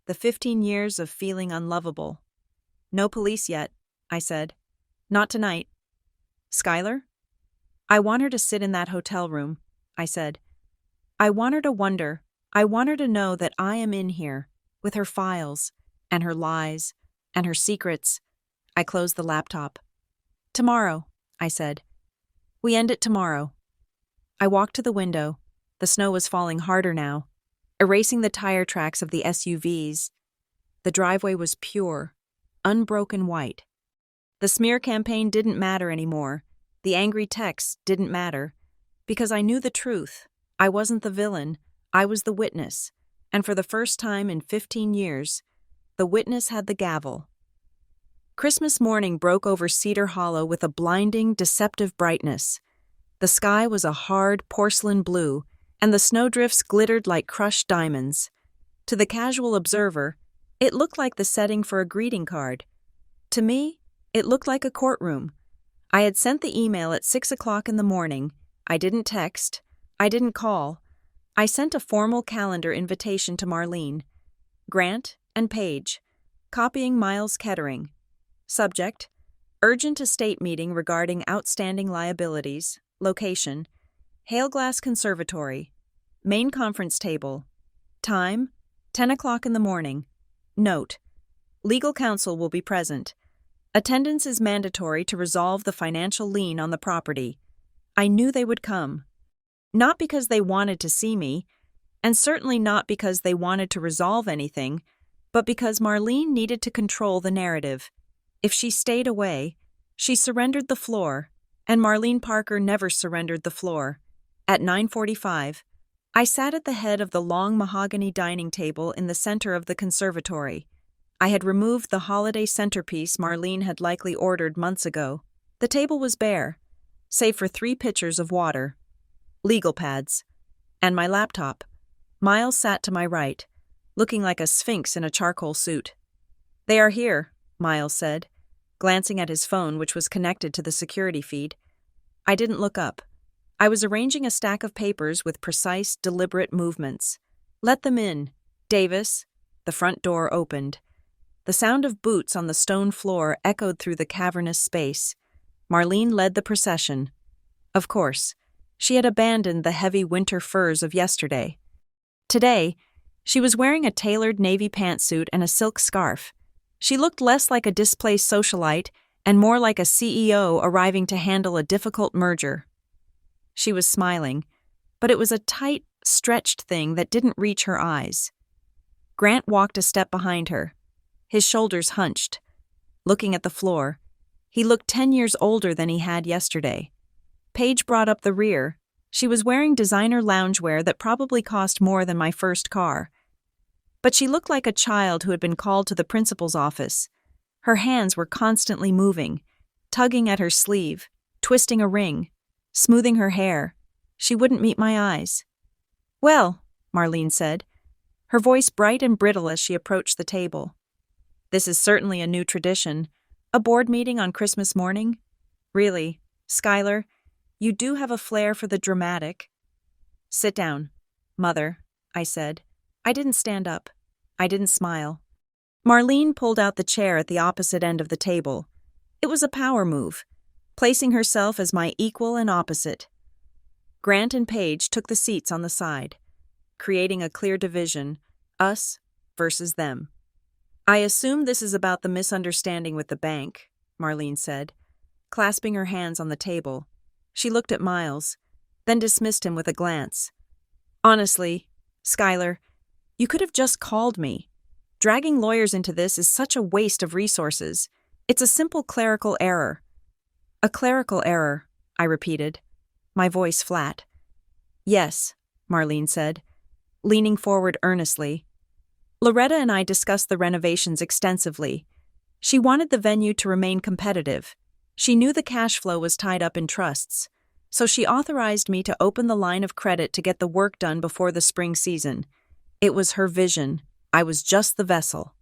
the 15 years of feeling unlovable. "No police yet," I said. "Not tonight." "Skylar?" "I want her to sit in that hotel room," I said. "I want her to wonder. I want her to know that I am in here, with her files, and her lies, and her secrets." I closed the laptop. "Tomorrow," I said. "We end it tomorrow." I walked to the window. The snow was falling harder now, erasing the tire tracks of the SUVs. The driveway was pure, unbroken white. The smear campaign didn't matter anymore. The angry texts didn't matter. Because I knew the truth. I wasn't the villain. I was the witness. And for the first time in 15 years, the witness had the gavel. Christmas morning broke over Cedar Hollow with a blinding, deceptive brightness. The sky was a hard porcelain blue, and the snowdrifts glittered like crushed diamonds. To the casual observer, it looked like the setting for a greeting card. To me, it looked like a courtroom. I had sent the email at 6 o'clock in the morning. I didn't text. I didn't call. I sent a formal calendar invitation to Marlene, Grant, and Paige, copying Miles Kettering. Subject: urgent estate meeting regarding outstanding liabilities. Location: Hailglass Conservatory. Main conference table. Time: 10 o'clock in the morning. Note: legal counsel will be present. Attendance is mandatory to resolve the financial lien on the property. I knew they would come. Not because they wanted to see me, and certainly not because they wanted to resolve anything, but because Marlene needed to control the narrative. If she stayed away, she surrendered the floor, and Marlene Parker never surrendered the floor. At 9:45, I sat at the head of the long mahogany dining table in the center of the conservatory. I had removed the holiday centerpiece Marlene had likely ordered months ago. The table was bare, save for 3 pitchers of water, legal pads, and my laptop. Miles sat to my right, looking like a sphinx in a charcoal suit. "They are here," Miles said, glancing at his phone, which was connected to the security feed. I didn't look up. I was arranging a stack of papers with precise, deliberate movements. "Let them in. Davis." The front door opened. The sound of boots on the stone floor echoed through the cavernous space. Marlene led the procession. Of course, she had abandoned the heavy winter furs of yesterday. Today, she was wearing a tailored navy pantsuit and a silk scarf. She looked less like a displaced socialite and more like a CEO arriving to handle a difficult merger. She was smiling, but it was a tight, stretched thing that didn't reach her eyes. Grant walked a step behind her, his shoulders hunched. Looking at the floor, He looked 10 years older than he had yesterday. Paige brought up the rear. She was wearing designer loungewear that probably cost more than my first car. But she looked like a child who had been called to the principal's office. Her hands were constantly moving, tugging at her sleeve, twisting a ring, smoothing her hair. She wouldn't meet my eyes. "Well," Marlene said, her voice bright and brittle as she approached the table. "This is certainly a new tradition. A board meeting on Christmas morning? Really, Skylar, you do have a flair for the dramatic." "Sit down, Mother," I said. I didn't stand up. I didn't smile. Marlene pulled out the chair at the opposite end of the table. It was a power move, placing herself as my equal and opposite. Grant and Paige took the seats on the side, creating a clear division, us versus them. "I assume this is about the misunderstanding with the bank," Marlene said, clasping her hands on the table. She looked at Miles, then dismissed him with a glance. "Honestly, Skylar, you could have just called me. Dragging lawyers into this is such a waste of resources. It's a simple clerical error." "A clerical error," I repeated, my voice flat. "Yes," Marlene said, leaning forward earnestly. "Loretta and I discussed the renovations extensively. She wanted the venue to remain competitive. She knew the cash flow was tied up in trusts, so she authorized me to open the line of credit to get the work done before the spring season. It was her vision. I was just the vessel."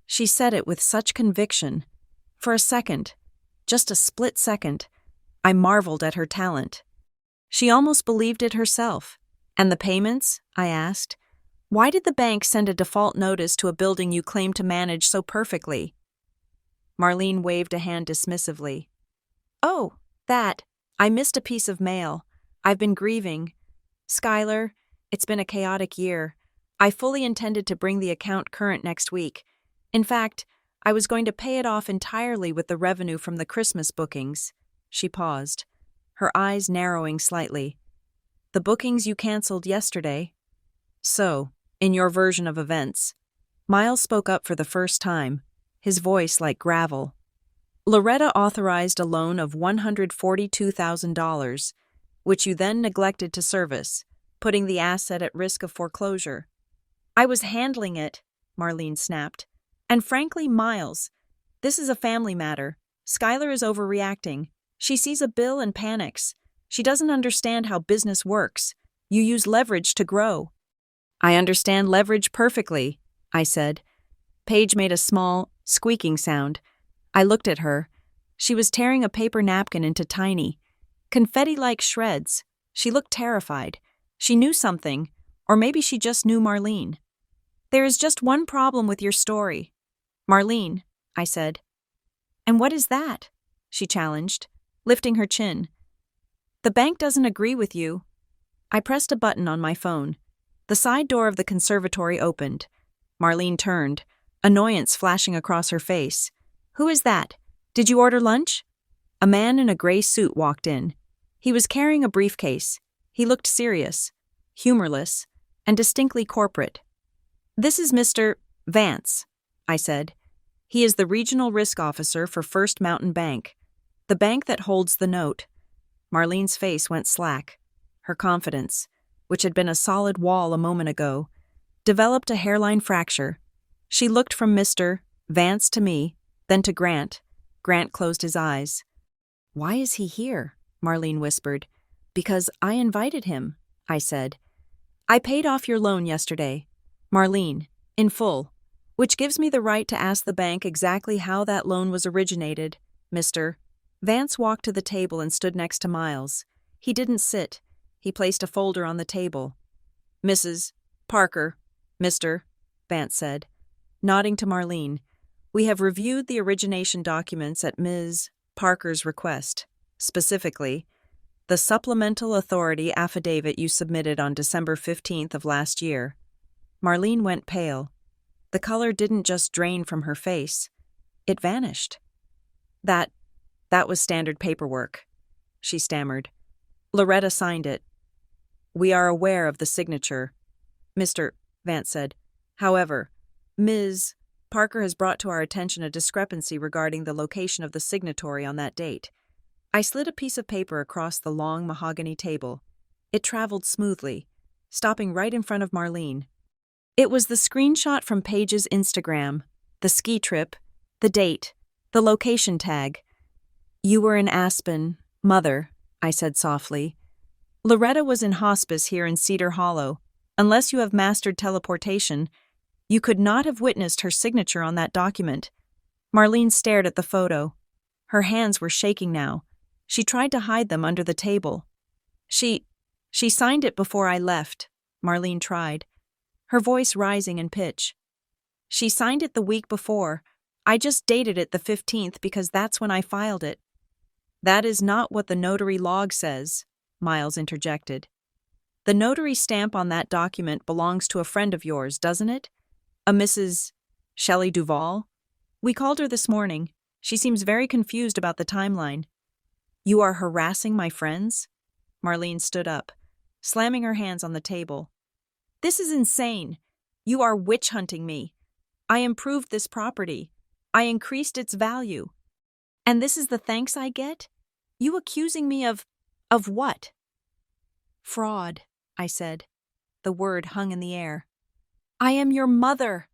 She said it with such conviction. For a second, just a split second, I marveled at her talent. She almost believed it herself. "And the payments?" I asked. "Why did the bank send a default notice to a building you claim to manage so perfectly?" Marlene waved a hand dismissively. "Oh, that. I missed a piece of mail. I've been grieving. Skylar, it's been a chaotic year. I fully intended to bring the account current next week. In fact, I was going to pay it off entirely with the revenue from the Christmas bookings." She paused, her eyes narrowing slightly. "The bookings you canceled yesterday?" "So, in your version of events." Miles spoke up for the first time, his voice like gravel. "Loretta authorized a loan of $142,000, which you then neglected to service, putting the asset at risk of foreclosure." "I was handling it," Marlene snapped. "And frankly, Miles, this is a family matter. Skylar is overreacting. She sees a bill and panics. She doesn't understand how business works. You use leverage to grow." "I understand leverage perfectly," I said. Paige made a small, squeaking sound. I looked at her. She was tearing a paper napkin into tiny, confetti-like shreds. She looked terrified. She knew something, or maybe she just knew Marlene. "There is just one problem with your story." "Marlene," I said. "And what is that?" she challenged, lifting her chin. "The bank doesn't agree with you." I pressed a button on my phone. The side door of the conservatory opened. Marlene turned, annoyance flashing across her face. "Who is that? Did you order lunch?" A man in a gray suit walked in. He was carrying a briefcase. He looked serious, humorless, and distinctly corporate. "This is Mr. Vance," I said. "He is the regional risk officer for First Mountain Bank, the bank that holds the note." Marlene's face went slack. Her confidence, which had been a solid wall a moment ago, developed a hairline fracture. She looked from Mr. Vance to me, then to Grant. Grant closed his eyes. "Why is he here?" Marlene whispered. "Because I invited him," I said. "I paid off your loan yesterday, Marlene, in full, which gives me the right to ask the bank exactly how that loan was originated, Mr. Vance walked to the table and stood next to Miles. He didn't sit. He placed a folder on the table. "Mrs. Parker, Mr. Vance said, nodding to Marlene. "We have reviewed the origination documents at Ms. Parker's request. Specifically, the supplemental authority affidavit you submitted on December 15th of last year." Marlene went pale. The color didn't just drain from her face. It vanished. That was standard paperwork," she stammered. "Loretta signed it." "We are aware of the signature," Mr. Vance said. "However, Ms. Parker has brought to our attention a discrepancy regarding the location of the signatory on that date. I slid a piece of paper across the long mahogany table. It traveled smoothly, stopping right in front of Marlene. It was the screenshot from Paige's Instagram, the ski trip, the date, the location tag. "You were in Aspen, Mother," I said softly. "Loretta was in hospice here in Cedar Hollow. Unless you have mastered teleportation, you could not have witnessed her signature on that document." Marlene stared at the photo. Her hands were shaking now. She tried to hide them under the table. She signed it before I left," Marlene tried, her voice rising in pitch. "She signed it the week before. I just dated it the 15th because that's when I filed it." "That is not what the notary log says," Miles interjected. "The notary stamp on that document belongs to a friend of yours, doesn't it? A Mrs. Shelley Duvall? We called her this morning. She seems very confused about the timeline." "You are harassing my friends?" Marlene stood up, slamming her hands on the table. "This is insane. You are witch-hunting me. I improved this property. I increased its value. And this is the thanks I get? You accusing me of what?" "Fraud," I said. The word hung in the air. "I am your mother,"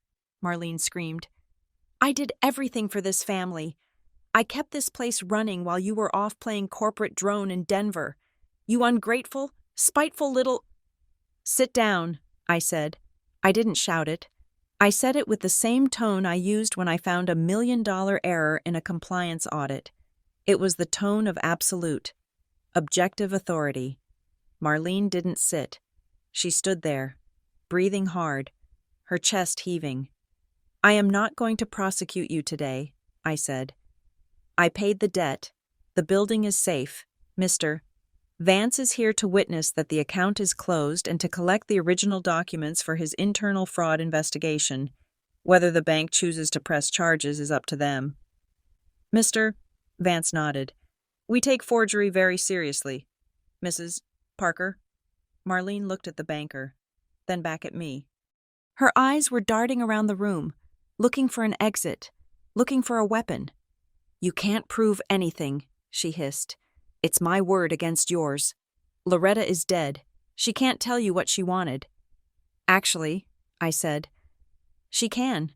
Marlene screamed. "I did everything for this family. I kept this place running while you were off playing corporate drone in Denver. You ungrateful, spiteful little—" "Sit down," I said. I didn't shout it. I said it with the same tone I used when I found a $1 million error in a compliance audit. It was the tone of absolute, objective authority. Marlene didn't sit. She stood there, breathing hard, her chest heaving. "I am not going to prosecute you today," I said. "I paid the debt. The building is safe. Mr. Vance is here to witness that the account is closed and to collect the original documents for his internal fraud investigation. Whether the bank chooses to press charges is up to them." "Mr. Vance nodded. "We take forgery very seriously. Mrs. Parker." Marlene looked at the banker, then back at me. Her eyes were darting around the room, looking for an exit, looking for a weapon. "You can't prove anything," she hissed. "It's my word against yours. Loretta is dead. She can't tell you what she wanted." "Actually," I said, "she can."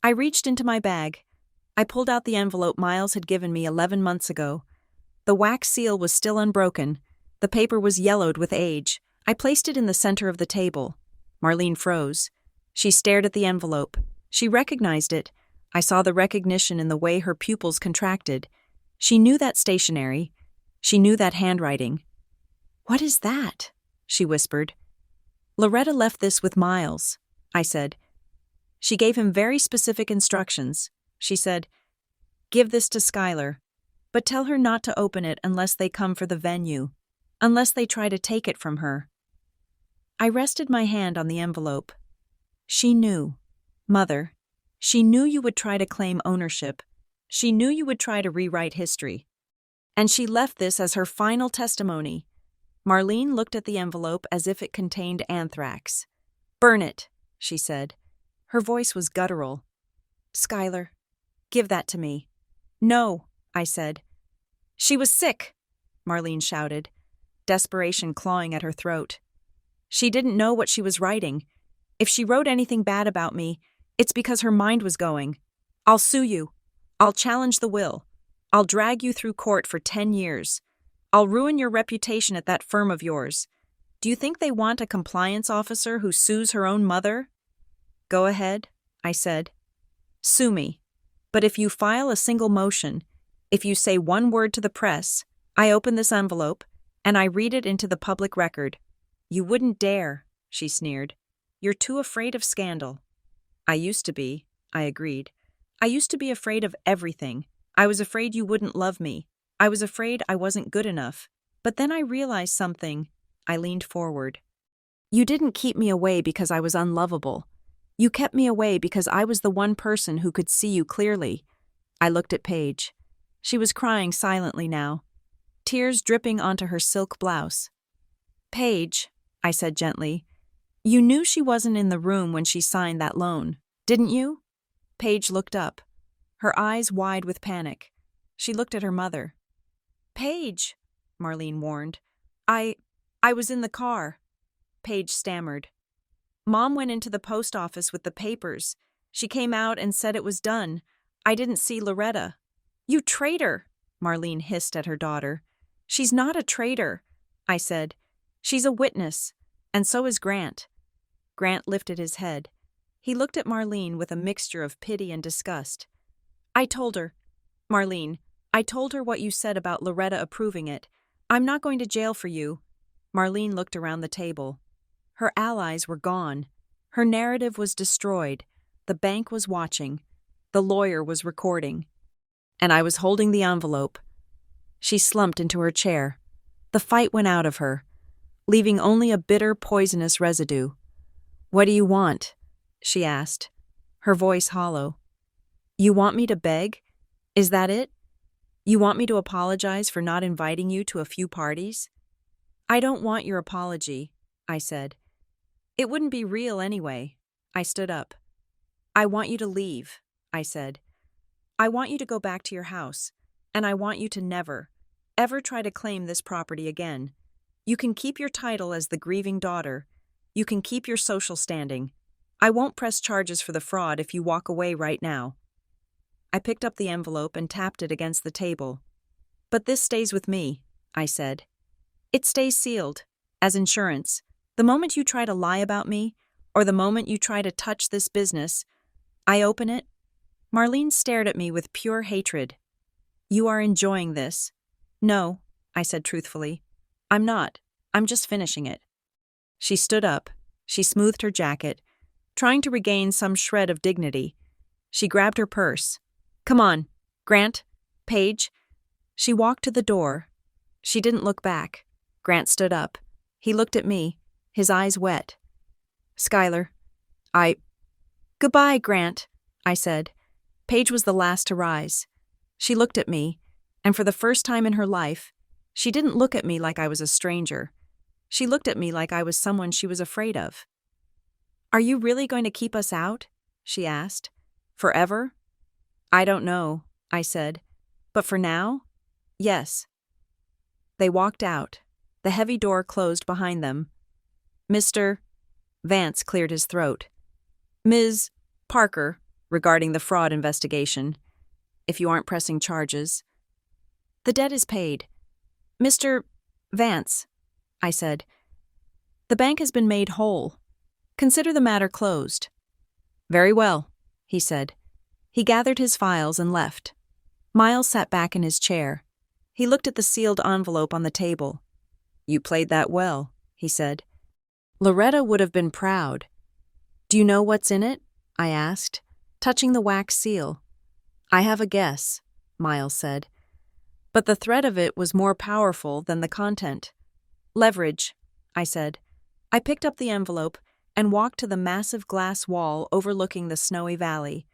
I reached into my bag. I pulled out the envelope Miles had given me 11 months ago. The wax seal was still unbroken. The paper was yellowed with age. I placed it in the center of the table. Marlene froze. She stared at the envelope. She recognized it. I saw the recognition in the way her pupils contracted. She knew that stationery. She knew that handwriting. "What is that?" she whispered. "Loretta left this with Miles," I said. "She gave him very specific instructions. She said, 'Give this to Skylar, but tell her not to open it unless they come for the venue, unless they try to take it from her.'" I rested my hand on the envelope. "She knew. Mother, she knew you would try to claim ownership. She knew you would try to rewrite history. And she left this as her final testimony." Marlene looked at the envelope as if it contained anthrax. "Burn it," she said. Her voice was guttural. "Skylar, give that to me." "No," I said. "She was sick," Marlene shouted, desperation clawing at her throat. "She didn't know what she was writing. If she wrote anything bad about me, it's because her mind was going. I'll sue you. I'll challenge the will. I'll drag you through court for 10 years. I'll ruin your reputation at that firm of yours. Do you think they want a compliance officer who sues her own mother?" "Go ahead," I said. "Sue me. But if you file a single motion, if you say one word to the press, I open this envelope, and I read it into the public record." "You wouldn't dare," she sneered. "You're too afraid of scandal." "I used to be," I agreed. "I used to be afraid of everything. I was afraid you wouldn't love me. I was afraid I wasn't good enough. But then I realized something." I leaned forward. "You didn't keep me away because I was unlovable. You kept me away because I was the one person who could see you clearly." I looked at Paige. She was crying silently now, tears dripping onto her silk blouse. "Paige," I said gently, "you knew she wasn't in the room when she signed that loan, didn't you?" Paige looked up, her eyes wide with panic. She looked at her mother. "Paige," Marlene warned. I was in the car." Paige stammered. "Mom went into the post office with the papers. She came out and said it was done. I didn't see Loretta." "You traitor!" Marlene hissed at her daughter. "She's not a traitor," I said. "She's a witness, and so is Grant." Grant lifted his head. He looked at Marlene with a mixture of pity and disgust. "I told her, Marlene, I told her what you said about Loretta approving it. I'm not going to jail for you." Marlene looked around the table. Her allies were gone. Her narrative was destroyed. The bank was watching. The lawyer was recording. And I was holding the envelope. She slumped into her chair. The fight went out of her, leaving only a bitter, poisonous residue. "What do you want?" she asked, her voice hollow. "You want me to beg? Is that it? You want me to apologize for not inviting you to a few parties?" "I don't want your apology," I said. "It wouldn't be real anyway." I stood up. "I want you to leave," I said. "I want you to go back to your house, and I want you to never, ever try to claim this property again. You can keep your title as the grieving daughter. You can keep your social standing. I won't press charges for the fraud if you walk away right now." I picked up the envelope and tapped it against the table. "But this stays with me," I said. "It stays sealed, as insurance. The moment you try to lie about me, or the moment you try to touch this business, I open it." Marlene stared at me with pure hatred. "You are enjoying this." "No," I said truthfully. "I'm not. I'm just finishing it." She stood up. She smoothed her jacket, trying to regain some shred of dignity. She grabbed her purse. "Come on, Grant, Paige." She walked to the door. She didn't look back. Grant stood up. He looked at me, his eyes wet. "Skylar, Goodbye, Grant," I said. Paige was the last to rise. She looked at me, and for the first time in her life, she didn't look at me like I was a stranger. She looked at me like I was someone she was afraid of. "Are you really going to keep us out?" she asked. "Forever?" "I don't know," I said. "But for now? Yes." They walked out. The heavy door closed behind them. "Mr. Vance cleared his throat. "Ms. Parker, regarding the fraud investigation, if you aren't pressing charges." "The debt is paid." "Mr. Vance," I said, "the bank has been made whole. Consider the matter closed." "Very well," he said. He gathered his files and left. Miles sat back in his chair. He looked at the sealed envelope on the table. "You played that well," he said. "Loretta would have been proud." "Do you know what's in it?" I asked, touching the wax seal. "I have a guess," Miles said. But the threat of it was more powerful than the content. "Leverage," I said. I picked up the envelope and walked to the massive glass wall overlooking the snowy valley.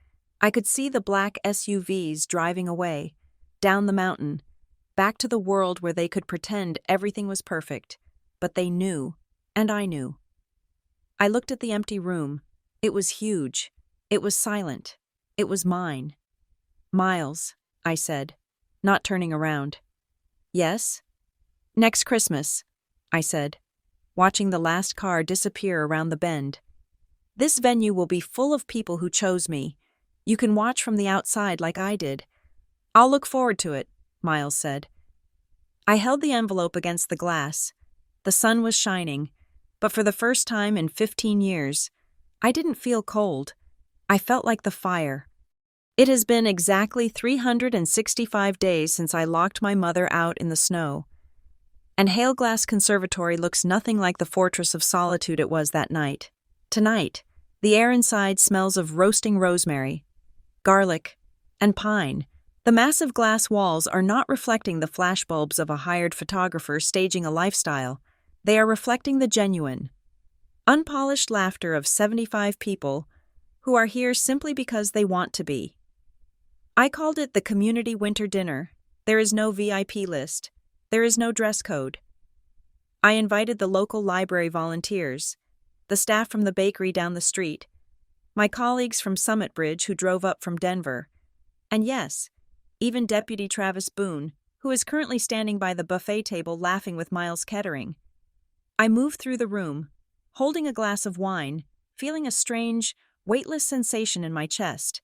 I could see the black SUVs driving away, down the mountain, back to the world where they could pretend everything was perfect, but they knew, and I knew. I looked at the empty room. It was huge. It was silent. It was mine. "Miles," I said, not turning around. "Yes?" "Next Christmas," I said, watching the last car disappear around the bend. "This venue will be full of people who chose me. You can watch from the outside like I did." "I'll look forward to it," Miles said. I held the envelope against the glass. The sun was shining, but for the first time in 15 years, I didn't feel cold. I felt like the fire. It has been exactly 365 days since I locked my mother out in the snow. And Hailglass Conservatory looks nothing like the fortress of solitude it was that night. Tonight, the air inside smells of roasting rosemary, garlic, and pine. The massive glass walls are not reflecting the flashbulbs of a hired photographer staging a lifestyle. They are reflecting the genuine, unpolished laughter of 75 people who are here simply because they want to be. I called it the Community Winter Dinner. There is no VIP list. There is no dress code. I invited the local library volunteers, the staff from the bakery down the street, My colleagues from Summit Bridge who drove up from Denver. And yes, even Deputy Travis Boone, who is currently standing by the buffet table laughing with Miles Kettering. I moved through the room, holding a glass of wine, feeling a strange, weightless sensation in my chest.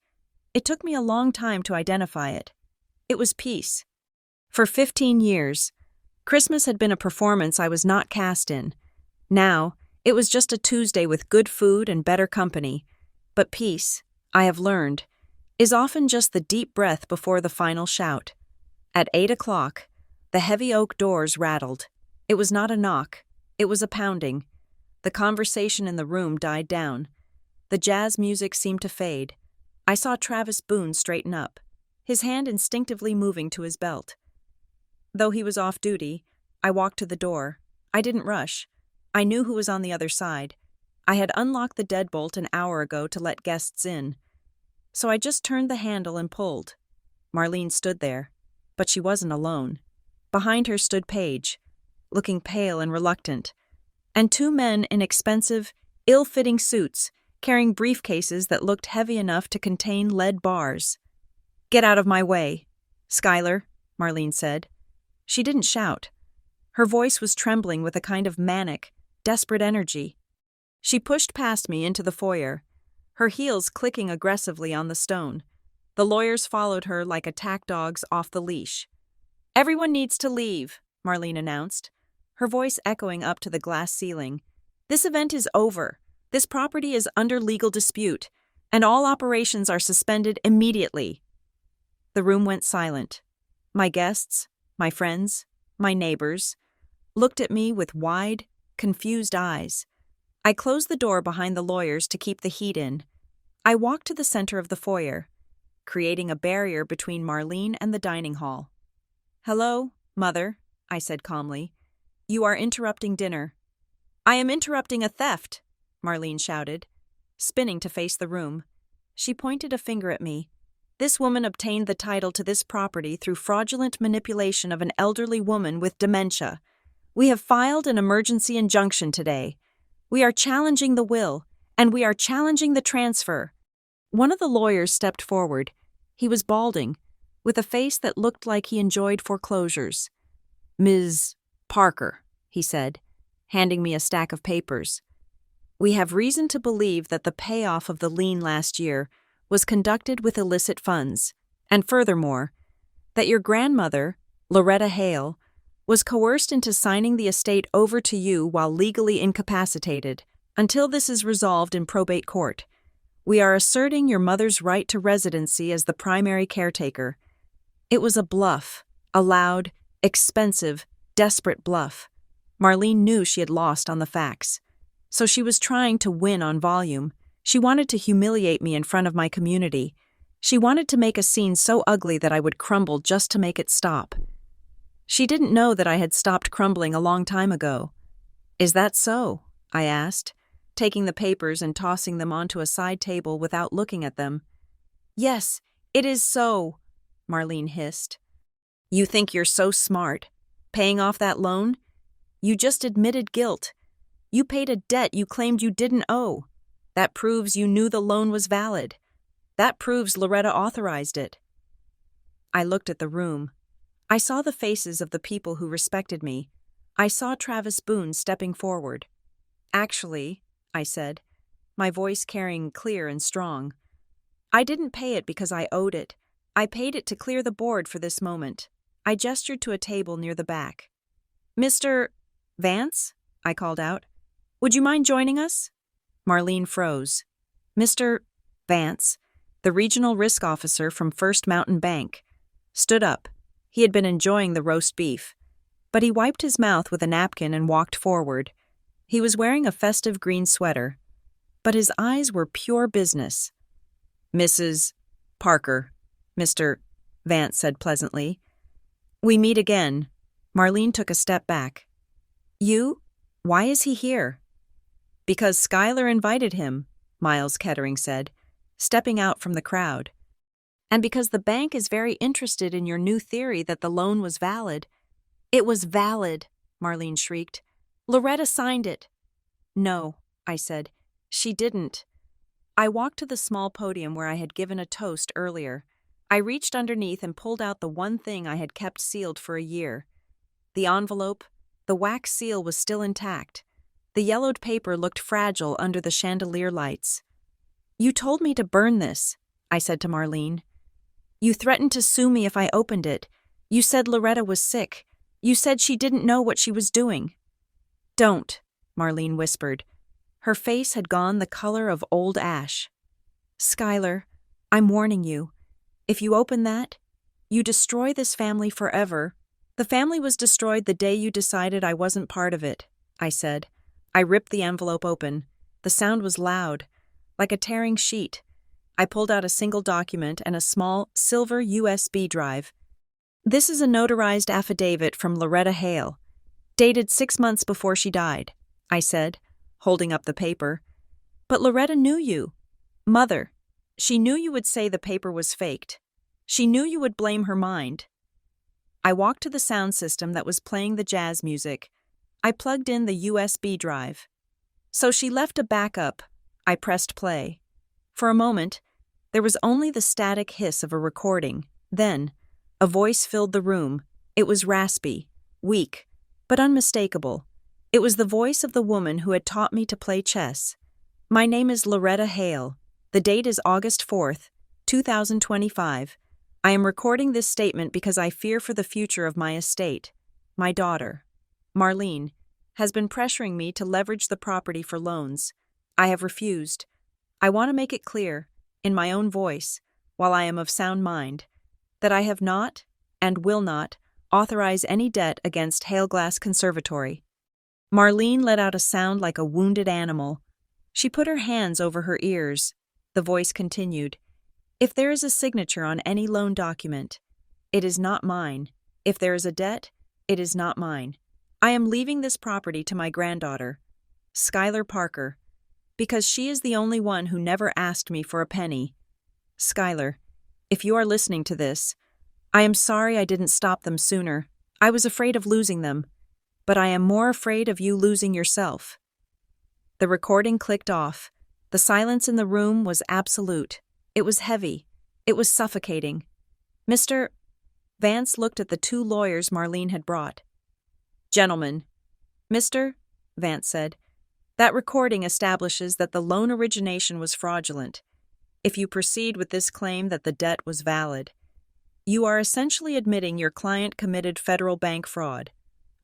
It took me a long time to identify it. It was peace. For 15 years, Christmas had been a performance I was not cast in. Now, it was just a Tuesday with good food and better company. But peace, I have learned, is often just the deep breath before the final shout. At 8 o'clock, the heavy oak doors rattled. It was not a knock, it was a pounding. The conversation in the room died down. The jazz music seemed to fade. I saw Travis Boone straighten up, his hand instinctively moving to his belt. Though he was off duty, I walked to the door. I didn't rush. I knew who was on the other side. I had unlocked the deadbolt an hour ago to let guests in. So I just turned the handle and pulled. Marlene stood there, but she wasn't alone. Behind her stood Paige, looking pale and reluctant, and two men in expensive, ill-fitting suits, carrying briefcases that looked heavy enough to contain lead bars. "Get out of my way, Skylar," Marlene said. She didn't shout. Her voice was trembling with a kind of manic, desperate energy. She pushed past me into the foyer, her heels clicking aggressively on the stone. The lawyers followed her like attack dogs off the leash. "Everyone needs to leave," Marlene announced, her voice echoing up to the glass ceiling. "This event is over. This property is under legal dispute, and all operations are suspended immediately." The room went silent. My guests, my friends, my neighbors, looked at me with wide, confused eyes. I closed the door behind the lawyers to keep the heat in. I walked to the center of the foyer, creating a barrier between Marlene and the dining hall. "Hello, Mother," I said calmly. "You are interrupting dinner." "I am interrupting a theft," Marlene shouted, spinning to face the room. She pointed a finger at me. "This woman obtained the title to this property through fraudulent manipulation of an elderly woman with dementia. We have filed an emergency injunction today. We are challenging the will, and we are challenging the transfer." One of the lawyers stepped forward. He was balding, with a face that looked like he enjoyed foreclosures. "Ms. Parker," he said, handing me a stack of papers. "We have reason to believe that the payoff of the lien last year was conducted with illicit funds, and furthermore, that your grandmother, Loretta Hale, was coerced into signing the estate over to you while legally incapacitated. Until this is resolved in probate court, we are asserting your mother's right to residency as the primary caretaker." It was a bluff, a loud, expensive, desperate bluff. Marlene knew she had lost on the facts, so she was trying to win on volume. She wanted to humiliate me in front of my community. She wanted to make a scene so ugly that I would crumble just to make it stop. She didn't know that I had stopped crumbling a long time ago. "Is that so?" I asked, taking the papers and tossing them onto a side table without looking at them. "Yes, it is so," Marlene hissed. "You think you're so smart, paying off that loan? You just admitted guilt. You paid a debt you claimed you didn't owe. That proves you knew the loan was valid. That proves Loretta authorized it." I looked at the room. I saw the faces of the people who respected me. I saw Travis Boone stepping forward. "Actually," I said, my voice carrying clear and strong, "I didn't pay it because I owed it. I paid it to clear the board for this moment." I gestured to a table near the back. "Mr. Vance?" I called out. "Would you mind joining us?" Marlene froze. Mr. Vance, the regional risk officer from First Mountain Bank, stood up. He had been enjoying the roast beef, but he wiped his mouth with a napkin and walked forward. He was wearing a festive green sweater, but his eyes were pure business. "Mrs. Parker," Mr. Vance said pleasantly. "We meet again." Marlene took a step back. "You? Why is he here?" "Because Skylar invited him," Miles Kettering said, stepping out from the crowd. "And because the bank is very interested in your new theory that the loan was valid." "It was valid," Marlene shrieked. "Loretta signed it." "No," I said. "She didn't." I walked to the small podium where I had given a toast earlier. I reached underneath and pulled out the one thing I had kept sealed for a year. The envelope, the wax seal was still intact. The yellowed paper looked fragile under the chandelier lights. "You told me to burn this," I said to Marlene. "You threatened to sue me if I opened it. You said Loretta was sick. You said she didn't know what she was doing." "Don't," Marlene whispered. Her face had gone the color of old ash. "Skylar, I'm warning you. If you open that, you destroy this family forever." "The family was destroyed the day you decided I wasn't part of it," I said. I ripped the envelope open. The sound was loud, like a tearing sheet. I pulled out a single document and a small, silver USB drive. "This is a notarized affidavit from Loretta Hale, dated 6 months before she died," I said, holding up the paper. "But Loretta knew you. Mother, she knew you would say the paper was faked. She knew you would blame her mind." I walked to the sound system that was playing the jazz music. I plugged in the USB drive. "So she left a backup." I pressed play. For a moment, there was only the static hiss of a recording. Then, a voice filled the room. It was raspy, weak, but unmistakable. It was the voice of the woman who had taught me to play chess. "My name is Loretta Hale. The date is August 4th, 2025. I am recording this statement because I fear for the future of my estate. My daughter, Marlene, has been pressuring me to leverage the property for loans. I have refused. I want to make it clear, in my own voice, while I am of sound mind, that I have not, and will not, authorize any debt against Haleglass Conservatory." Marlene let out a sound like a wounded animal. She put her hands over her ears. The voice continued. "If there is a signature on any loan document, it is not mine. If there is a debt, it is not mine. I am leaving this property to my granddaughter, Skylar Parker, because she is the only one who never asked me for a penny. Skylar, if you are listening to this, I am sorry I didn't stop them sooner. I was afraid of losing them, but I am more afraid of you losing yourself." The recording clicked off. The silence in the room was absolute. It was heavy. It was suffocating. Mr. Vance looked at the 2 lawyers Marlene had brought. "Gentlemen," Mr. Vance said, "that recording establishes that the loan origination was fraudulent. If you proceed with this claim that the debt was valid, you are essentially admitting your client committed federal bank fraud.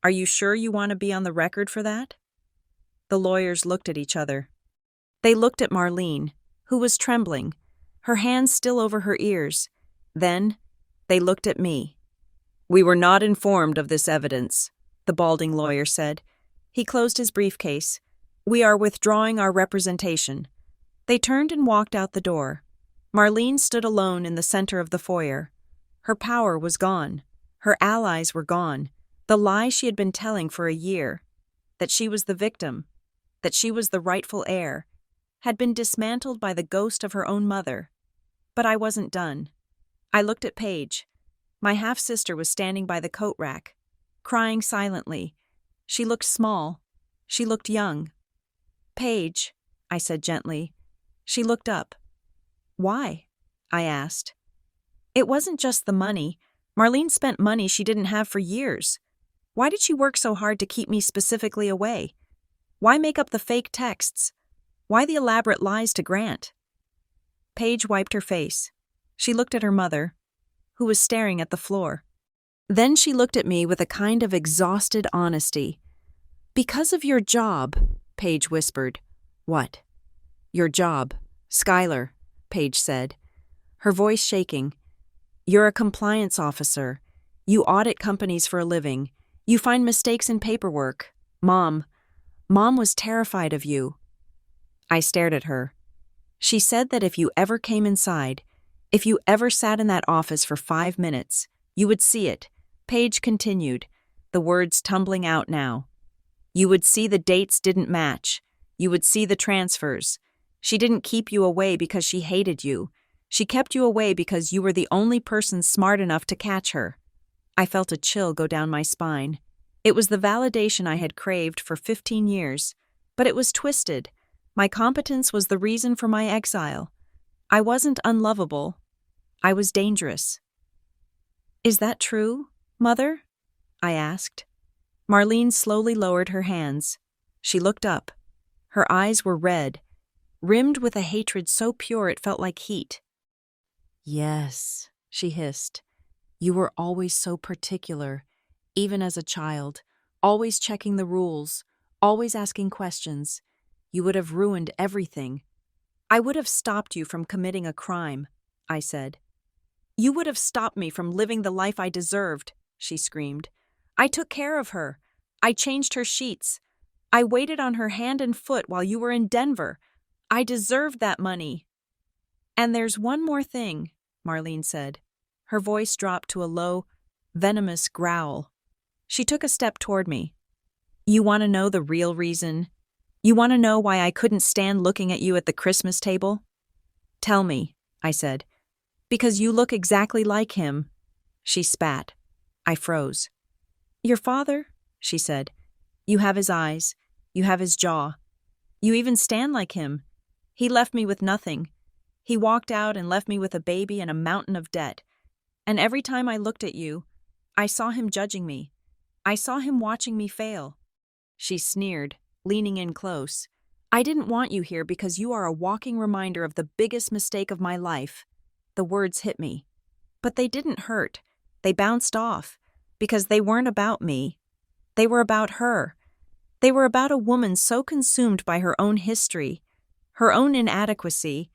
Are you sure you want to be on the record for that?" The lawyers looked at each other. They looked at Marlene, who was trembling, her hands still over her ears. Then, they looked at me. "We were not informed of this evidence," the balding lawyer said. He closed his briefcase. "We are withdrawing our representation." They turned and walked out the door. Marlene stood alone in the center of the foyer. Her power was gone. Her allies were gone. The lie she had been telling for a year, that she was the victim, that she was the rightful heir, had been dismantled by the ghost of her own mother. But I wasn't done. I looked at Paige. My half-sister was standing by the coat rack, crying silently. She looked small. She looked young. "Paige," I said gently. She looked up. "Why?" I asked. "It wasn't just the money. Marlene spent money she didn't have for years. Why did she work so hard to keep me specifically away? Why make up the fake texts? Why the elaborate lies to Grant?" Paige wiped her face. She looked at her mother, who was staring at the floor. Then she looked at me with a kind of exhausted honesty. "Because of your job," Paige whispered. "What?" "Your job, Skylar," Paige said, her voice shaking. "You're a compliance officer. You audit companies for a living. You find mistakes in paperwork. Mom was terrified of you." I stared at her. She said that if you ever came inside, if you ever sat in that office for 5 minutes, you would see it. Paige continued, the words tumbling out now. "You would see the dates didn't match. You would see the transfers. She didn't keep you away because she hated you. She kept you away because you were the only person smart enough to catch her." I felt a chill go down my spine. It was the validation I had craved for 15 years, but it was twisted. My competence was the reason for my exile. I wasn't unlovable. I was dangerous. Is that true, Mother? I asked. Marlene slowly lowered her hands. She looked up. Her eyes were red, rimmed with a hatred so pure it felt like heat. Yes, she hissed. You were always so particular, even as a child, always checking the rules, always asking questions. You would have ruined everything. I would have stopped you from committing a crime, I said. You would have stopped me from living the life I deserved, she screamed. I took care of her. I changed her sheets. I waited on her hand and foot while you were in Denver. I deserved that money. And there's one more thing, Marlene said. Her voice dropped to a low, venomous growl. She took a step toward me. You want to know the real reason? You want to know why I couldn't stand looking at you at the Christmas table? Tell me, I said. Because you look exactly like him. She spat. I froze. Your father? She said. You have his eyes. You have his jaw. You even stand like him. He left me with nothing. He walked out and left me with a baby and a mountain of debt. And every time I looked at you, I saw him judging me. I saw him watching me fail. She sneered, leaning in close. I didn't want you here because you are a walking reminder of the biggest mistake of my life. The words hit me. But they didn't hurt. They bounced off. Because they weren't about me. They were about her. They were about a woman so consumed by her own history, her own inadequacy,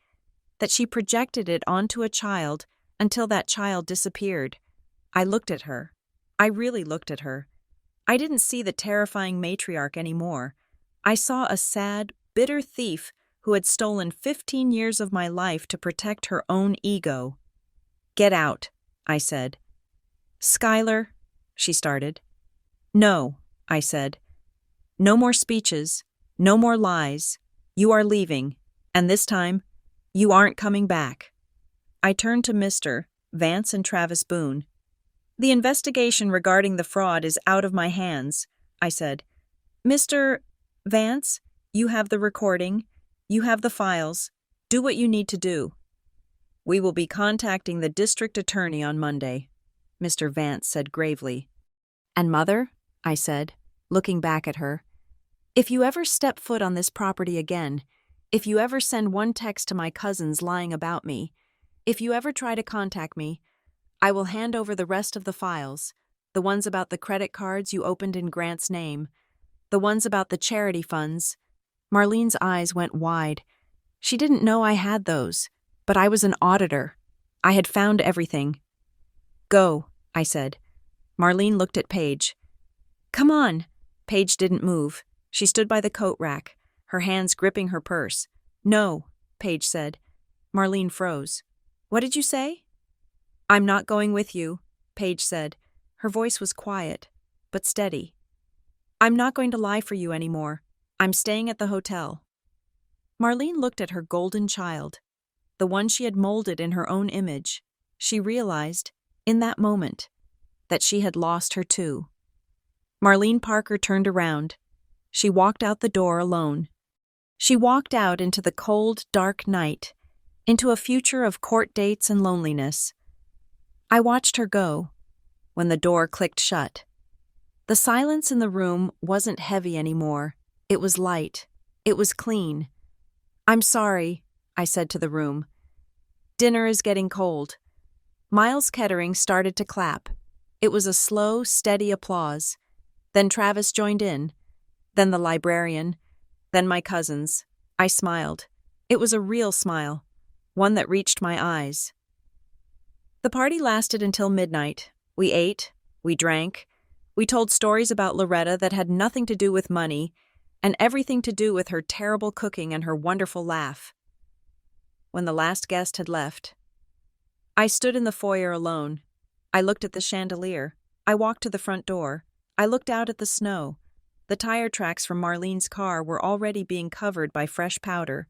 that she projected it onto a child until that child disappeared. I looked at her. I really looked at her. I didn't see the terrifying matriarch anymore. I saw a sad, bitter thief who had stolen 15 years of my life to protect her own ego. Get out, I said. Skylar, she started. No, I said. No more speeches, no more lies. You are leaving, and this time, you aren't coming back. I turned to Mr. Vance and Travis Boone. The investigation regarding the fraud is out of my hands, I said. Mr. Vance, you have the recording. You have the files. Do what you need to do. We will be contacting the district attorney on Monday, Mr. Vance said gravely. And Mother, I said, looking back at her, if you ever step foot on this property again, if you ever send one text to my cousins lying about me, if you ever try to contact me, I will hand over the rest of the files, the ones about the credit cards you opened in Grant's name, the ones about the charity funds. Marlene's eyes went wide. She didn't know I had those, but I was an auditor. I had found everything. Go, I said. Marlene looked at Paige. Come on. Paige didn't move. She stood by the coat rack, her hands gripping her purse. No, Paige said. Marlene froze. What did you say? I'm not going with you, Paige said. Her voice was quiet, but steady. I'm not going to lie for you anymore. I'm staying at the hotel. Marlene looked at her golden child, the one she had molded in her own image. She realized, in that moment, that she had lost her too. Marlene Parker turned around. She walked out the door alone. She walked out into the cold, dark night, into a future of court dates and loneliness. I watched her go, when the door clicked shut. The silence in the room wasn't heavy anymore. It was light. It was clean. I'm sorry, I said to the room. Dinner is getting cold. Miles Kettering started to clap. It was a slow, steady applause. Then Travis joined in. Then the librarian. Then my cousins. I smiled. It was a real smile, one that reached my eyes. The party lasted until midnight. We ate. We drank. We told stories about Loretta that had nothing to do with money and everything to do with her terrible cooking and her wonderful laugh. When the last guest had left, I stood in the foyer alone. I looked at the chandelier. I walked to the front door. I looked out at the snow. The tire tracks from Marlene's car were already being covered by fresh powder.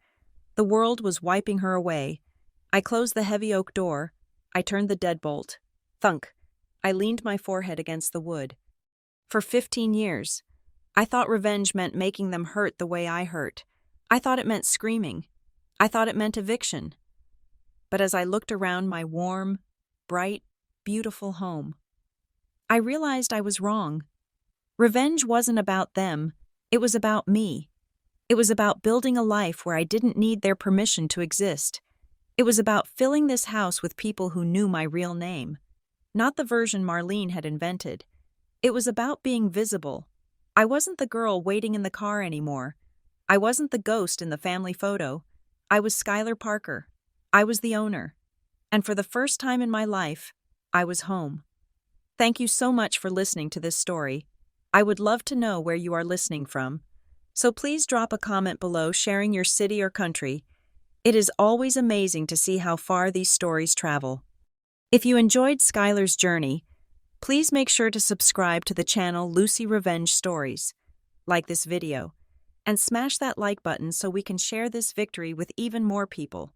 The world was wiping her away. I closed the heavy oak door. I turned the deadbolt. Thunk. I leaned my forehead against the wood. For 15 years, I thought revenge meant making them hurt the way I hurt. I thought it meant screaming. I thought it meant eviction. But as I looked around my warm, bright, beautiful home, I realized I was wrong. Revenge wasn't about them, it was about me. It was about building a life where I didn't need their permission to exist. It was about filling this house with people who knew my real name, not the version Marlene had invented. It was about being visible. I wasn't the girl waiting in the car anymore. I wasn't the ghost in the family photo. I was Skylar Parker. I was the owner. And for the first time in my life, I was home. Thank you so much for listening to this story. I would love to know where you are listening from. So please drop a comment below sharing your city or country. It is always amazing to see how far these stories travel. If you enjoyed Skylar's journey, please make sure to subscribe to the channel Lucy Revenge Stories, like this video, and smash that like button so we can share this victory with even more people.